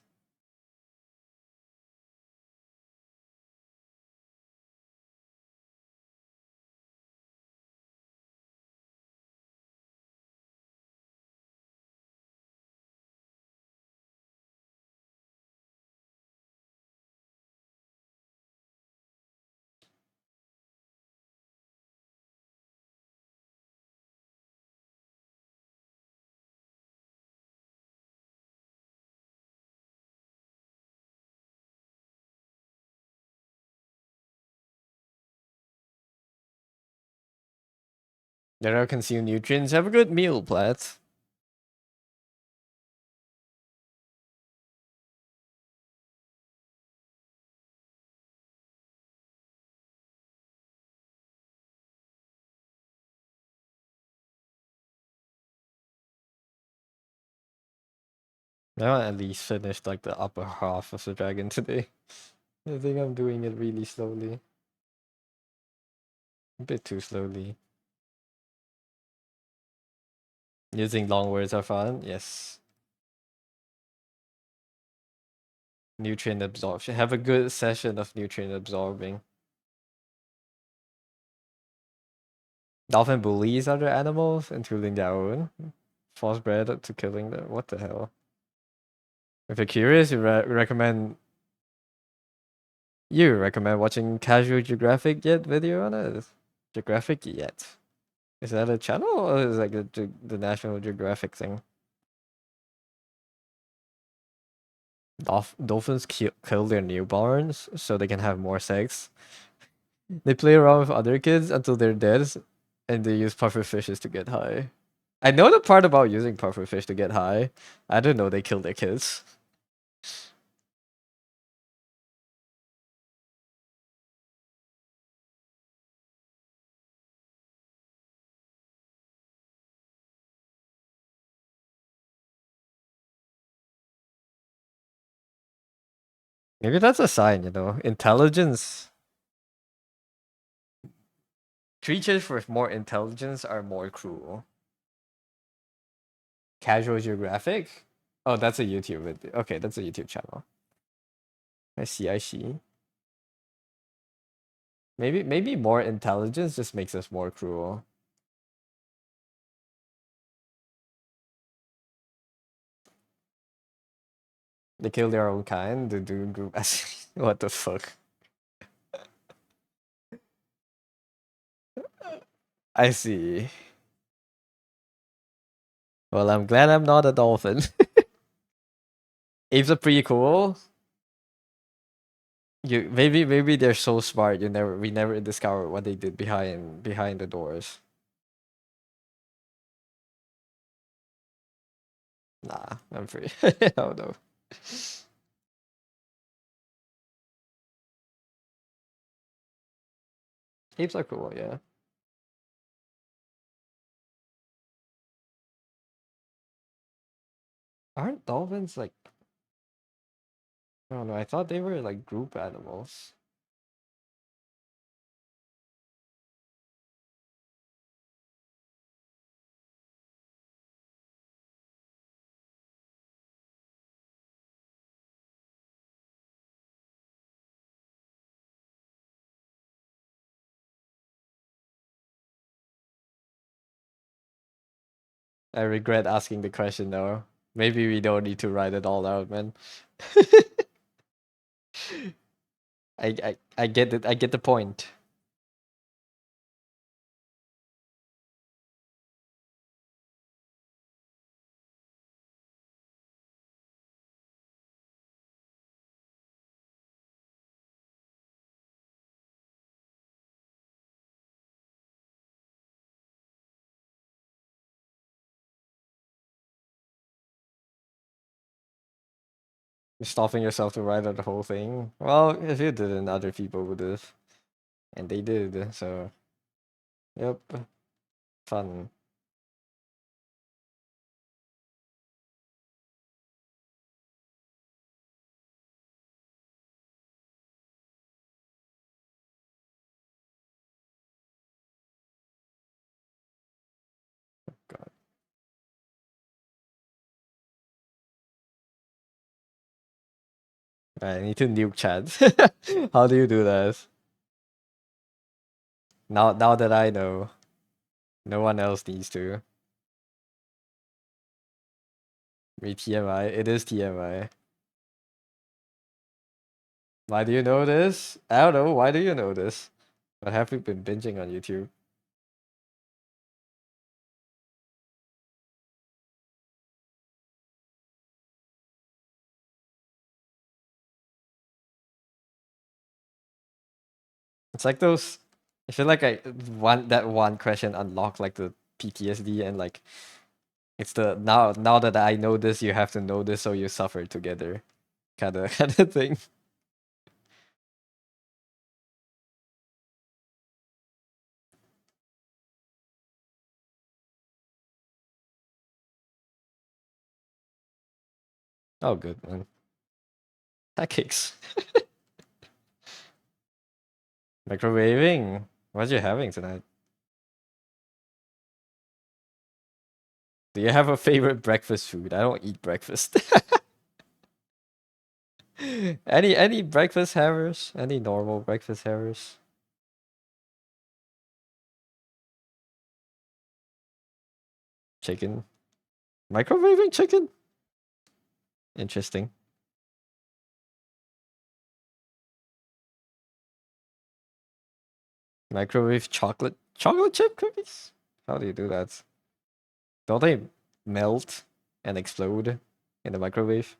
They don't consume nutrients. Have a good meal, Platt. I want at least finish like the upper half of the dragon today. I think I'm doing it really slowly. A bit too slowly. Using long words are fun, yes. Nutrient absorption. Have a good session of nutrient absorbing. Dolphin bullies other animals, including their own. False bred to killing them. What the hell? If you're curious, you recommend watching Casual Geographic Yet video on it. Geographic Yet. Is that a channel or is it like the National Geographic thing? Dolphins kill their newborns so they can have more sex. They play around with other kids until they're dead, and they use puffer fishes to get high. I know the part about using puffer fish to get high. I didn't know they kill their kids. Maybe that's a sign, you know. Intelligence. Creatures with more intelligence are more cruel. Casual Geographic? Oh, that's a YouTube video. Okay, that's a YouTube channel. I see, I see. Maybe more intelligence just makes us more cruel. They kill their own kind, they do group what the fuck? I see. Well, I'm glad I'm not a dolphin. Apes are pretty cool. Maybe they're so smart. We never discover what they did behind the doors. Nah, I'm free. Oh no. Apes are cool, yeah. Aren't dolphins like I don't know, I thought they were like group animals. I regret asking the question though. Maybe we don't need to write it all out, man. I get it. I get the point. You're stopping yourself to write out the whole thing. Well, if you didn't, other people would have. And they did, so. Yep. Fun. God. I need to nuke chat. How do you do that? Now that I know, no one else needs to. Me TMI. It is TMI. Why do you know this? I don't know. Why do you know this? But have you been binging on YouTube? It's like those. I feel like I one question unlocked like the PTSD and like it's the now that I know this, you have to know this, so you suffer together, kind of thing. Oh, good man. Pancakes. Microwaving. What you having tonight? Do you have a favorite breakfast food? I don't eat breakfast. Any breakfast havers? Any normal breakfast havers? Chicken. Microwaving chicken? Interesting. Microwave chocolate chip cookies? How do you do that? Don't they melt and explode in the microwave?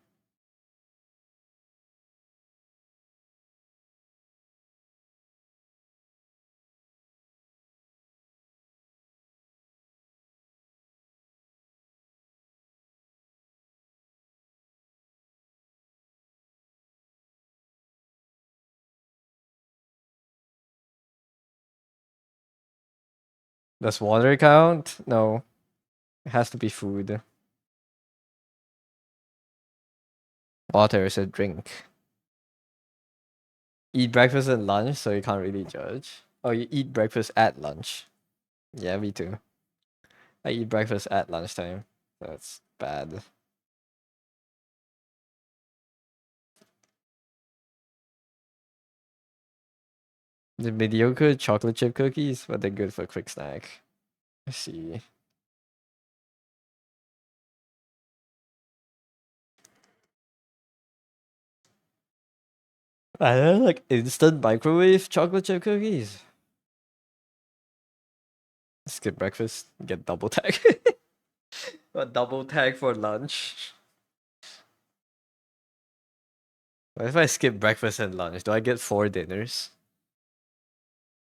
Does water count? No. It has to be food. Water is a drink. Eat breakfast and lunch, so you can't really judge. Oh, you eat breakfast at lunch. Yeah, me too. I eat breakfast at lunchtime. That's bad. The mediocre chocolate chip cookies, but they're good for a quick snack. I see. I don't like instant microwave chocolate chip cookies. Skip breakfast, get double tag. A double tag for lunch. What if I skip breakfast and lunch? Do I get 4 dinners?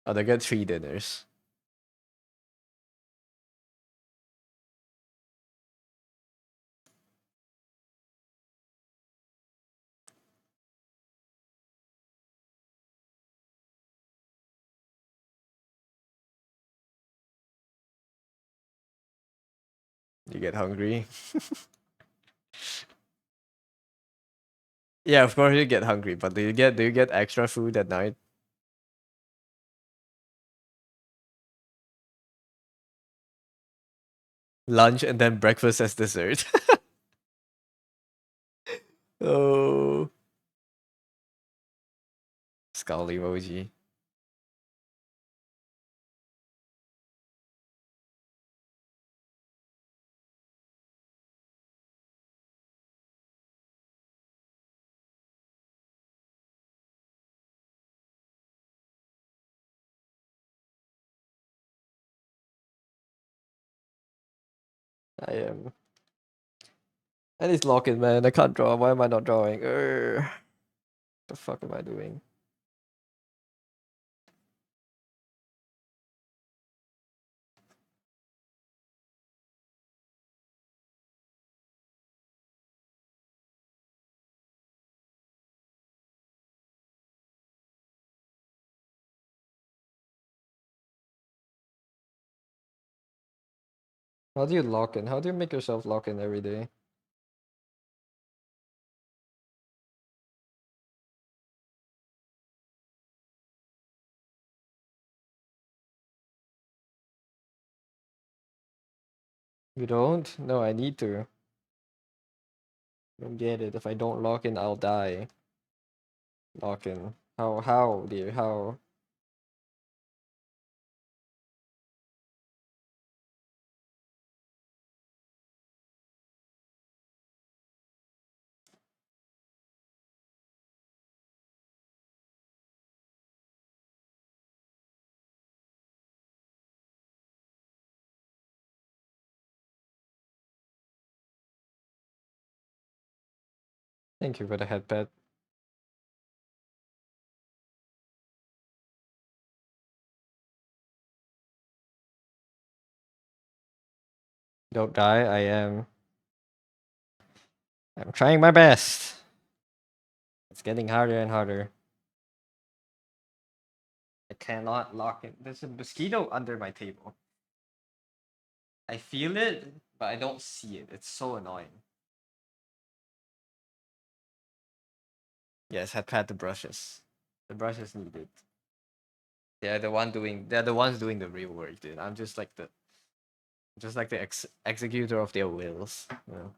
Oh, do I get 3 dinners? You get hungry. Yeah, of course you get hungry, but do you get extra food at night? Lunch and then breakfast as dessert. Oh, skull emoji. I am. And it's locking, man. I can't draw. Why am I not drawing? The fuck am I doing? How do you lock in? How do you make yourself lock in every day? You don't? No, I need to. Don't get it. If I don't lock in, I'll die. Lock in. How, dear? How? Thank you for the head pet. Don't die. I'm trying my best. It's getting harder and harder. I cannot lock in. There's a mosquito under my table. I feel it, but I don't see it. It's so annoying. Yes, had pat the brushes. The brushes needed. They're the ones doing the real work, dude. I'm just like the executor of their wills. You know?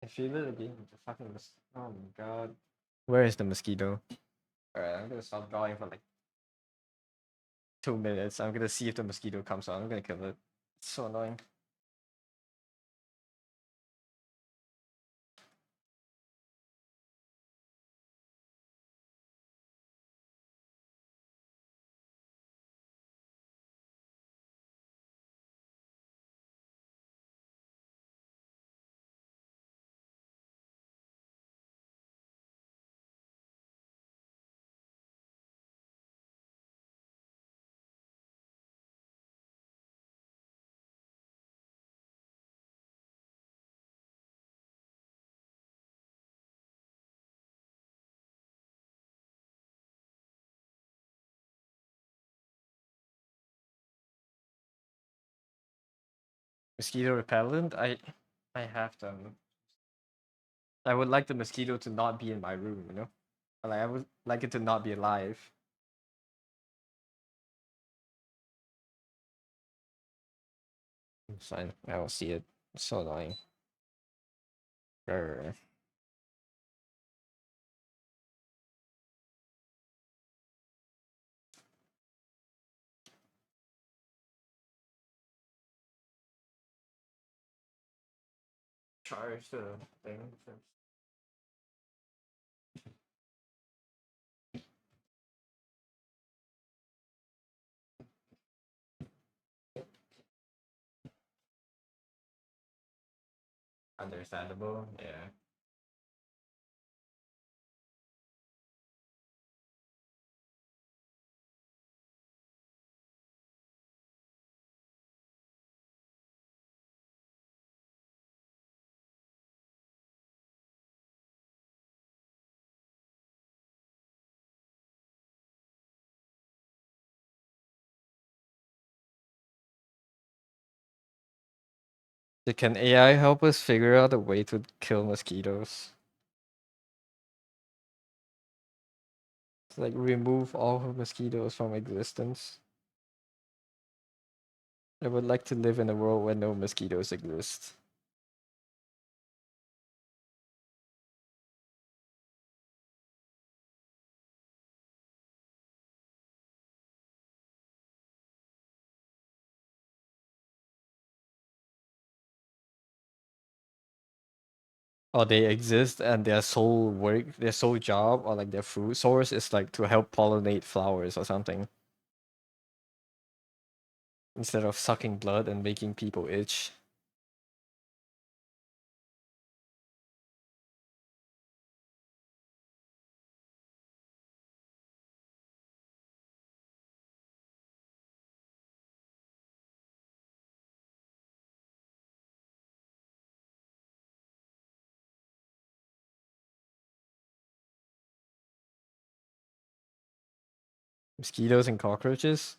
I feel it again. The fucking oh my god. Where is the mosquito? Alright, I'm gonna stop drawing for like 2 minutes. I'm gonna see if the mosquito comes out. I'm gonna kill it. It's so annoying. Mosquito repellent? I have them. I would like the mosquito to not be in my room, you know? Like I would like it to not be alive. It's fine. I will see it. It's so annoying. Grr. Charge the thing first. Understandable. Yeah. Can AI help us figure out a way to kill mosquitoes? To like remove all mosquitoes from existence. I would like to live in a world where no mosquitoes exist. Or they exist and their sole work, their sole job, or like their food source is like to help pollinate flowers or something. Instead of sucking blood and making people itch. Mosquitoes and cockroaches.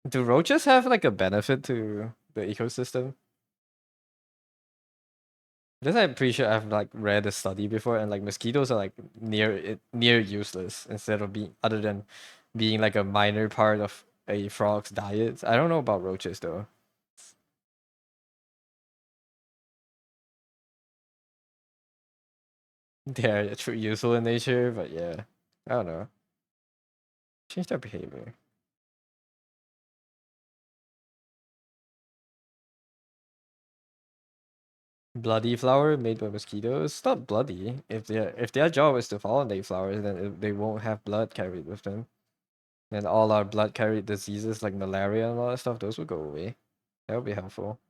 Do roaches have like a benefit to the ecosystem? This I'm pretty sure I've like read a study before, and like mosquitoes are like near useless instead of being other than being like a minor part of a frog's diet. I don't know about roaches though. They're true useful in nature, but yeah, I don't know. Change their behavior. Bloody flower made by mosquitoes. It's not bloody. If their job is to pollinate flowers, then they won't have blood carried with them. And all our blood carried diseases like malaria and all that stuff, those will go away. That would be helpful.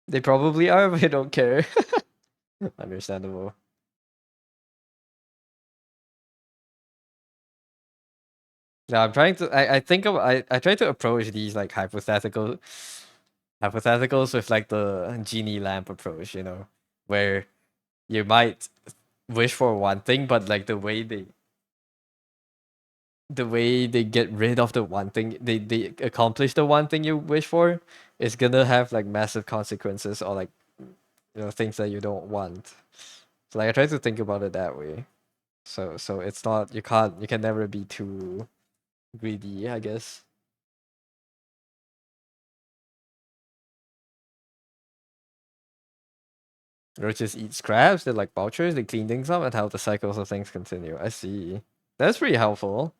They probably are, but I don't care. Understandable. Now I'm trying to. I think of. I try to approach these like hypotheticals with like the genie lamp approach. Where you might wish for one thing, but like the way they get rid of the one thing, they accomplish the one thing you wish for, is gonna have like massive consequences, or like things that you don't want. So like I try to think about it that way. So it's not, you can never be too greedy, I guess. Roaches eat scraps, they're like vultures, they clean things up and how the cycles of things continue. I see. That's pretty helpful.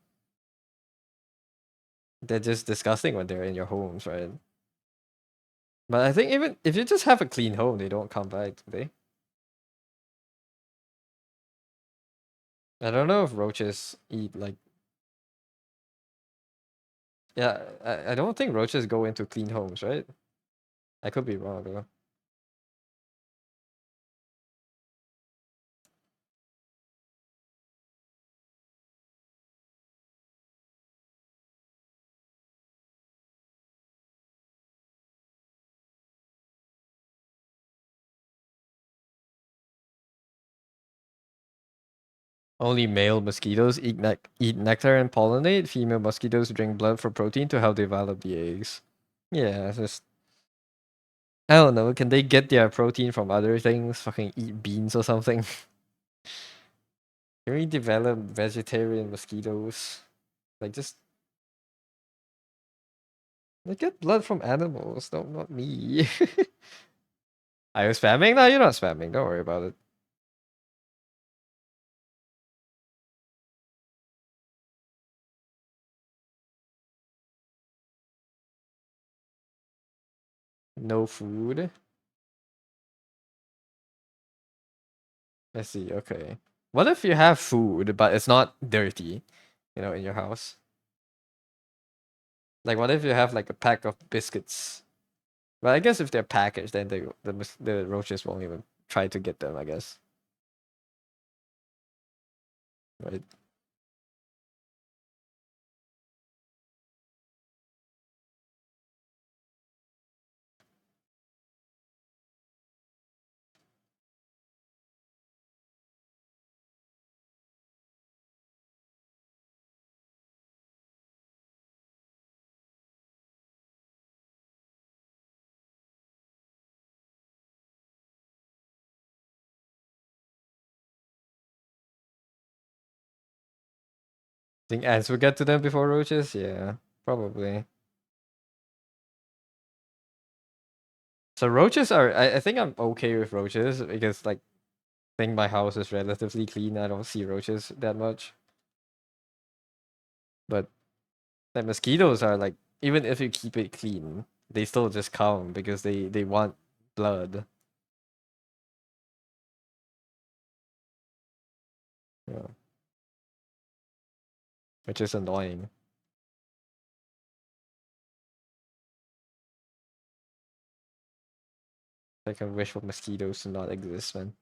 They're just disgusting when they're in your homes, right? But I think even if you just have a clean home, they don't come back, do they? I don't know if roaches eat like, yeah, I don't think roaches go into clean homes, right? I could be wrong though. Only male mosquitoes eat nectar and pollinate. Female mosquitoes drink blood for protein to help develop the eggs. Yeah, it's just, I don't know. Can they get their protein from other things? Fucking eat beans or something? Can we develop vegetarian mosquitoes? Like just like get blood from animals. No, not me. Are you spamming? No, you're not spamming. Don't worry about it. No food. I see. Okay. What if you have food but it's not dirty? In your house. Like, what if you have like a pack of biscuits? Well, I guess if they're packaged, then the roaches won't even try to get them, I guess. Right? Think ants would get to them before roaches? Yeah, probably. So roaches are. I think I'm okay with roaches because like, I think my house is relatively clean. I don't see roaches that much. But the mosquitoes are like, even if you keep it clean, they still just come because they want blood. Yeah, which is annoying. I can wish for mosquitoes to not exist, man.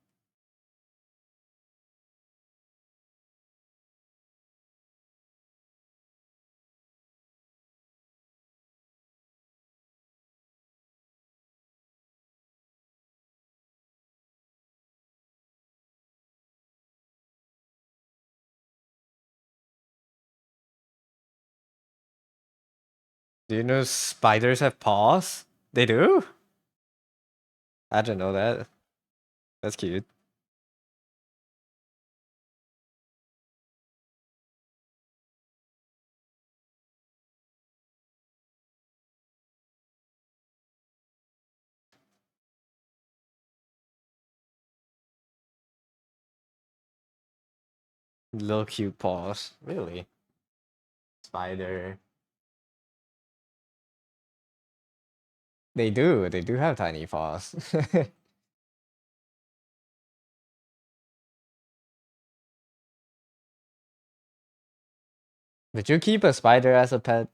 Do you know spiders have paws? They do? I didn't know that. That's cute. Little cute paws. Really? Spider. They do. They do have tiny paws. Would you keep a spider as a pet?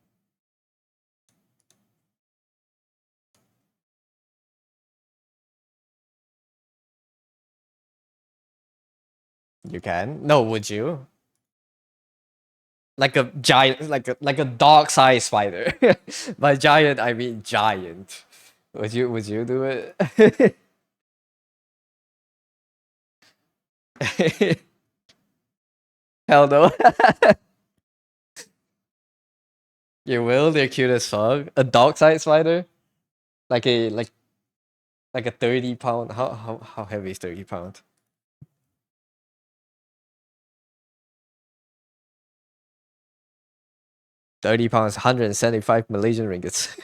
You can. No, would you? Like a giant, like a dog-sized spider. By giant, I mean giant. Would you? Would you do it? Hell no. You will. They're cute as fuck. A dog-sized spider, like a like a 30 pound. How heavy is 30 pounds? 30 pounds, 175 Malaysian ringgits.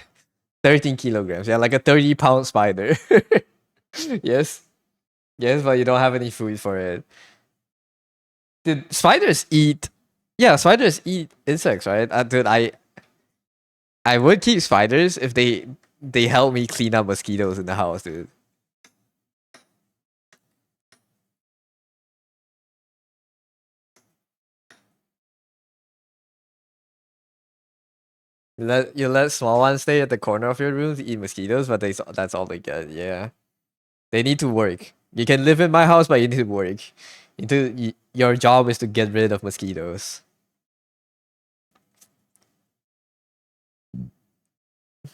13 kilograms. Yeah, like a 30-pound spider. Yes. Yes, but you don't have any food for it. Dude, spiders eat. Yeah, spiders eat insects, right? Dude, I would keep spiders if they help me clean up mosquitoes in the house, dude. You let small ones stay at the corner of your room to eat mosquitoes, but that's all they get. Yeah, they need to work. You can live in my house, but you need to work. Your job is to get rid of mosquitoes.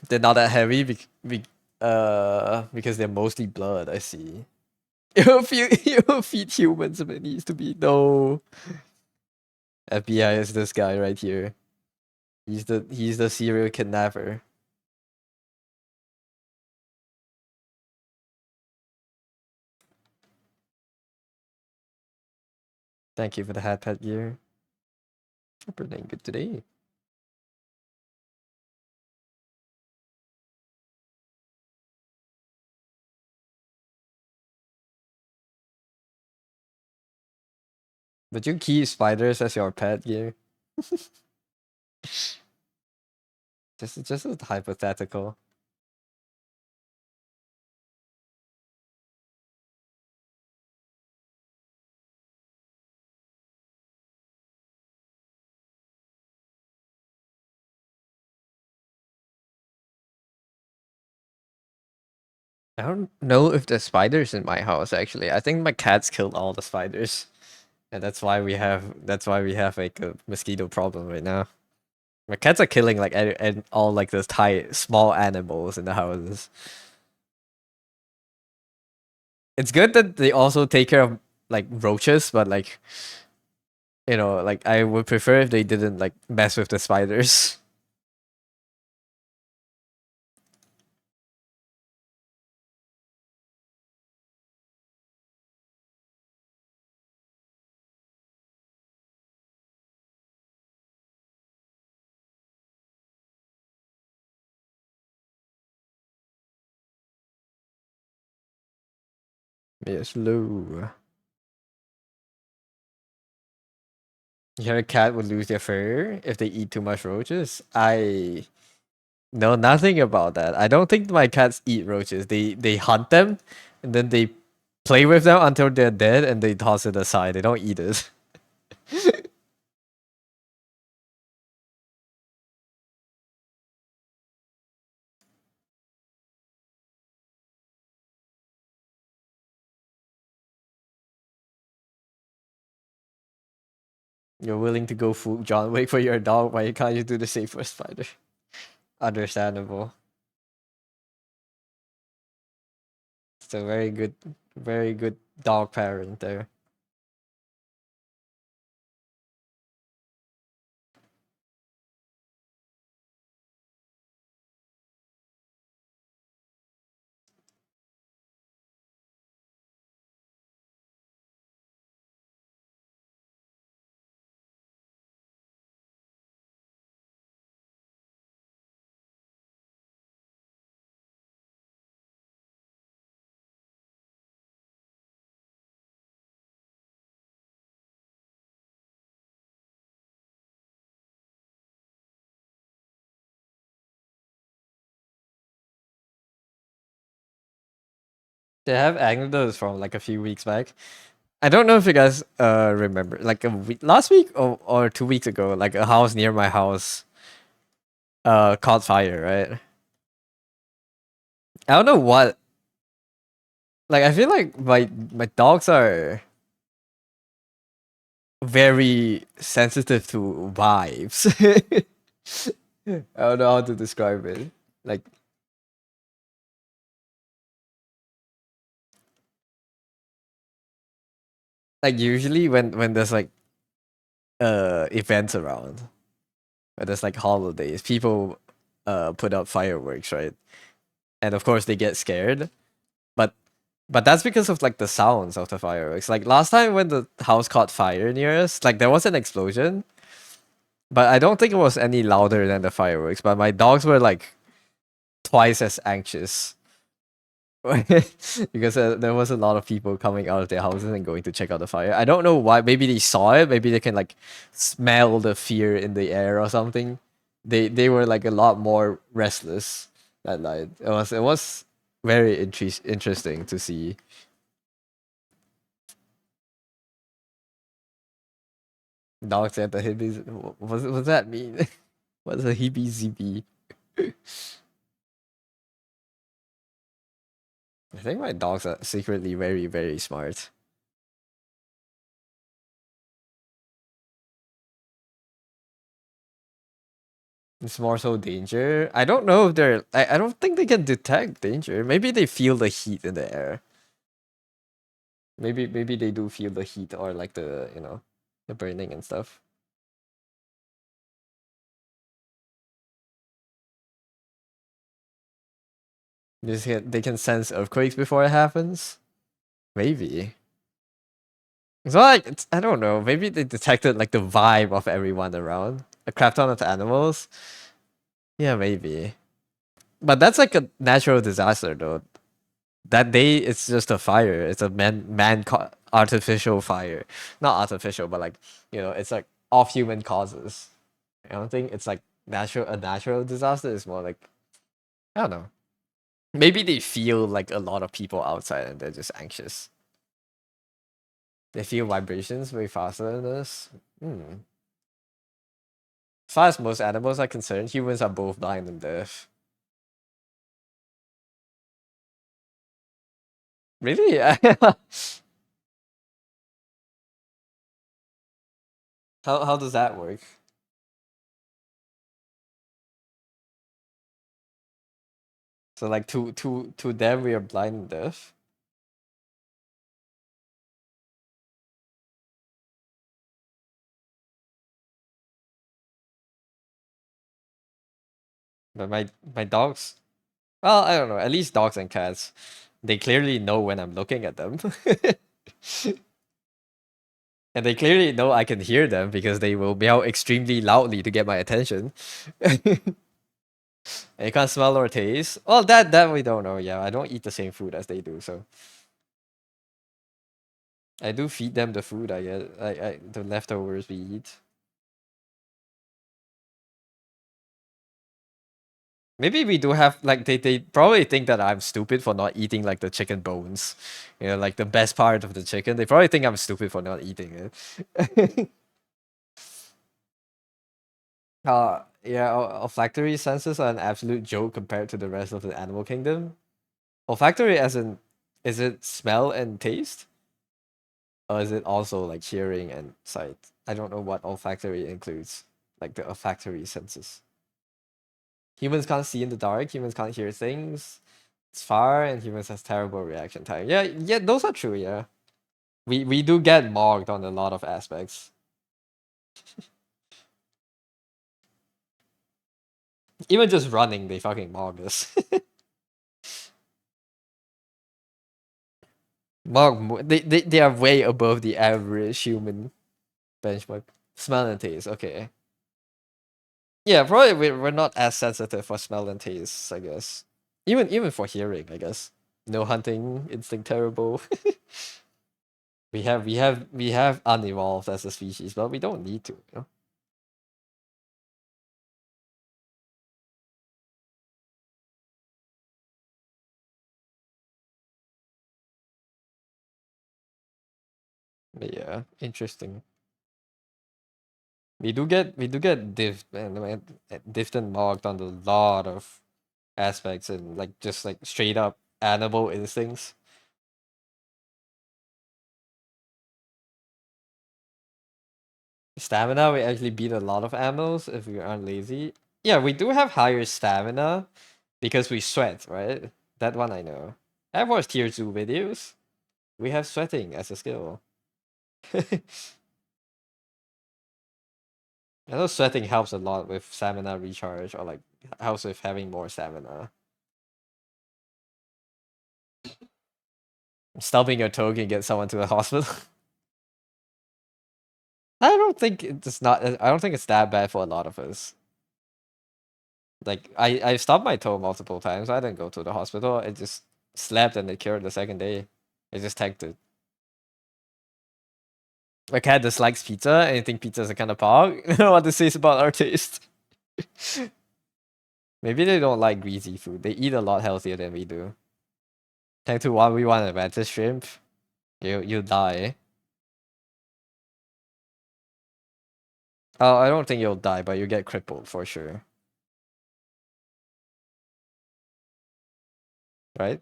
They're not that heavy because they're mostly blood. I see. You'll feed humans if it needs to be. No, FBI is this guy right here. He's the serial kidnapper. Thank you for the hat pet gear. I'm pretty good today. But you keep spiders as your pet gear. Just a hypothetical. I don't know if there's spiders in my house actually. I think my cats killed all the spiders. And that's why we have like a mosquito problem right now. My cats are killing like and all like those small animals in the houses. It's good that they also take care of like roaches, but like like I would prefer if they didn't like mess with the spiders. Yes, Lou. You heard a cat would lose their fur if they eat too much roaches? I know nothing about that. I don't think my cats eat roaches. They hunt them and then they play with them until they're dead and they toss it aside. They don't eat it. You're willing to go full John Wick for your dog, why can't you do the same for a spider? Understandable. It's a very good dog parent there. They have Agnedos from like a few weeks back. I don't know if you guys remember, like a week, last week or 2 weeks ago, like a house near my house caught fire, right? I don't know what, like I feel like my dogs are very sensitive to vibes. I don't know how to describe it. Like usually when there's like events around, when there's like holidays, people put up fireworks, right? And of course they get scared. But that's because of like the sounds of the fireworks. Like last time when the house caught fire near us, like there was an explosion, but I don't think it was any louder than the fireworks. But my dogs were like twice as anxious because there was a lot of people coming out of their houses and going to check out the fire. I don't know why. Maybe they saw it. Maybe they can like smell the fear in the air or something. They were like a lot more restless that night. It was very interesting to see. Dogs at the hibbies. What's that mean? What's a hibby zibby? I think my dogs are secretly very smart. It's more so danger. I don't know if they're. I don't think they can detect danger. Maybe they feel the heat in the air. Maybe they do feel the heat or like the burning and stuff. They can sense earthquakes before it happens. Maybe. So like I don't know. Maybe they detected like the vibe of everyone around. A crap ton of animals. Yeah, maybe. But that's like a natural disaster, though. That day, it's just a fire. It's a artificial fire, not artificial, but like it's like off human causes. I don't think it's like natural. A natural disaster is more like I don't know. Maybe they feel like a lot of people outside and they're just anxious. They feel vibrations way faster than us. Hmm. As far as most animals are concerned, humans are both blind and deaf. Really? How does that work? So like to them we are blind and deaf. But my dogs, well, I don't know. At least dogs and cats, they clearly know when I'm looking at them, and they clearly know I can hear them because they will meow extremely loudly to get my attention. And you can't smell or taste. Well, that we don't know. Yeah, I don't eat the same food as they do, so I do feed them the food I get, the leftovers we eat. Maybe we do have like they probably think that I'm stupid for not eating like the chicken bones, you know, like the best part of the chicken. They probably think I'm stupid for not eating it. Yeah, olfactory senses are an absolute joke compared to the rest of the animal kingdom. Olfactory, as in, is it smell and taste, or is it also like hearing and sight? I don't know what olfactory includes, like the olfactory senses. Humans can't see in the dark. Humans can't hear things. It's far, and humans has terrible reaction time. Yeah, yeah, those are true. Yeah, we do get mocked on a lot of aspects. Even just running, they fucking mock us. They are way above the average human benchmark. Smell and taste. Okay. Yeah, probably we're not as sensitive for smell and taste, I guess. Even for hearing, I guess. No hunting instinct terrible. We have unevolved as a species, but we don't need to, you know? But yeah, interesting. We do get diffed and marked on a lot of aspects and like just like straight up animal instincts. Stamina, we actually beat a lot of animals if we aren't lazy. Yeah, we do have higher stamina because we sweat, right? That one I know. I've watched tier 2 videos. We have sweating as a skill. I know sweating helps a lot with stamina recharge or like helps with having more stamina. Stubbing your toe can get someone to the hospital. I don't think it's not. I don't think it's that bad for a lot of us. Like I stubbed my toe multiple times. I didn't go to the hospital. I just slept and it cured the second day. I just tanked it. My cat dislikes pizza and I think pizza is a kind of pog. I don't know what this says about our taste. Maybe they don't like greasy food. They eat a lot healthier than we do. Tank to 1v1 advantage shrimp. You die. Oh, I don't think you'll die, but you get crippled for sure. Right?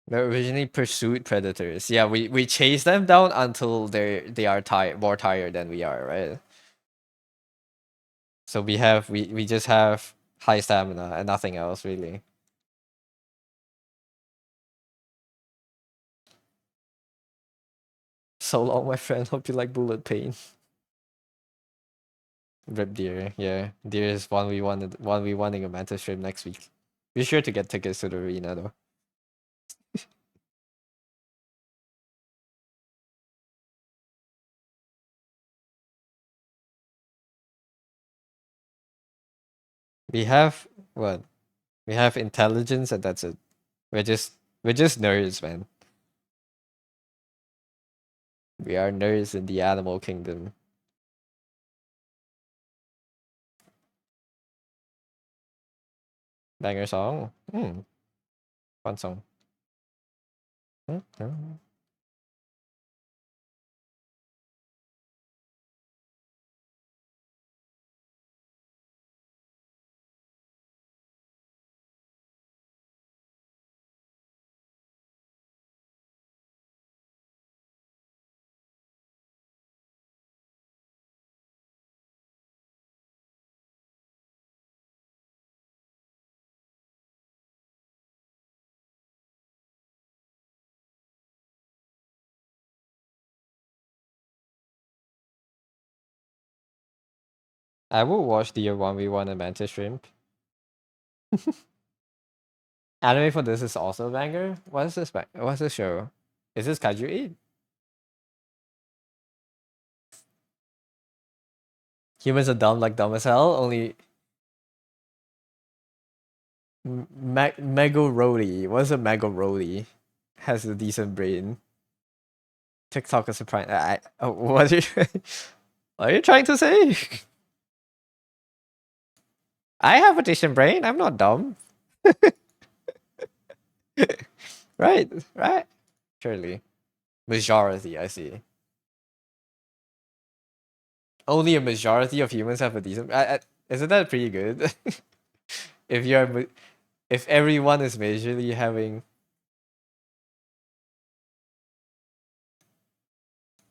They originally pursued predators. Yeah, we chase them down until they are tired, more tired than we are, right? So we just have high stamina and nothing else really. So long, my friend. Hope you like bullet pain. Rip deer, yeah. Deer is 1v1ing a mantis shrimp next week. Be sure to get tickets to the arena though. We have what? We have intelligence and that's it. We're just nerds, man. We are nerds in the animal kingdom. Banger song. Fun song. I will watch the 1v1 and mantis shrimp. Anime for this is also a banger. What's this show? Is this Kaiju 8? Humans are dumb like dumb as hell. Only Megarodi. What's a Megarodi? Has a decent brain. TikTok is a prime. What are you? What are you trying to say? I have a decent brain. I'm not dumb. Right, right. Surely. Majority, I see. Only a majority of humans have a decent. Isn't that pretty good? if you're, if everyone is majorly having,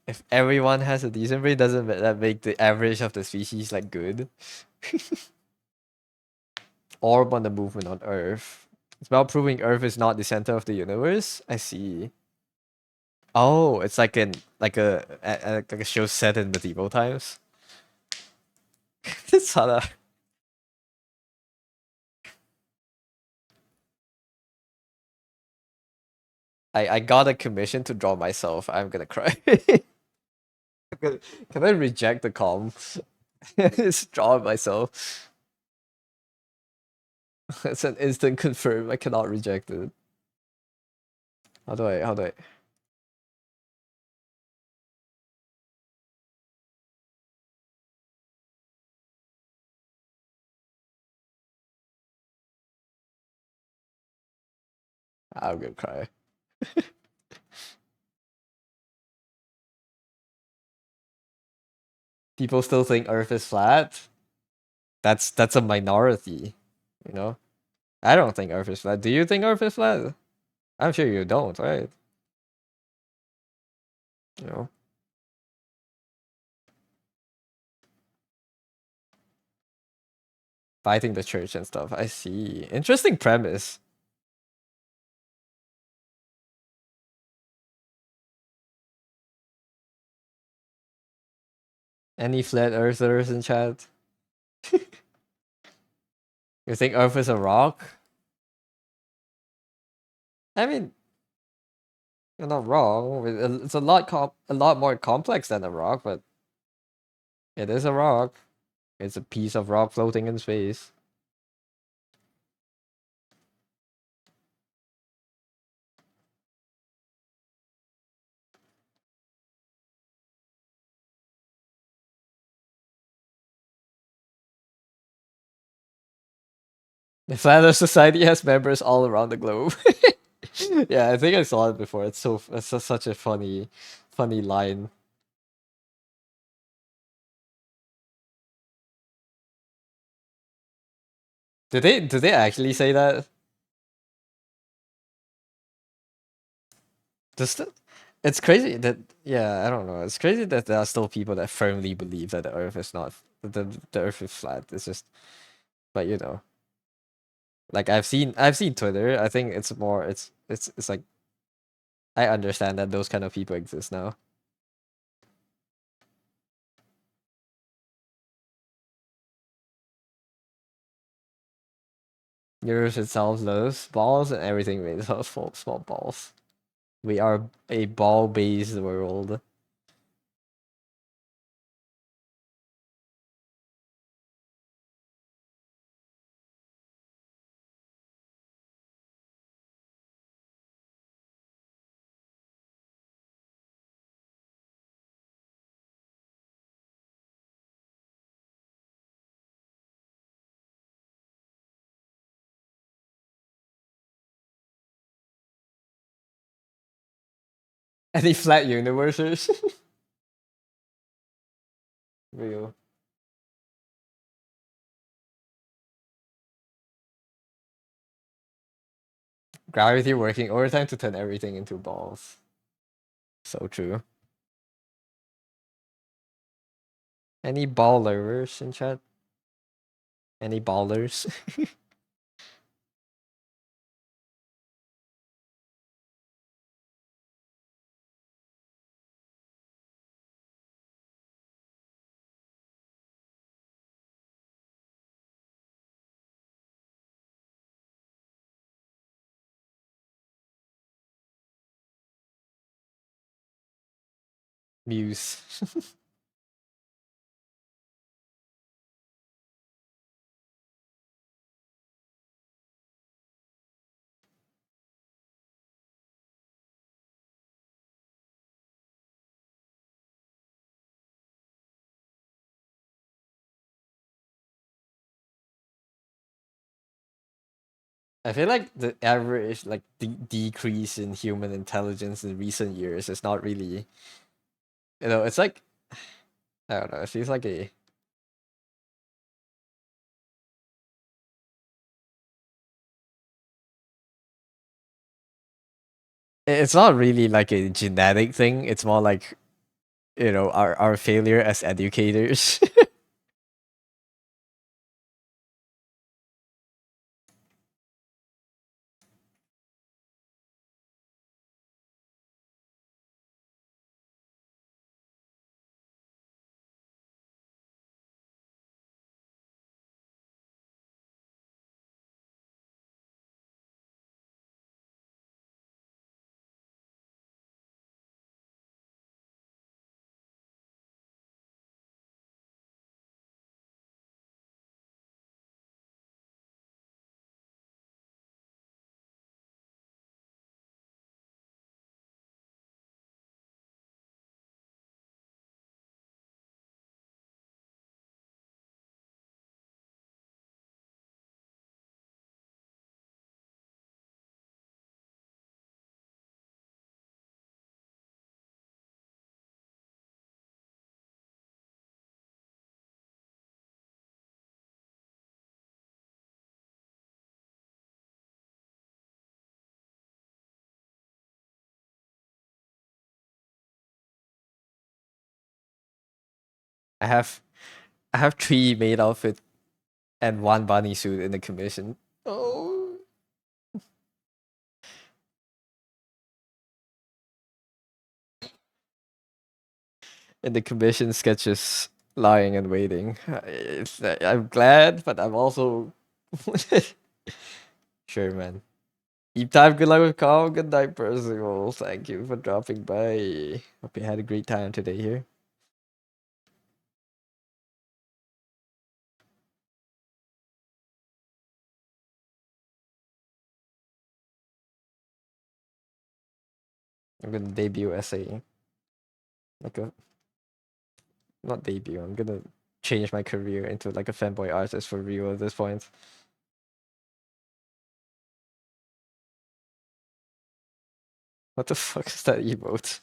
if everyone has a decent brain, doesn't that make the average of the species like good? Orb on the movement on Earth. It's about proving Earth is not the center of the universe. I see. Oh, it's like like a show set in medieval times. It's Hana. I got a commission to draw myself. I'm gonna cry. Can I reject the com? Just draw it myself. It's an instant confirm. I cannot reject it. How do I? I'm gonna cry. People still think Earth is flat. That's a minority, you know? I don't think Earth is flat. Do you think Earth is flat? I'm sure you don't, right? You know? Fighting the church and stuff. I see. Interesting premise. Any flat earthers in chat? You think Earth is a rock? I mean, you're not wrong. It's a lot more complex than a rock, but it is a rock. It's a piece of rock floating in space. The Flat Earth Society has members all around the globe. Yeah, I think I saw it before. Such a funny line. Did they actually say that? Just it's crazy that yeah, I don't know. It's crazy that there are still people that firmly believe that the Earth is not the Earth is flat. It's just, but you know, like I've seen Twitter. I think it's more it's like I understand that those kind of people exist now. Universe itself loves balls and everything made of small balls. We are a ball-based world. Any flat universes? Real. Gravity working overtime to turn everything into balls. So true. Any ballers in chat? Any ballers? Muse. I feel like the average like decrease in human intelligence in recent years is not really, it's like, I don't know, it feels like a, it's not really like a genetic thing. It's more like, our failure as educators. I have I have three maid outfit and one bunny suit in the commission. Oh, in the commission sketches, lying and waiting. I'm glad, but I'm also sure, man. Keep time. Good luck with call. Good night, Percival. Thank you for dropping by. Hope you had a great time today here. I'm gonna debut essay. Like a not debut. I'm gonna change my career into like a fanboy artist for real at this point. What the fuck is that emote?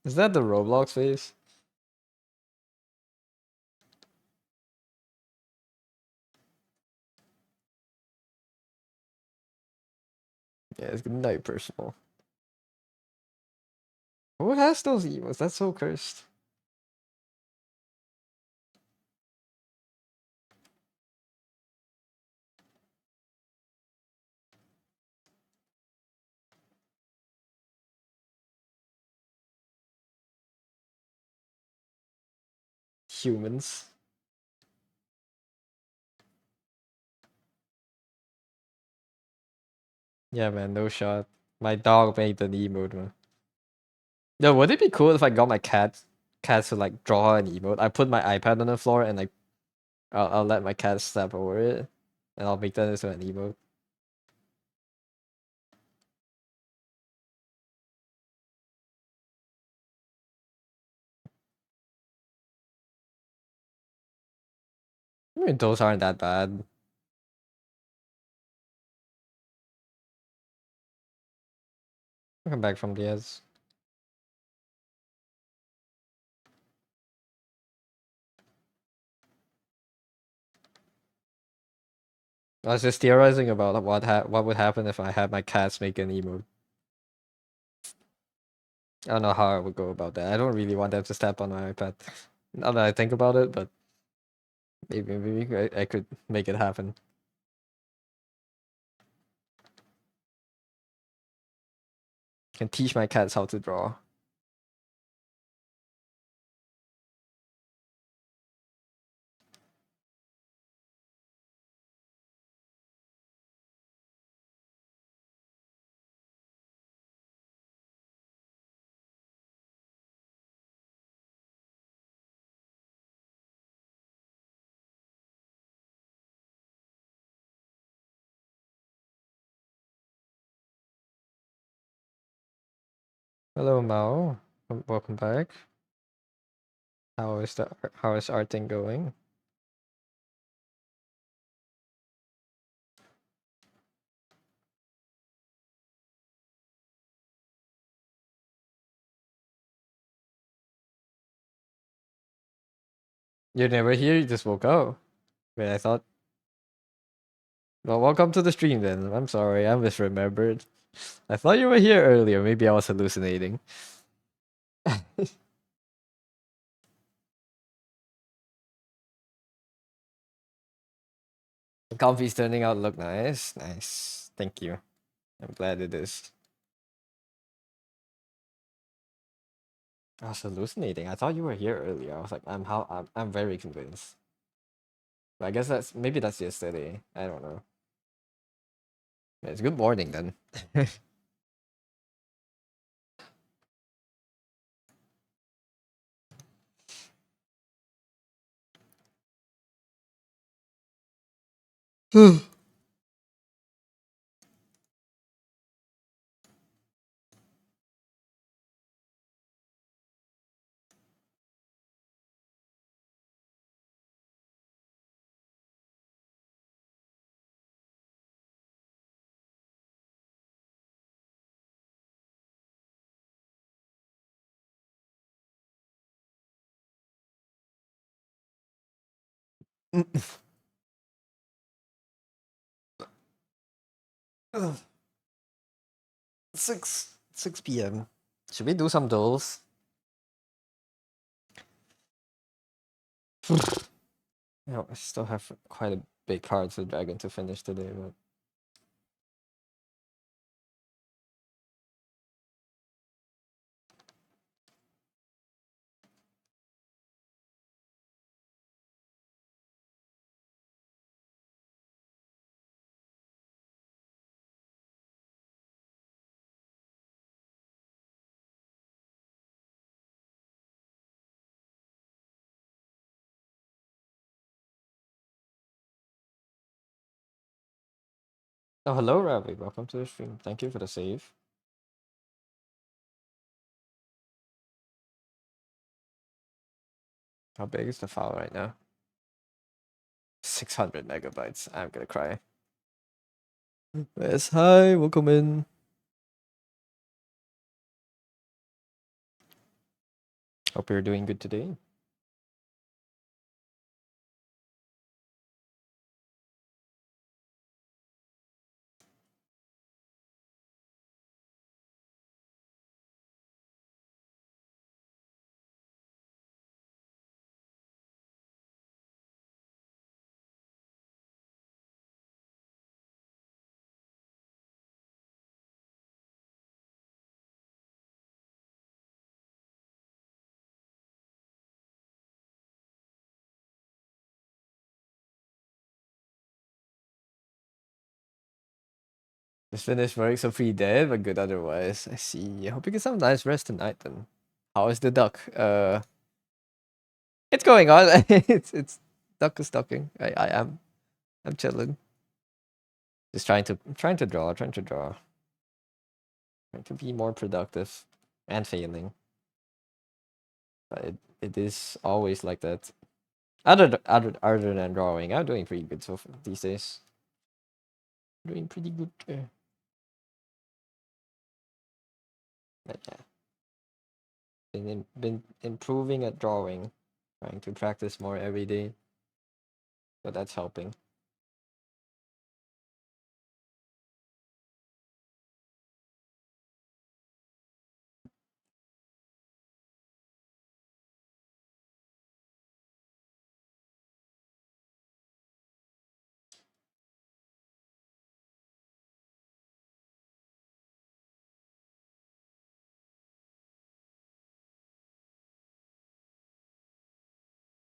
Is that the Roblox face? Yeah, it's good night, personal. Who has those emotes? That's so cursed. Humans. Yeah, man, no shot. My dog made an emote, man. Yo, would it be cool if I got my cat to like draw an emote? I put my iPad on the floor and like I'll let my cat step over it, and I'll make that into an emote. I mean, those aren't that bad. I'll come back from the ads. I was just theorizing about what would happen if I had my cats make an emote. I don't know how I would go about that. I don't really want them to step on my iPad. Now that I think about it, but maybe I could make it happen. Can teach my cats how to draw. Hello, Mao. Welcome back. How is arting going? You're never here. You just woke up. Wait, I thought. Well, welcome to the stream then. I'm sorry, I misremembered. I thought you were here earlier. Maybe I was hallucinating. The coffee's turning out look nice. Nice. Thank you. I'm glad it is. I was hallucinating. I thought you were here earlier. I was like, I'm very convinced. But I guess maybe that's yesterday. I don't know. It's good morning then. Ugh. 6 p.m. Should we do some duels? Yeah, I still have quite a big card to Dragon to finish today, but oh, hello, Ravi. Welcome to the stream. Thank you for the save. How big is the file right now? 600 megabytes. I'm gonna cry. Yes, hi. Welcome in. Hope you're doing good today. Just finished work, so pretty dead, but good otherwise. I see. I hope you get some nice rest tonight then. How is the duck? It's going on. It's duck is ducking. I'm chilling. Just trying to draw. Trying to be more productive and failing. But it is always like that. Other than drawing, I'm doing pretty good so far these days. Doing pretty good. But yeah, been improving at drawing, trying to practice more every day. So that's helping.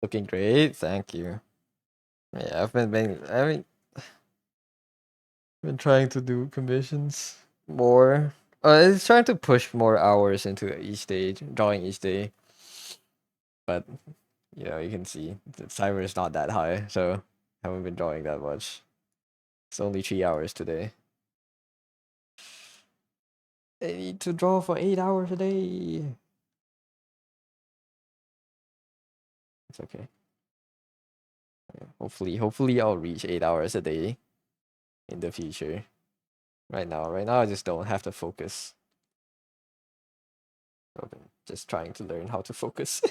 Looking great, thank you. Yeah, I've been trying to do commissions more. It's trying to push more hours into each day, drawing each day. But you can see the timer is not that high, so I haven't been drawing that much. It's only 3 hours today. I need to draw for 8 hours a day. It's okay. Hopefully I'll reach 8 hours a day in the future. Right now I just don't have to focus. I've been just trying to learn how to focus.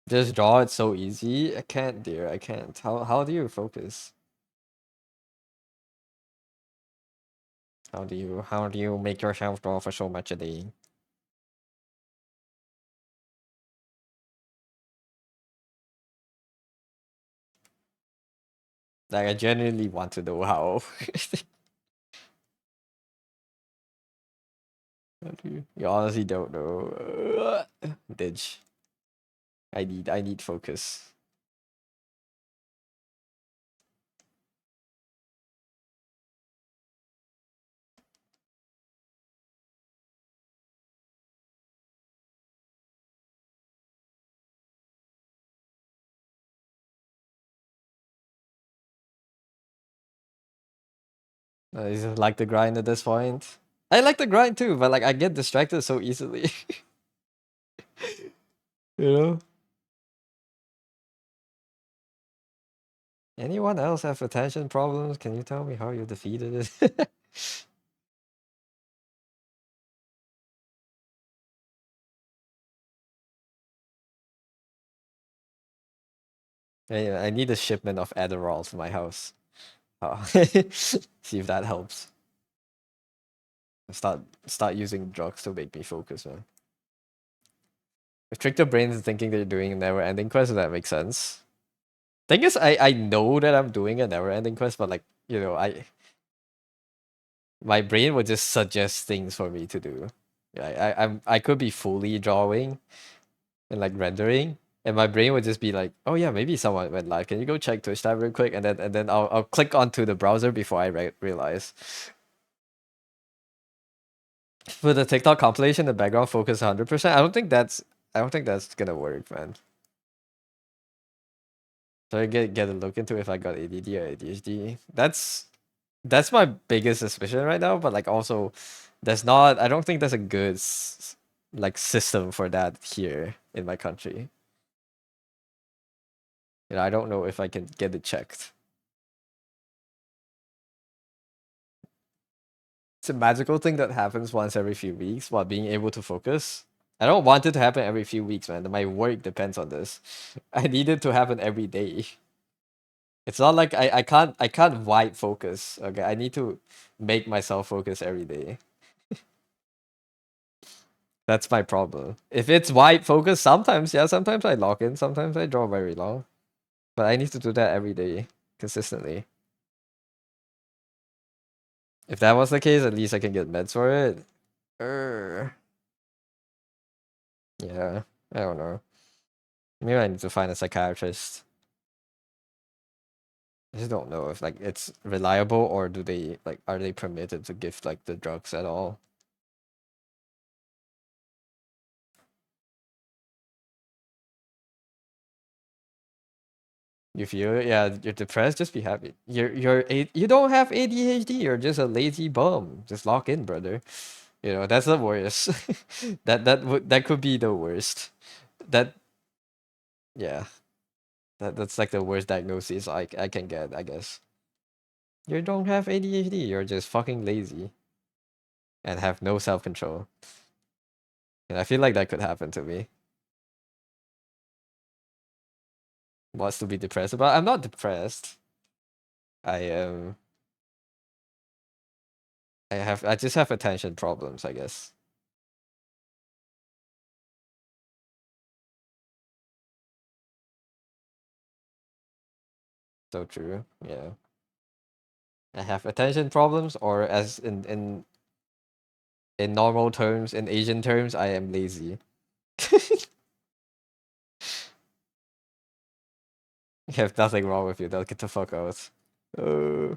Just draw it so easy. I can't, dear. I can't. How do you focus? How do you make yourself draw for so much a day? Like I genuinely want to know how. How do you honestly don't know. Ditch. I need focus. Is it like the grind at this point? I like the grind too, but like I get distracted so easily. You know? Anyone else have attention problems? Can you tell me how you defeated it? I need a shipment of Adderall to my house. See if that helps. Start using drugs to make me focus, man. Trick the brain into thinking that you're doing a never ending quest, if that makes sense. Thing is, I know that I'm doing a never ending quest, but like, my brain would just suggest things for me to do. I could be fully drawing and like rendering, and my brain would just be like, oh yeah, maybe someone went live. Can you go check Twitch tab real quick? And then I'll click onto the browser before I realize. For the TikTok compilation, the background focus 100%. I don't think that's gonna work, man. So I get a look into if I got ADD or ADHD. That's my biggest suspicion right now. But like also, there's not. I don't think there's a good like system for that here in my country. I don't know if I can get it checked. It's a magical thing that happens once every few weeks while being able to focus. I don't want it to happen every few weeks, man. My work depends on this. I need it to happen every day. It's not like I can't wide focus. Okay, I need to make myself focus every day. That's my problem. If it's wide focus, sometimes I lock in, sometimes I draw very long. But I need to do that every day, consistently. If that was the case, at least I can get meds for it. Yeah, I don't know. Maybe I need to find a psychiatrist. I just don't know if like it's reliable or do they like are they permitted to give like the drugs at all? You feel it? Yeah, you're depressed, just be happy. You don't have ADHD, you're just a lazy bum. Just lock in, brother. That's the worst. That could be the worst. That yeah. That's like the worst diagnosis I can get, I guess. You don't have ADHD, you're just fucking lazy and have no self-control. And I feel like that could happen to me. What's to be depressed about? I'm not depressed. I am I just have attention problems, I guess. So true. Yeah. I have attention problems, or as in normal terms, in Asian terms, I am lazy. You have nothing wrong with you, they'll get the fuck out. Uh,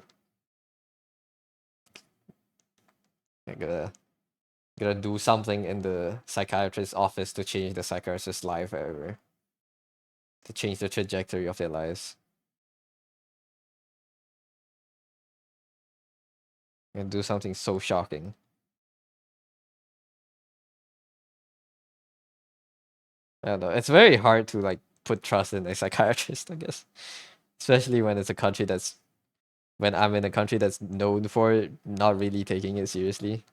I gotta do something in the psychiatrist's office to change the psychiatrist's life forever. To change the trajectory of their lives. And do something so shocking. I don't know. It's very hard to like put trust in a psychiatrist, I guess. Especially when it's a country that's when I'm in a country that's known for not really taking it seriously.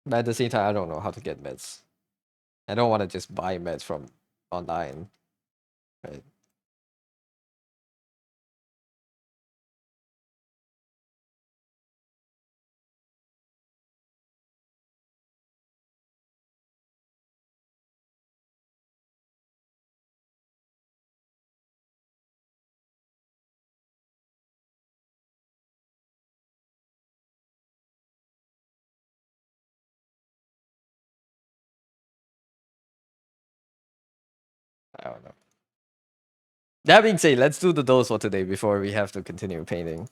But at the same time, I don't know how to get meds. I don't want to just buy meds from online, right? I don't know. That being said, let's do the dose for today before we have to continue painting.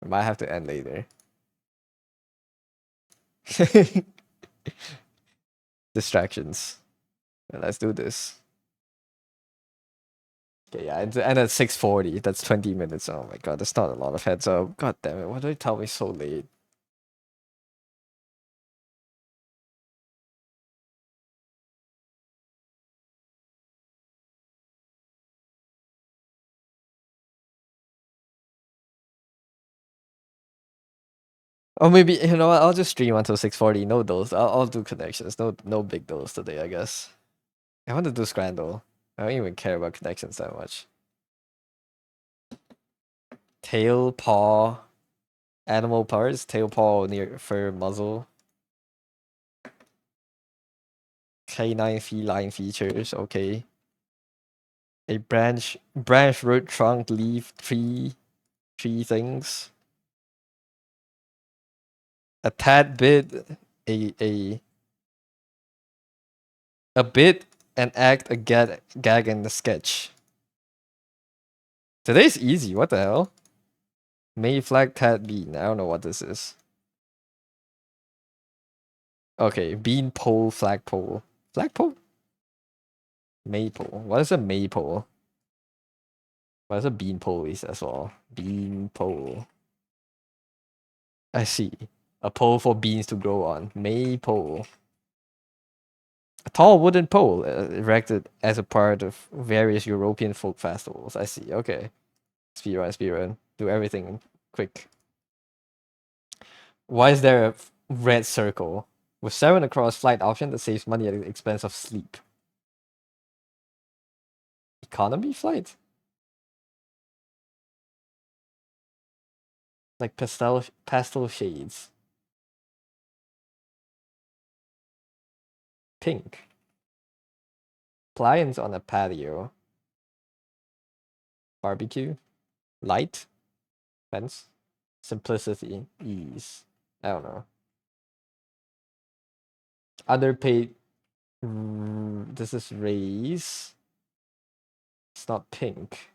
We might have to end later. Distractions. Let's do this. Okay, yeah, and at 6:40, that's 20 minutes. Oh my god, that's not a lot of heads up. God damn it, why do you tell me so late? Or maybe, you know what, I'll just stream until 6:40. No dose. I'll do connections. No big dose today, I guess. I want to do Scrandle. I don't even care about connections that much. Tail, paw, animal parts. Tail, paw, near fur, muzzle. Canine, feline features. Okay. A branch, root, trunk, leaf, tree things. A tad bit, a a bit, and act, a gag, and a sketch. Today's easy. What the hell? May flag, tad bean. I don't know what this is. Okay, bean pole, flagpole. Flagpole? Maypole. What is a maypole? What is a beanpole is as well? Beanpole. I see. A pole for beans to grow on. Maypole. A tall wooden pole erected as a part of various European folk festivals. I see. Okay. Speedrun. Do everything quick. Why is there a red circle? With 7 across flight option that saves money at the expense of sleep. Economy flight? Like pastel shades. Pink. Appliance on a patio. Barbecue. Light. Fence. Simplicity. Ease. I don't know. Other paid. This is raise. It's not pink.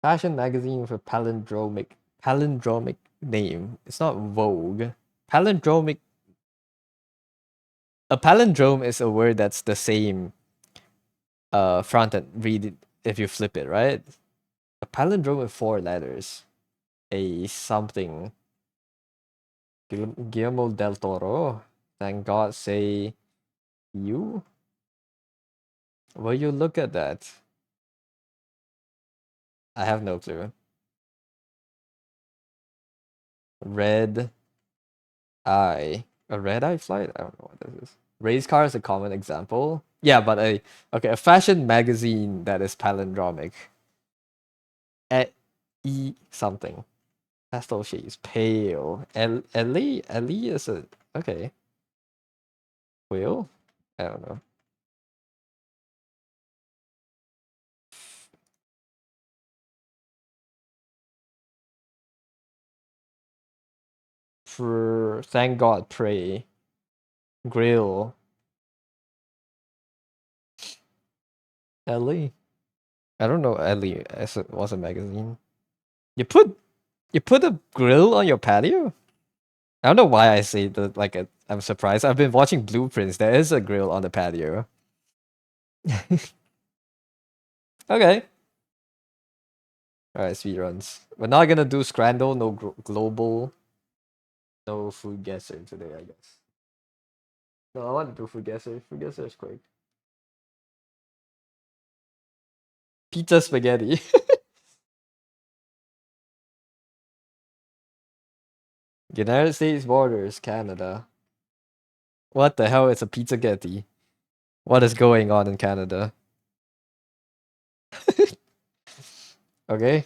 Fashion magazine with a palindromic name. It's not Vogue. Palindromic. A palindrome is a word that's the same front and read it if you flip it, right? A palindrome with 4 letters. A something. Guillermo del Toro. Thank God say you. Will you look at that? I have no clue. Red eye. A red eye flight? I don't know what this is. Race car is a common example. Yeah, but a fashion magazine that is palindromic. E something. Pastel shades. Pale. Ellie is a okay. Wheel? I don't know. For thank God, pray. Grill. Ellie. I don't know Ellie as it was a magazine. You put a grill on your patio? I don't know why I say that like I'm surprised. I've been watching Blueprints. There is a grill on the patio. Okay. Alright, speedruns. We're not gonna do Scrandle, no global, no food guesser today, I guess. No, I want to do food guesser. Food guesser is quick. Pizza spaghetti. United States borders, Canada. What the hell is a pizza Getty? What is going on in Canada? Okay.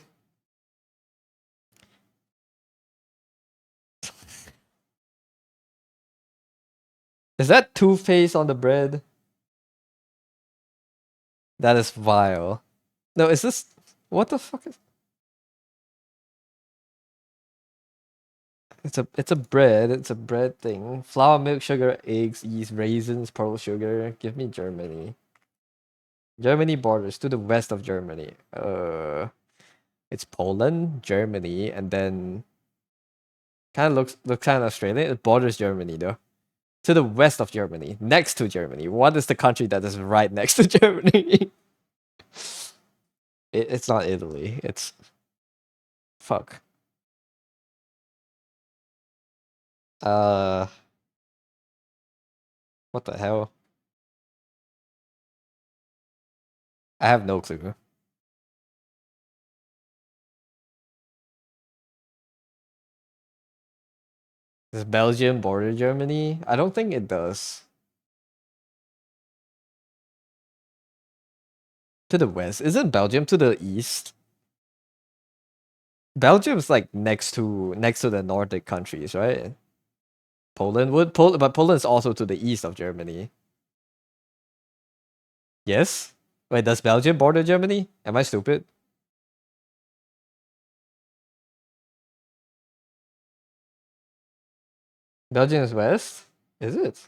Is that toothpaste on the bread? That is vile. No, is this... What the fuck is... It's a bread. It's a bread thing. Flour, milk, sugar, eggs, yeast, raisins, pearl sugar. Give me Germany. Germany borders to the west of Germany. It's Poland, Germany, and then kind of looks kind of Australian. It borders Germany though. To the west of Germany, next to Germany. What is the country that is right next to Germany? It's not Italy. It's fuck. Uh, what the hell? I have no clue. Does Belgium border Germany? I don't think it does. To the west. Isn't Belgium to the east? Belgium's like next to the Nordic countries, right? Poland would but Poland's also to the east of Germany. Yes? Wait, does Belgium border Germany? Am I stupid? Belgium is west? Is it?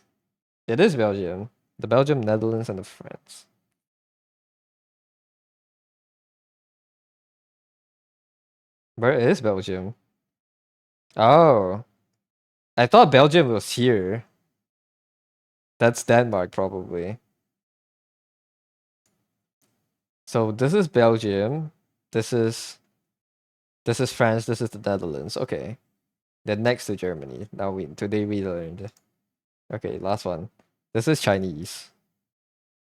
It is Belgium. The Belgium, Netherlands, and the France. Where is Belgium? Oh. I thought Belgium was here. That's Denmark, probably. So this is Belgium. This is France. This is the Netherlands. Okay. Then next to Germany. Today we learned. Okay, last one. This is Chinese.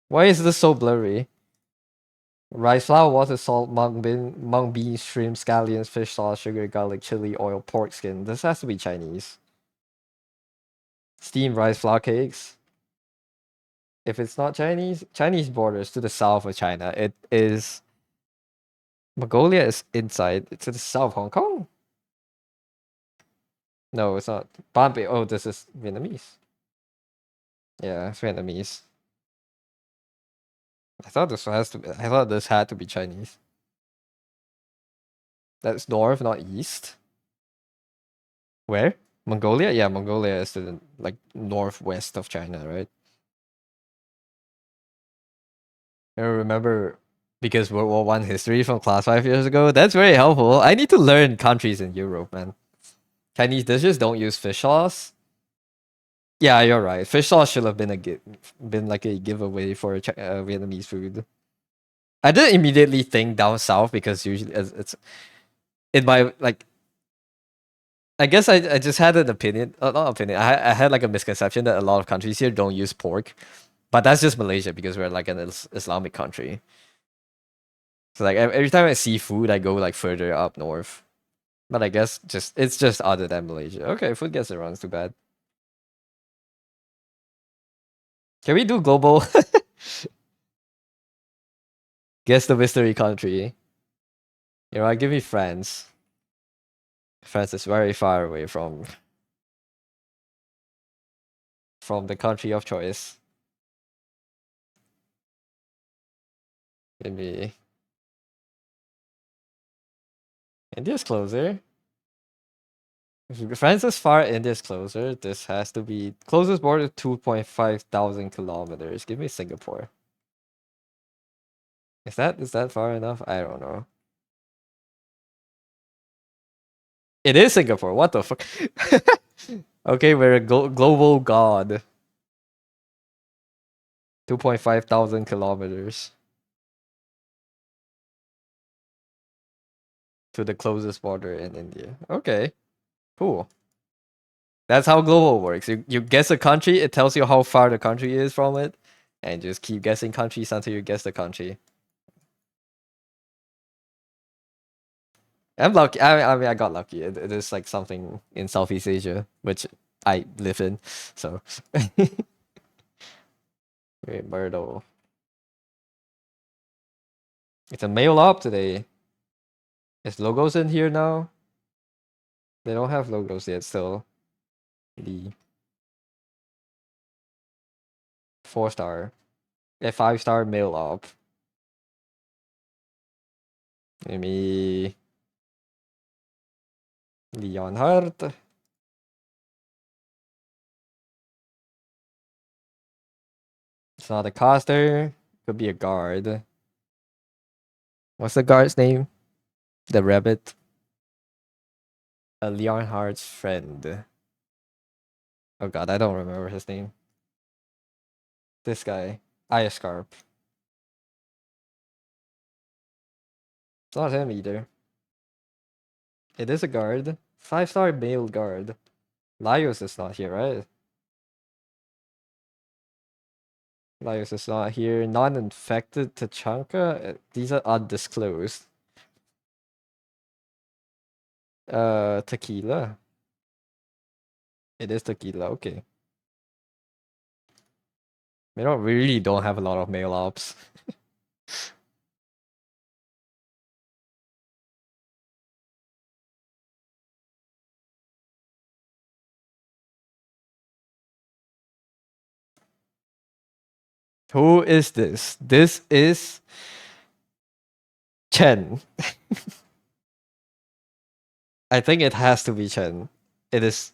Why is this so blurry? Rice flour, water, salt, mung beans, shrimp, scallions, fish sauce, sugar, garlic, chili, oil, pork skin. This has to be Chinese. Steamed rice flour cakes. If it's not Chinese, Chinese borders to the south of China. It is... Mongolia is inside. It's to the south of Hong Kong? No, it's not. Bombay. Oh, this is Vietnamese. Yeah, it's Vietnamese. I thought this had to be Chinese. That's north, not east. Where? Mongolia? Yeah, Mongolia is to the like northwest of China, right? I remember because World War One history from class 5 years ago. That's very helpful. I need to learn countries in Europe, man. Chinese dishes don't use fish sauce. Yeah, you're right. Fish sauce should have been like a giveaway for Vietnamese food. I didn't immediately think down south because usually it's in my like. I guess I just had an opinion, not opinion. I had like a misconception that a lot of countries here don't use pork, but that's just Malaysia because we're like an Islamic country. So like every time I see food, I go like further up north. But I guess it's just other than Malaysia. Okay, food gets it wrong. It's too bad. Can we do global? Guess the mystery country. You know, give me France. France is very far away from the country of choice. Give me India's closer. If France is far, India's closer. This has to be closest border 2.5 thousand kilometers. Give me Singapore. Is that far enough? I don't know. It is Singapore. What the fuck? Okay, we're a global god. 2.5 thousand kilometers to the closest border in India. Okay, cool. That's how global works. You guess a country, it tells you how far the country is from it, and just keep guessing countries until you guess the country. I'm lucky. I mean, I got lucky. It is like something in Southeast Asia, which I live in. So, wait, Myrtle. It's a mail op today. Is logos in here now? They don't have logos yet. Still, the 4-star, a 5-star mail op. Maybe Leon Hart. It's not a caster. Could be a guard. What's the guard's name? The rabbit. A Leon Hart's friend. Oh god, I don't remember his name. This guy. Iascarp. It's not him either. It is a guard. 5-star male guard. Laios is not here, right? Laios is not here. Non-infected Tachanka. These are undisclosed. Tequila. It is tequila. Okay. We really don't have a lot of male ops. Who is this? This is Chen. I think it has to be Chen. It is.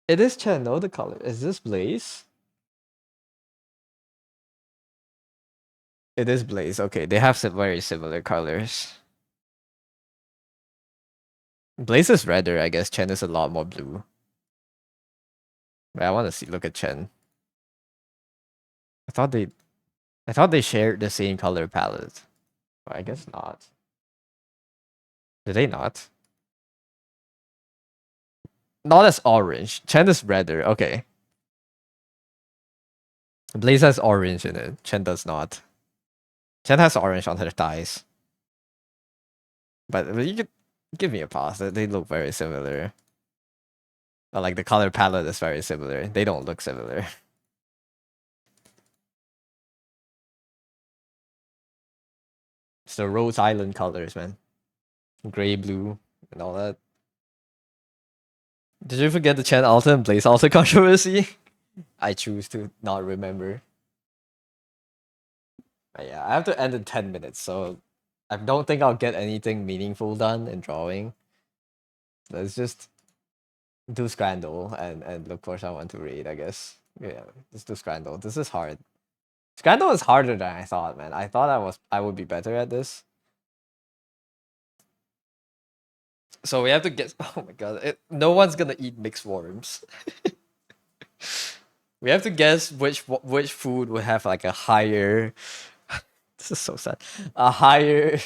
It is Chen. No, the color. Is this Blaze? It is Blaze. Okay, they have some very similar colors. Blaze is redder, I guess. Chen is a lot more blue. But I want to see. Look at Chen. I thought they shared the same color palette. But I guess not. Did they not? Not as orange. Chen is redder. Okay. Blaze has orange in it. Chen does not. Chen has orange on her thighs. But you could give me a pass. They look very similar. But like the color palette is very similar. They don't look similar. It's the Rhode Island colors, man. Gray, blue, and all that. Did you forget the Chen Alta and Blaze Alta controversy? I choose to not remember. But yeah, I have to end in 10 minutes, so I don't think I'll get anything meaningful done in drawing. Let's just do Scrandle and look for someone to raid, I guess. Yeah, let's do Scrandle. This is hard. Scrandle is harder than I thought, man. I thought I would be better at this. So we have to get. Oh my god! No one's gonna eat mixed worms. We have to guess which food would have like a higher. This is so sad. A higher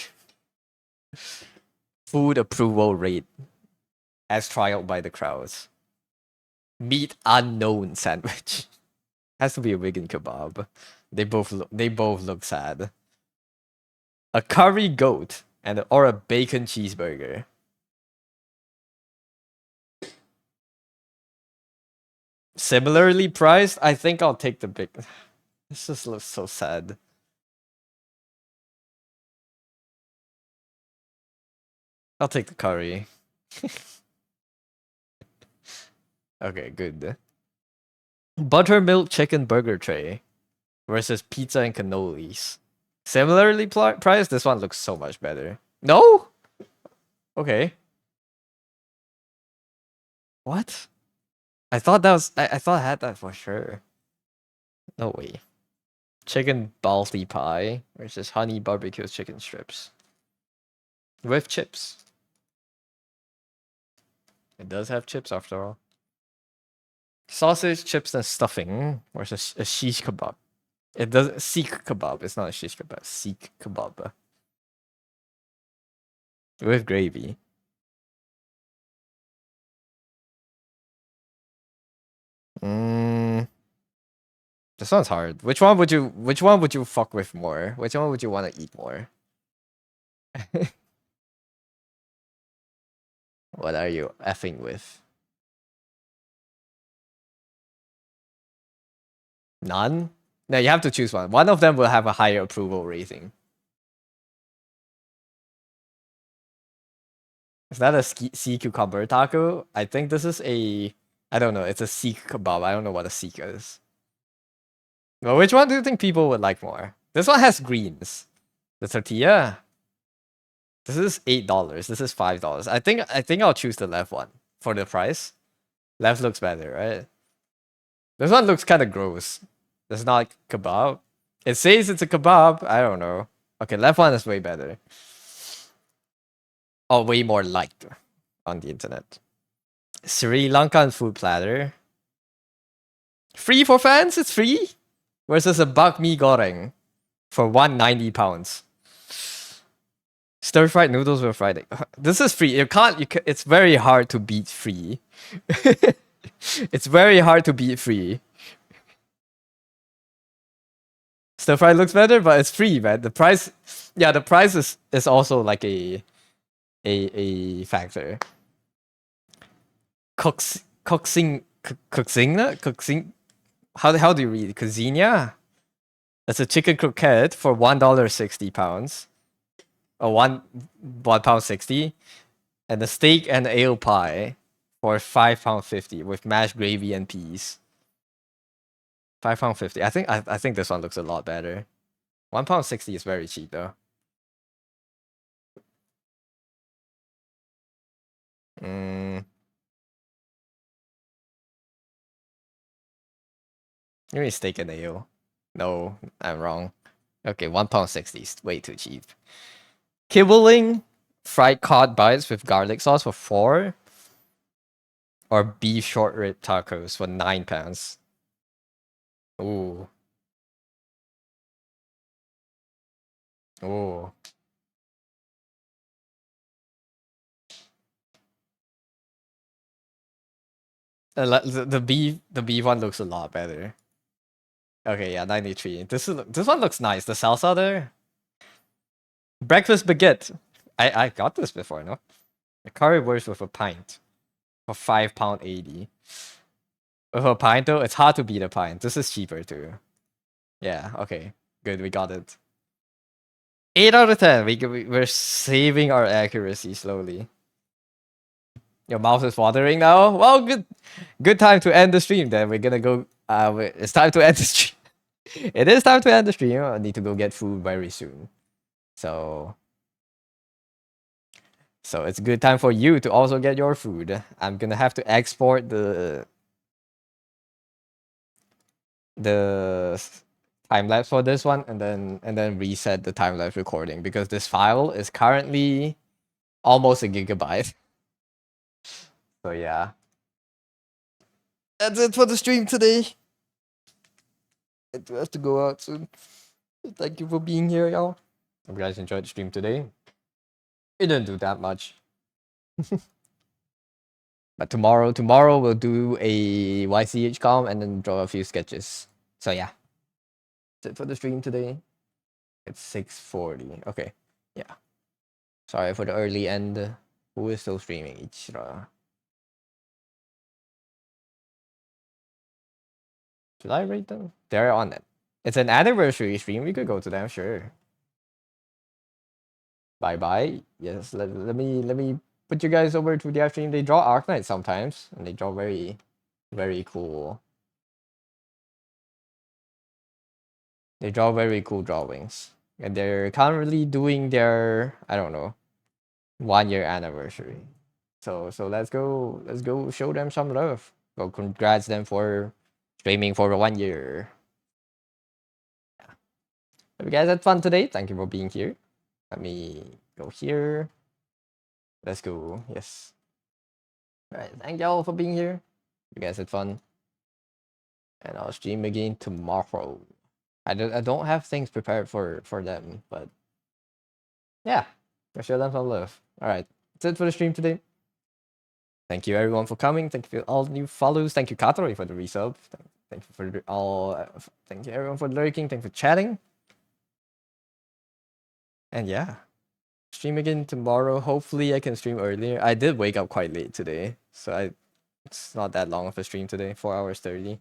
food approval rate, as trialed by the crowds. Meat unknown sandwich. Has to be a vegan kebab. They both look sad. A curry goat or a bacon cheeseburger. Similarly priced, I think I'll take the big. This just looks so sad. I'll take the curry. Okay, good. Buttermilk chicken burger tray versus pizza and cannolis. Similarly priced, this one looks so much better. No? Okay. What? I thought that was I thought I had that for sure. No way. Chicken balti pie versus honey barbecue chicken strips. With chips. It does have chips after all. Sausage, chips, and stuffing versus a shish kebab. It does Sikh kebab. It's not a shish kebab. Sikh kebab. With gravy. This one's hard. Which one would you fuck with more? Which one would you want to eat more? What are you effing with? None? No, you have to choose one. One of them will have a higher approval rating. Is that a sea cucumber taco? I think this is a... I don't know. It's a sea kebab. I don't know what a sea is. Well, which one do you think people would like more? This one has greens. The tortilla. This is $8. This is $5. I think I'll choose the left one for the price. Left looks better, right? This one looks kind of gross. It's not kebab. It says it's a kebab. I don't know. Okay, left one is way better. Oh, way more liked on the internet. Sri Lankan food platter. Free for fans? It's free? Versus a bak mi goreng for 190 pounds. Stir fried noodles with fried egg. This is free. You can't. It's very hard to beat free. It's very hard to beat free. Stir fry looks better, but it's free, man. The price, yeah, the price is also like a factor. Coxing. How do you read coxinha? That's a chicken croquette for £1.60. Or £1.60, and the steak and ale pie for £5.50 with mashed gravy and peas. £5.50. I think this one looks a lot better. £1.60 is very cheap though. Give me steak and ale. No, I'm wrong. Okay, £1.60 is way too cheap. Kibbling fried cod bites with garlic sauce for 4, or beef short rib tacos for £9. Ooh. Ooh. The beef one looks a lot better. Okay, yeah, 93. This one looks nice. The salsa there. Breakfast baguette. I got this before, no? The currywurst with a pint for £5.80. With a pint though, it's hard to beat a pint. This is cheaper too. Yeah, okay. Good, we got it. 8 out of 10. We're saving our accuracy slowly. Your mouth is watering now? Well, good time to end the stream then. We're gonna go... it's time to end the stream. It is time to end the stream. I need to go get food very soon. So it's a good time for you to also get your food. I'm gonna have to export the time lapse for this one and then reset the time lapse recording because this file is currently almost a gigabyte. So yeah. That's it for the stream today. I do have to go out soon. Thank you for being here, y'all. Hope you guys enjoyed the stream today. It didn't do that much. But tomorrow we'll do a YCH com and then draw a few sketches. So yeah. That's it for the stream today. It's 6:40. Okay. Yeah. Sorry for the early end. Who is still streaming? Ichira. Should I rate them? They're on it. It's an anniversary stream. We could go to them, sure. Bye. Yes, let me put you guys over to their stream. They draw Arknight sometimes, and they draw very, very cool. They draw very cool drawings. And they're currently doing their, I don't know, 1-year anniversary. So let's go show them some love. Go congrats them for streaming for 1 year. Yeah. Hope you guys had fun today. Thank you for being here. Let me go here. Let's go. Yes. Alright, thank y'all for being here. You guys had fun. And I'll stream again tomorrow. I don't have things prepared for them, but yeah, I'll show them some love. Alright, that's it for the stream today. Thank you everyone for coming. Thank you for all new follows. Thank you Katori for the resub. Thank you for all. Thank you everyone for lurking. Thank you for chatting. And yeah. stream again tomorrow. Hopefully, I can stream earlier. I did wake up quite late today, so it's not that long of a stream today. 4 hours 30.